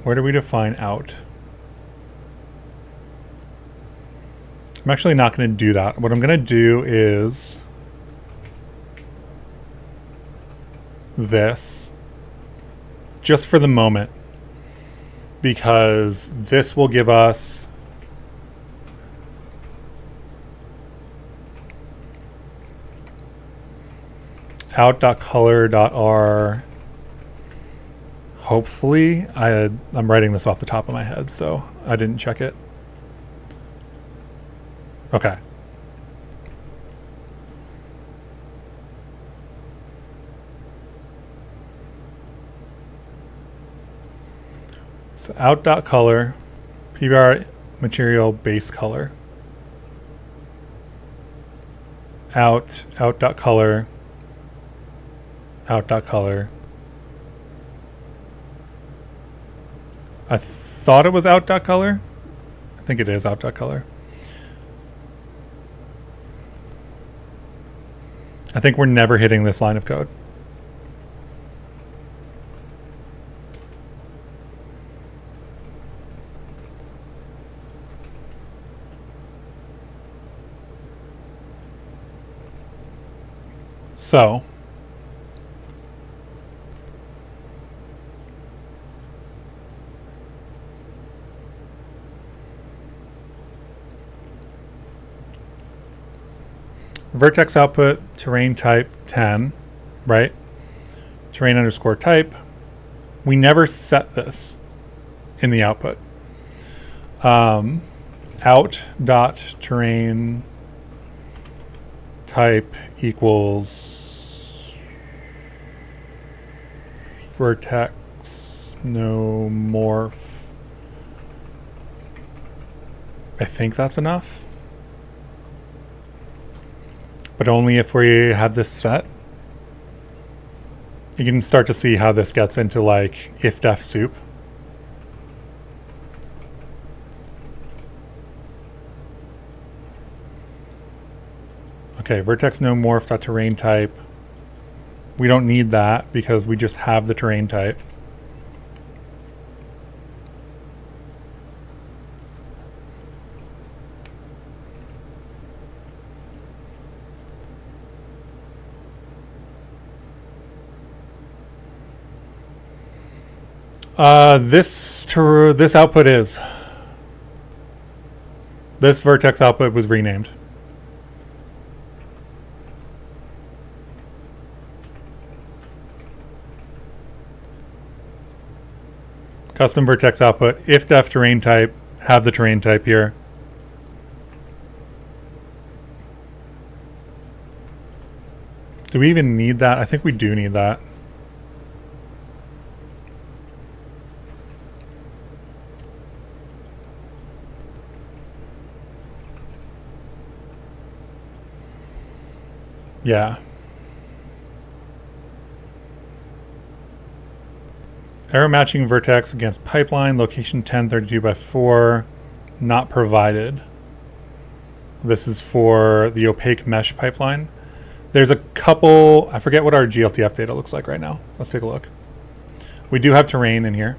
where do we define out? I'm actually not going to do that. What I'm going to do is this, just for the moment, because this will give us out.color.r. Hopefully, I'm writing this off the top of my head, so I didn't check it. Okay. So out.color, PBR material base color. Out.color, out.color. I thought it was out.color. I think it is out.color. I think we're never hitting this line of code. So vertex output, terrain type 10, right? Terrain underscore type. We never set this in the output. Out dot terrain type equals vertex no morph. I think that's enough. But only if we have this set. You can start to see how this gets into like if-def soup. Okay, vertex no morph.terrain type. We don't need that because we just have the terrain type. This output is. This vertex output was renamed. Custom vertex output. If def terrain type, have the terrain type here. Do we even need that? I think we do need that. Yeah. Arrow matching vertex against pipeline, location 1032 by 4, not provided. This is for the opaque mesh pipeline. There's a couple, I forget what our GLTF data looks like right now. Let's take a look. We do have terrain in here.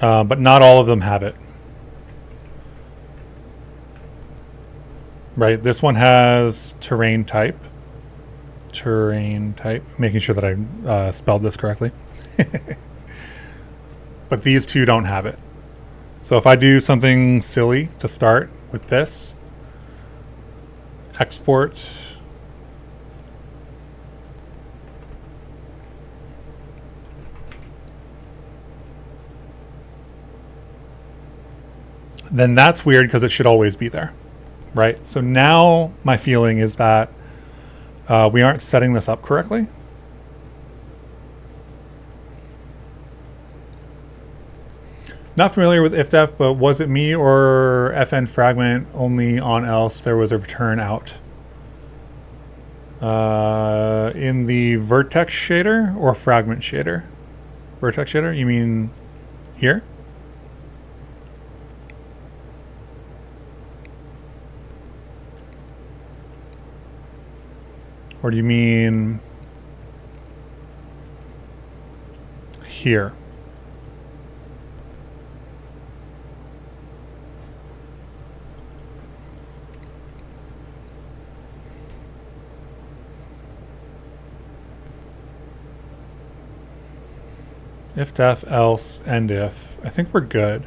But not all of them have it. Right, this one has terrain type. Terrain type, making sure that I spelled this correctly. But these two don't have it. So if I do something silly to start with this, export, then that's weird because it should always be there, right? So now my feeling is that we aren't setting this up correctly. Not familiar with ifdef, but was it me or fn fragment only on else there was a return out? In the vertex shader or fragment shader? Vertex shader, you mean here? Or do you mean here? If def, else, and if. I think we're good.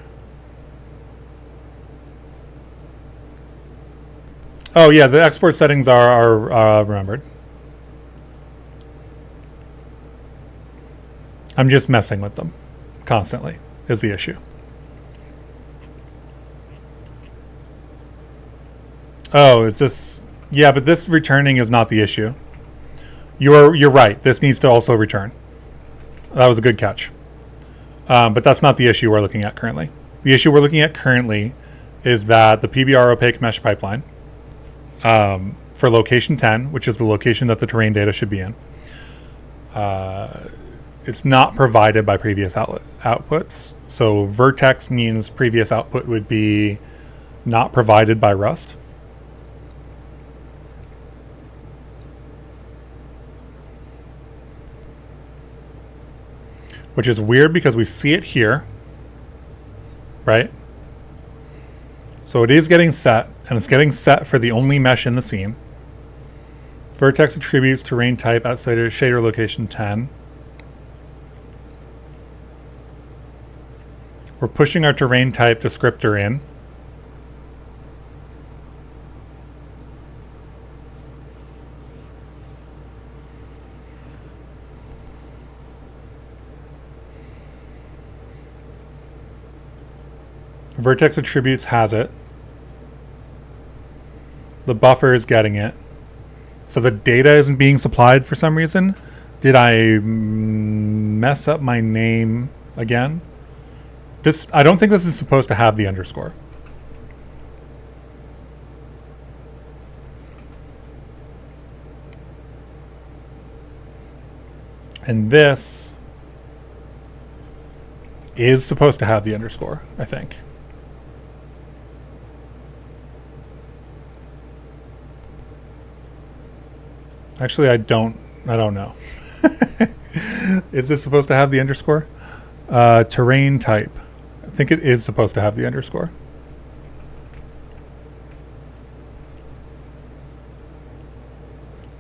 Oh yeah, the export settings are remembered. I'm just messing with them constantly is the issue. Oh, is this? Yeah, but this returning is not the issue. You're right. This needs to also return. That was a good catch. But that's not the issue we're looking at currently. The issue we're looking at currently is that the PBR opaque mesh pipeline for location 10, which is the location that the terrain data should be in, it's not provided by previous outputs. So vertex means previous output would be not provided by Rust. Which is weird because we see it here, right? So it is getting set, and it's getting set for the only mesh in the scene. Vertex attributes terrain type outside of shader location 10. We're pushing our terrain type descriptor in. Vertex attributes has it. The buffer is getting it. So the data isn't being supplied for some reason. Did I mess up my name again? I don't think this is supposed to have the underscore. And this is supposed to have the underscore, I think. Actually, I don't know. Is this supposed to have the underscore? Terrain type. I think it is supposed to have the underscore.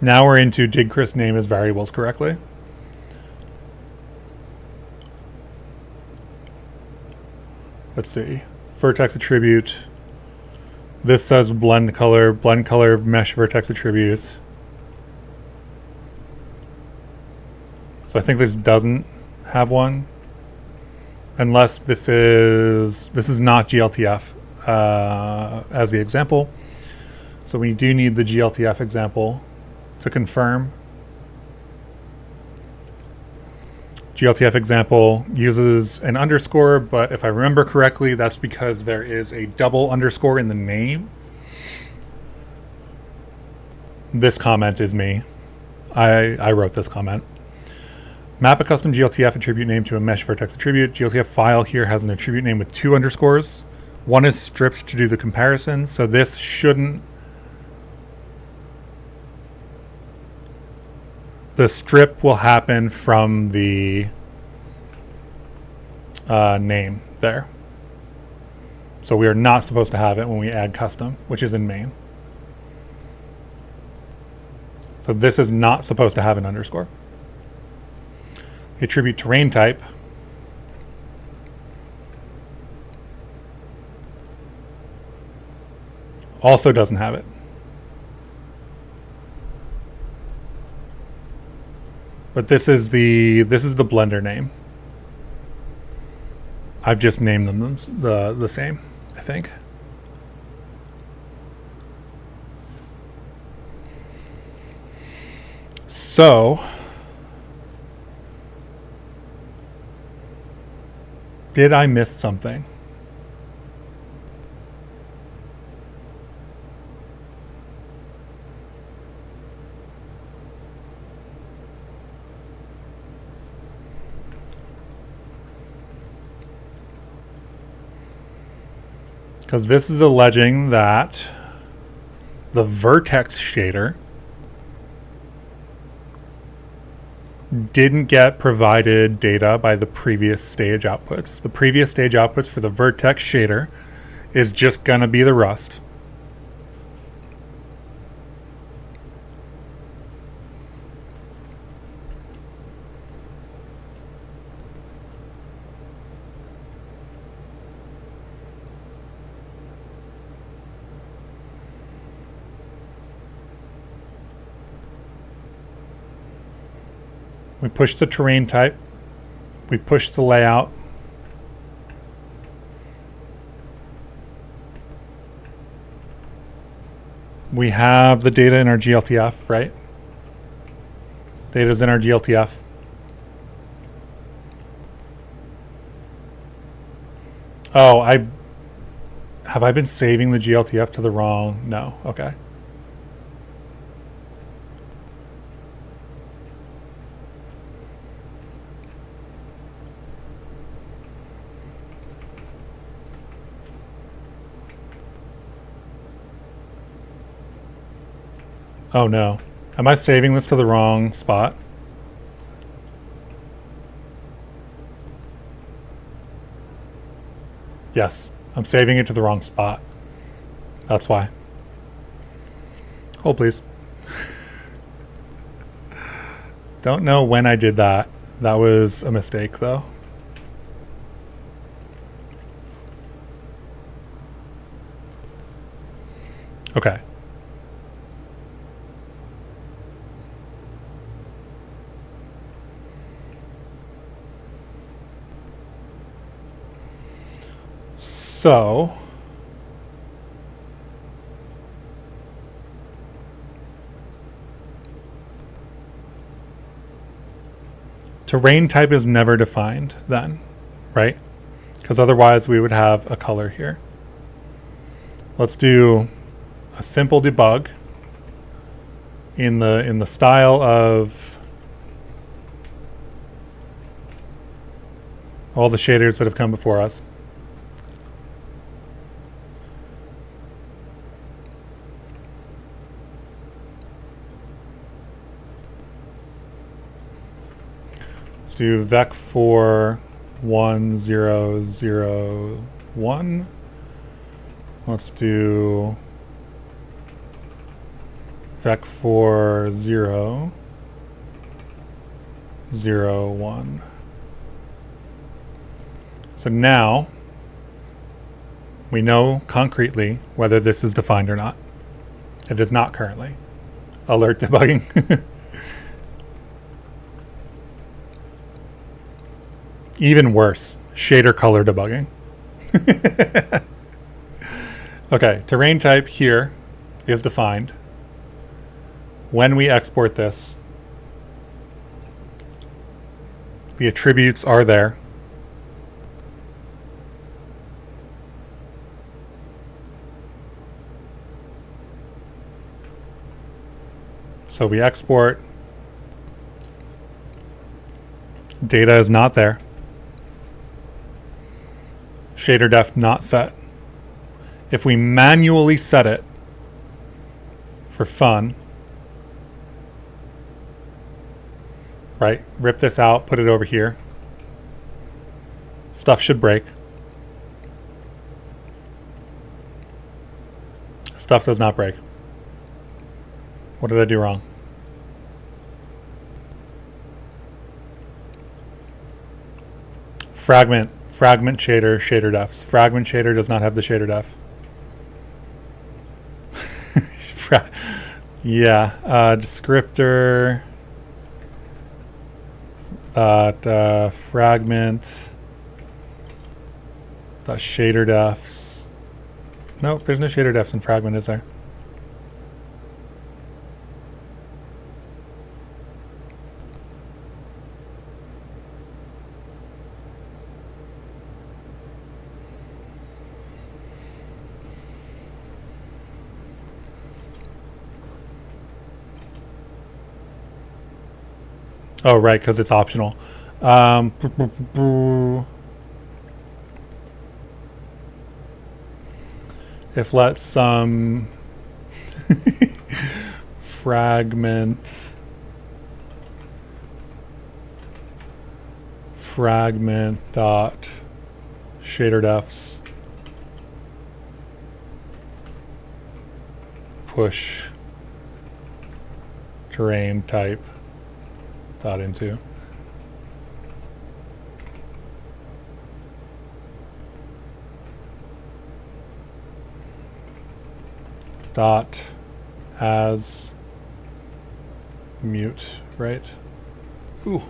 Now we're into did Chris name his variables correctly? Let's see. Vertex attribute. This says blend color mesh vertex attribute. So I think this doesn't have one, unless this is not GLTF as the example. So we do need the GLTF example to confirm. GLTF example uses an underscore, but if I remember correctly, that's because there is a double underscore in the name. This comment is me. I wrote this comment. Map a custom GLTF attribute name to a mesh vertex attribute. GLTF file here has an attribute name with 2 underscores. One is stripped to do the comparison, so this shouldn't. The strip will happen from the name there. So we are not supposed to have it when we add custom, which is in main. So this is not supposed to have an underscore. The attribute terrain type also doesn't have it. But this is the blender name. I've just named them the same, I think. So did I miss something? Because this is alleging that the vertex shader didn't get provided data by the previous stage outputs. The previous stage outputs for the vertex shader is just going to be the rust. We push the terrain type. We push the layout. We have the data in our GLTF, right? Data's in our GLTF. Oh, have I been saving the GLTF to the wrong? No. Okay. Oh no. Am I saving this to the wrong spot? Yes, I'm saving it to the wrong spot. That's why. Hold please. Don't know when I did that. That was a mistake though. Okay. So terrain type is never defined then, right? Because otherwise we would have a color here. Let's do a simple debug in the style of all the shaders that have come before us. Let's do vec for 1001. Let's do vec for 0, 0, 1. So now we know concretely whether this is defined or not. It is not currently. Alert debugging. Even worse, shader color debugging. Okay, terrain type here is defined. When we export this, the attributes are there. So we export. Data is not there. Shader depth not set. If we manually set it for fun, right, rip this out, put it over here, stuff should break. Stuff does not break. What did I do wrong? Fragment shader, shader defs. Fragment shader does not have the shader def. Yeah, descriptor, fragment, shader defs. Nope, there's no shader defs in fragment, is there? Oh, right, because it's optional. If let some fragment dot shader defs push terrain type dot into dot as mute, right? Ooh.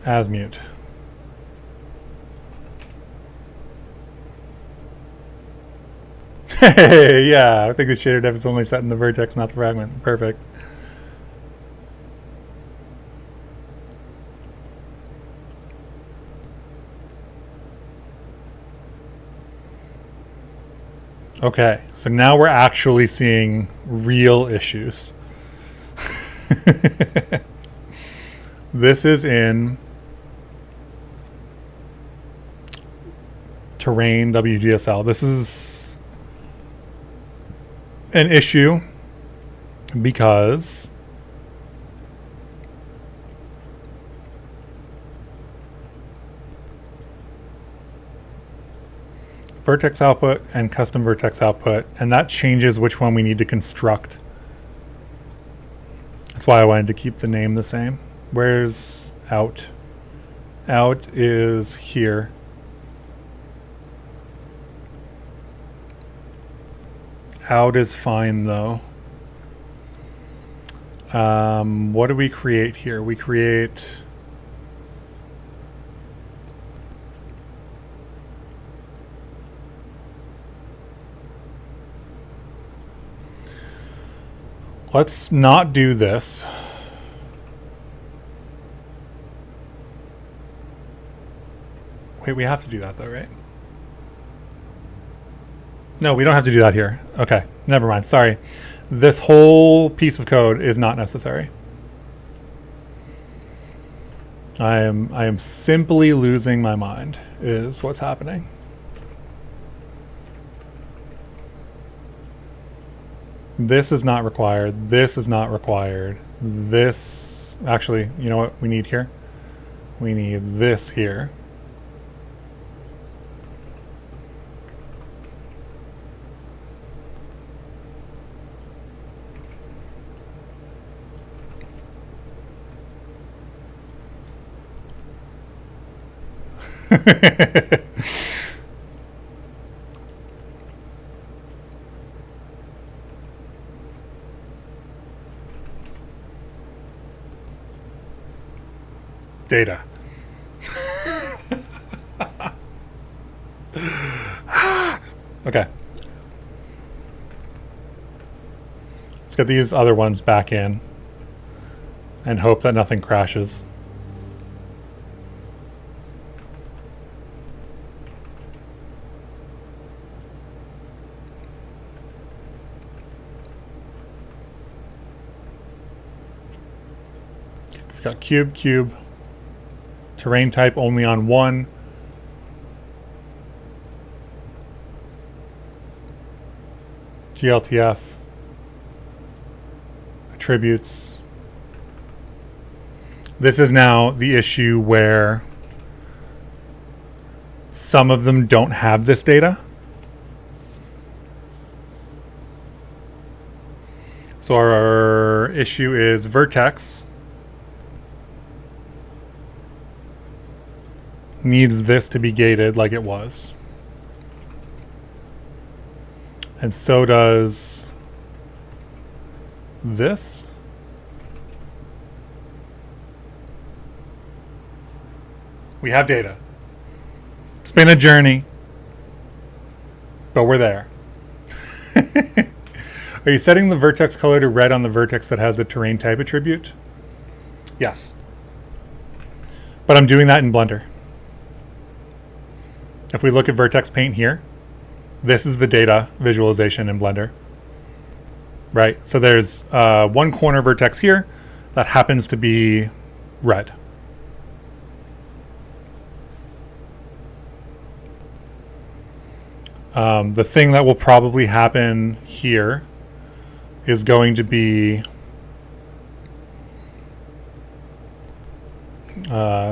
As mute. Hey, yeah, I think the shader def is only set in the vertex, not the fragment. Perfect. Okay, so now we're actually seeing real issues. This is in terrain WGSL. This is an issue because vertex output and custom vertex output, and that changes which one we need to construct. That's why I wanted to keep the name the same. Where's out? Out is here. Out is fine though. What do we create here? We create let's not do this. Wait, we have to do that though, right? No, we don't have to do that here. Okay, never mind. Sorry. This whole piece of code is not necessary. I am simply losing my mind is what's happening. This is not required. This is not required. This, actually, you know what we need here? We need this here. Data. Okay. Let's get these other ones back in and hope that nothing crashes. We've got cube, cube. Terrain type only on one. GLTF. Attributes. This is now the issue where some of them don't have this data. So our issue is vertex needs this to be gated like it was. And so does this. We have data. It's been a journey, but we're there. Are you setting the vertex color to red on the vertex that has the terrain type attribute? Yes. But I'm doing that in Blender. If we look at vertex paint here, this is the data visualization in Blender. Right? So there's one corner vertex here that happens to be red. The thing that will probably happen here is going to be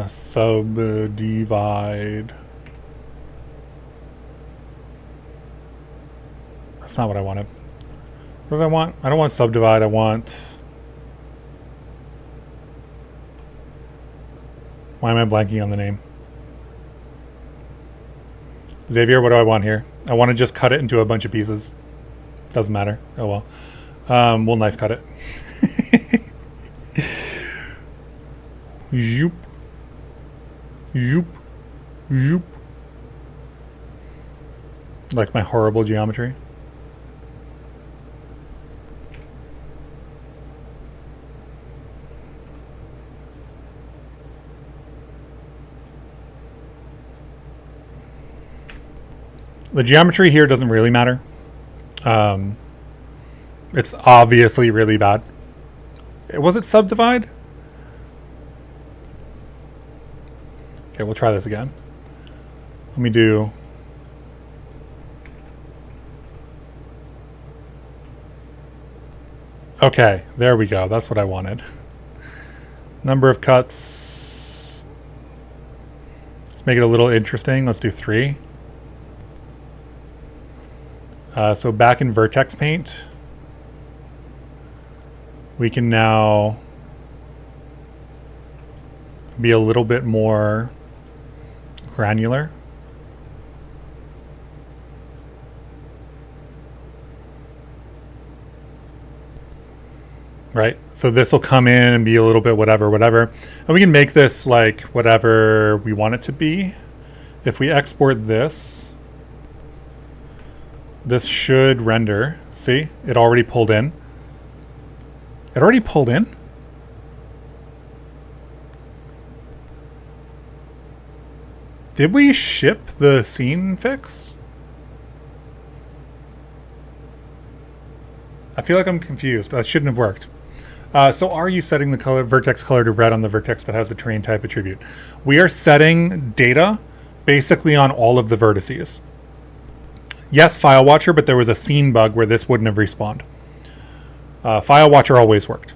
subdivide. That's not what I wanted. What do I want? I don't want subdivide. I want... Why am I blanking on the name? Xavier, what do I want here? I want to just cut it into a bunch of pieces. Doesn't matter. Oh well. We'll knife cut it. Zoop. Zoop. Zoop. Like my horrible geometry. The geometry here doesn't really matter. It's obviously really bad. Was it subdivide? Okay, we'll try this again. Let me do... Okay, there we go. That's what I wanted. Number of cuts. Let's make it a little interesting. Let's do 3. So back in vertex paint, we can now be a little bit more granular. Right? So this will come in and be a little bit whatever. And we can make this like whatever we want it to be. If we export this, this should render. See? It already pulled in. It already pulled in? Did we ship the scene fix? I feel like I'm confused. That shouldn't have worked. So are you setting the color vertex color to red on the vertex that has the terrain type attribute? We are setting data basically on all of the vertices. Yes, File Watcher, but there was a scene bug where this wouldn't have respawned. File Watcher always worked.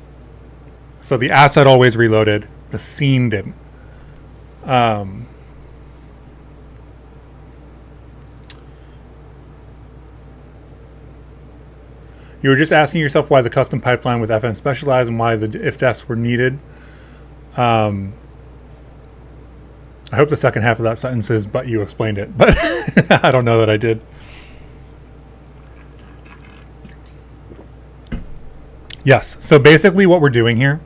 So the asset always reloaded. The scene didn't. You were just asking yourself why the custom pipeline with FN Specialized and why the if-defs were needed. I hope the second half of that sentence is, but you explained it. But I don't know that I did. Yes, so basically what we're doing here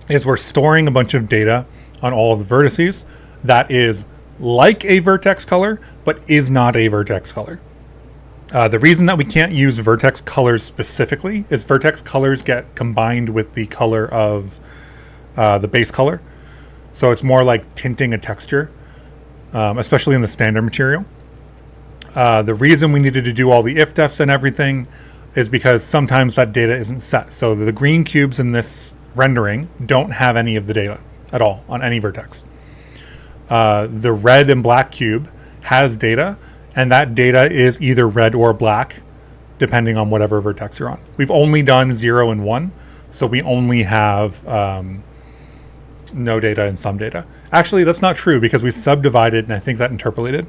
is we're storing a bunch of data on all of the vertices that is like a vertex color, but is not a vertex color. The reason that we can't use vertex colors specifically is vertex colors get combined with the color of the base color. So it's more like tinting a texture, especially in the standard material. The reason we needed to do all the if-defs and everything is because sometimes that data isn't set. So the green cubes in this rendering don't have any of the data at all on any vertex. The red and black cube has data, and that data is either red or black, depending on whatever vertex you're on. We've only done 0 and 1, so we only have no data and some data. Actually, that's not true because we subdivided, and I think that interpolated.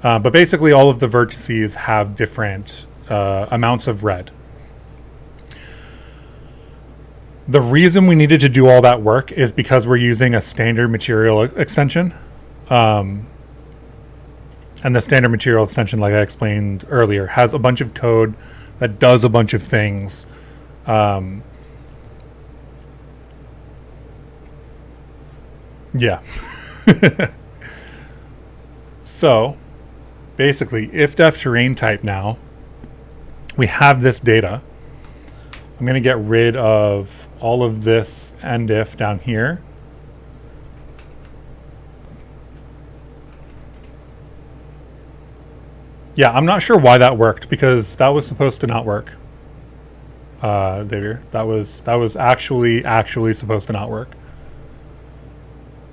But basically, all of the vertices have different amounts of red. The reason we needed to do all that work is because we're using a standard material extension. And the standard material extension, like I explained earlier, has a bunch of code that does a bunch of things. Yeah. So basically, if-def terrain type now, we have this data. I'm going to get rid of all of this end if down here. Yeah, I'm not sure why that worked because that was supposed to not work. Xavier, that was actually supposed to not work.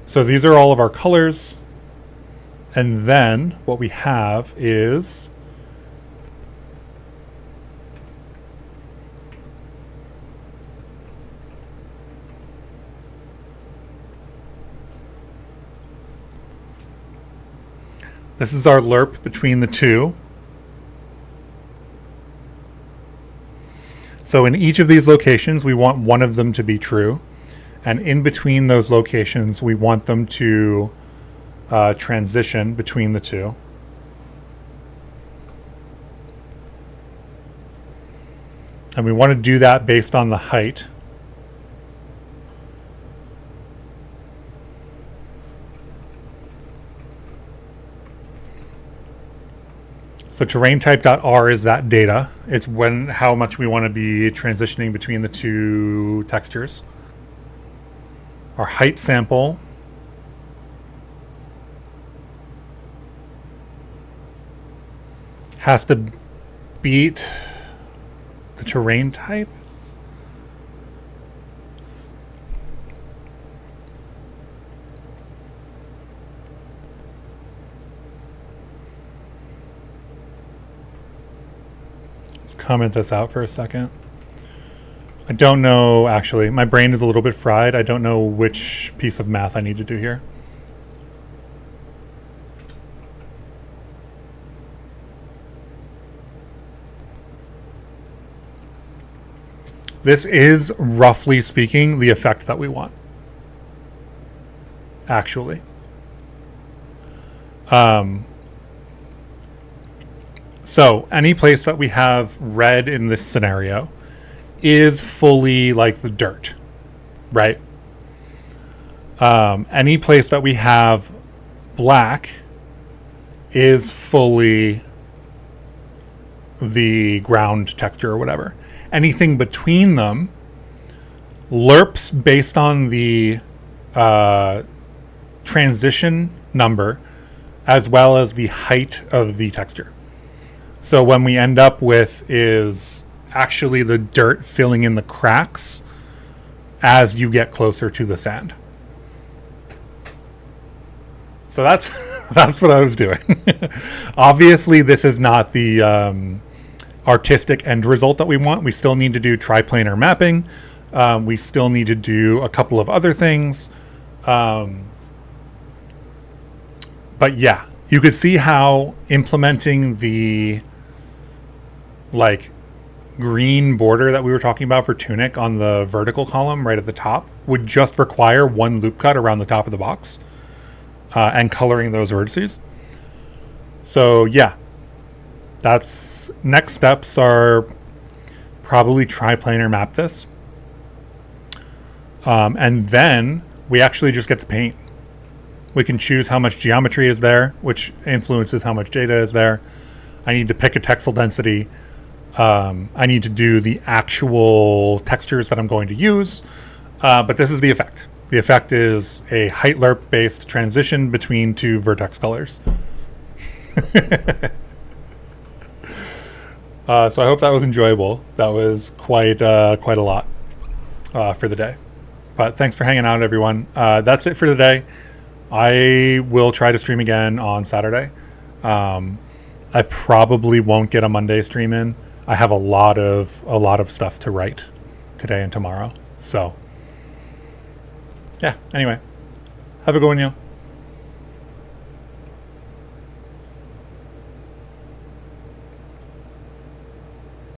So these are all of our colors. And then what we have is this is our lerp between the two. So in each of these locations, we want one of them to be true. And in between those locations, we want them to transition between the two. And we want to do that based on the height. So terrain type.r is that data. It's how much we want to be transitioning between the two textures. Our height sample has to beat the terrain type. Let's comment this out for a second. I don't know, actually. My brain is a little bit fried. I don't know which piece of math I need to do here. This is, roughly speaking, the effect that we want. Actually. So, any place that we have red in this scenario is fully like the dirt, right? Any place that we have black is fully the ground texture or whatever. Anything between them lerps based on the transition number as well as the height of the texture. So when we end up with is actually the dirt filling in the cracks as you get closer to the sand. So that's that's what I was doing. Obviously, this is not the artistic end result that we want. We still need to do triplanar mapping. We still need to do a couple of other things. But yeah, you could see how implementing the like green border that we were talking about for Tunic on the vertical column right at the top would just require one loop cut around the top of the box. and coloring those vertices. So yeah, that's next steps are probably triplanar map this. And then we actually just get to paint. We can choose how much geometry is there, which influences how much data is there. I need to pick a texel density. I need to do the actual textures that I'm going to use. But this is the effect. The effect is a height lerp based transition between two vertex colors. So I hope that was enjoyable. That was quite a lot for the day. But thanks for hanging out, everyone. That's it for today. I will try to stream again on Saturday. I probably won't get a Monday stream in. I have a lot of stuff to write today and tomorrow. So yeah. Anyway, have a good one, you.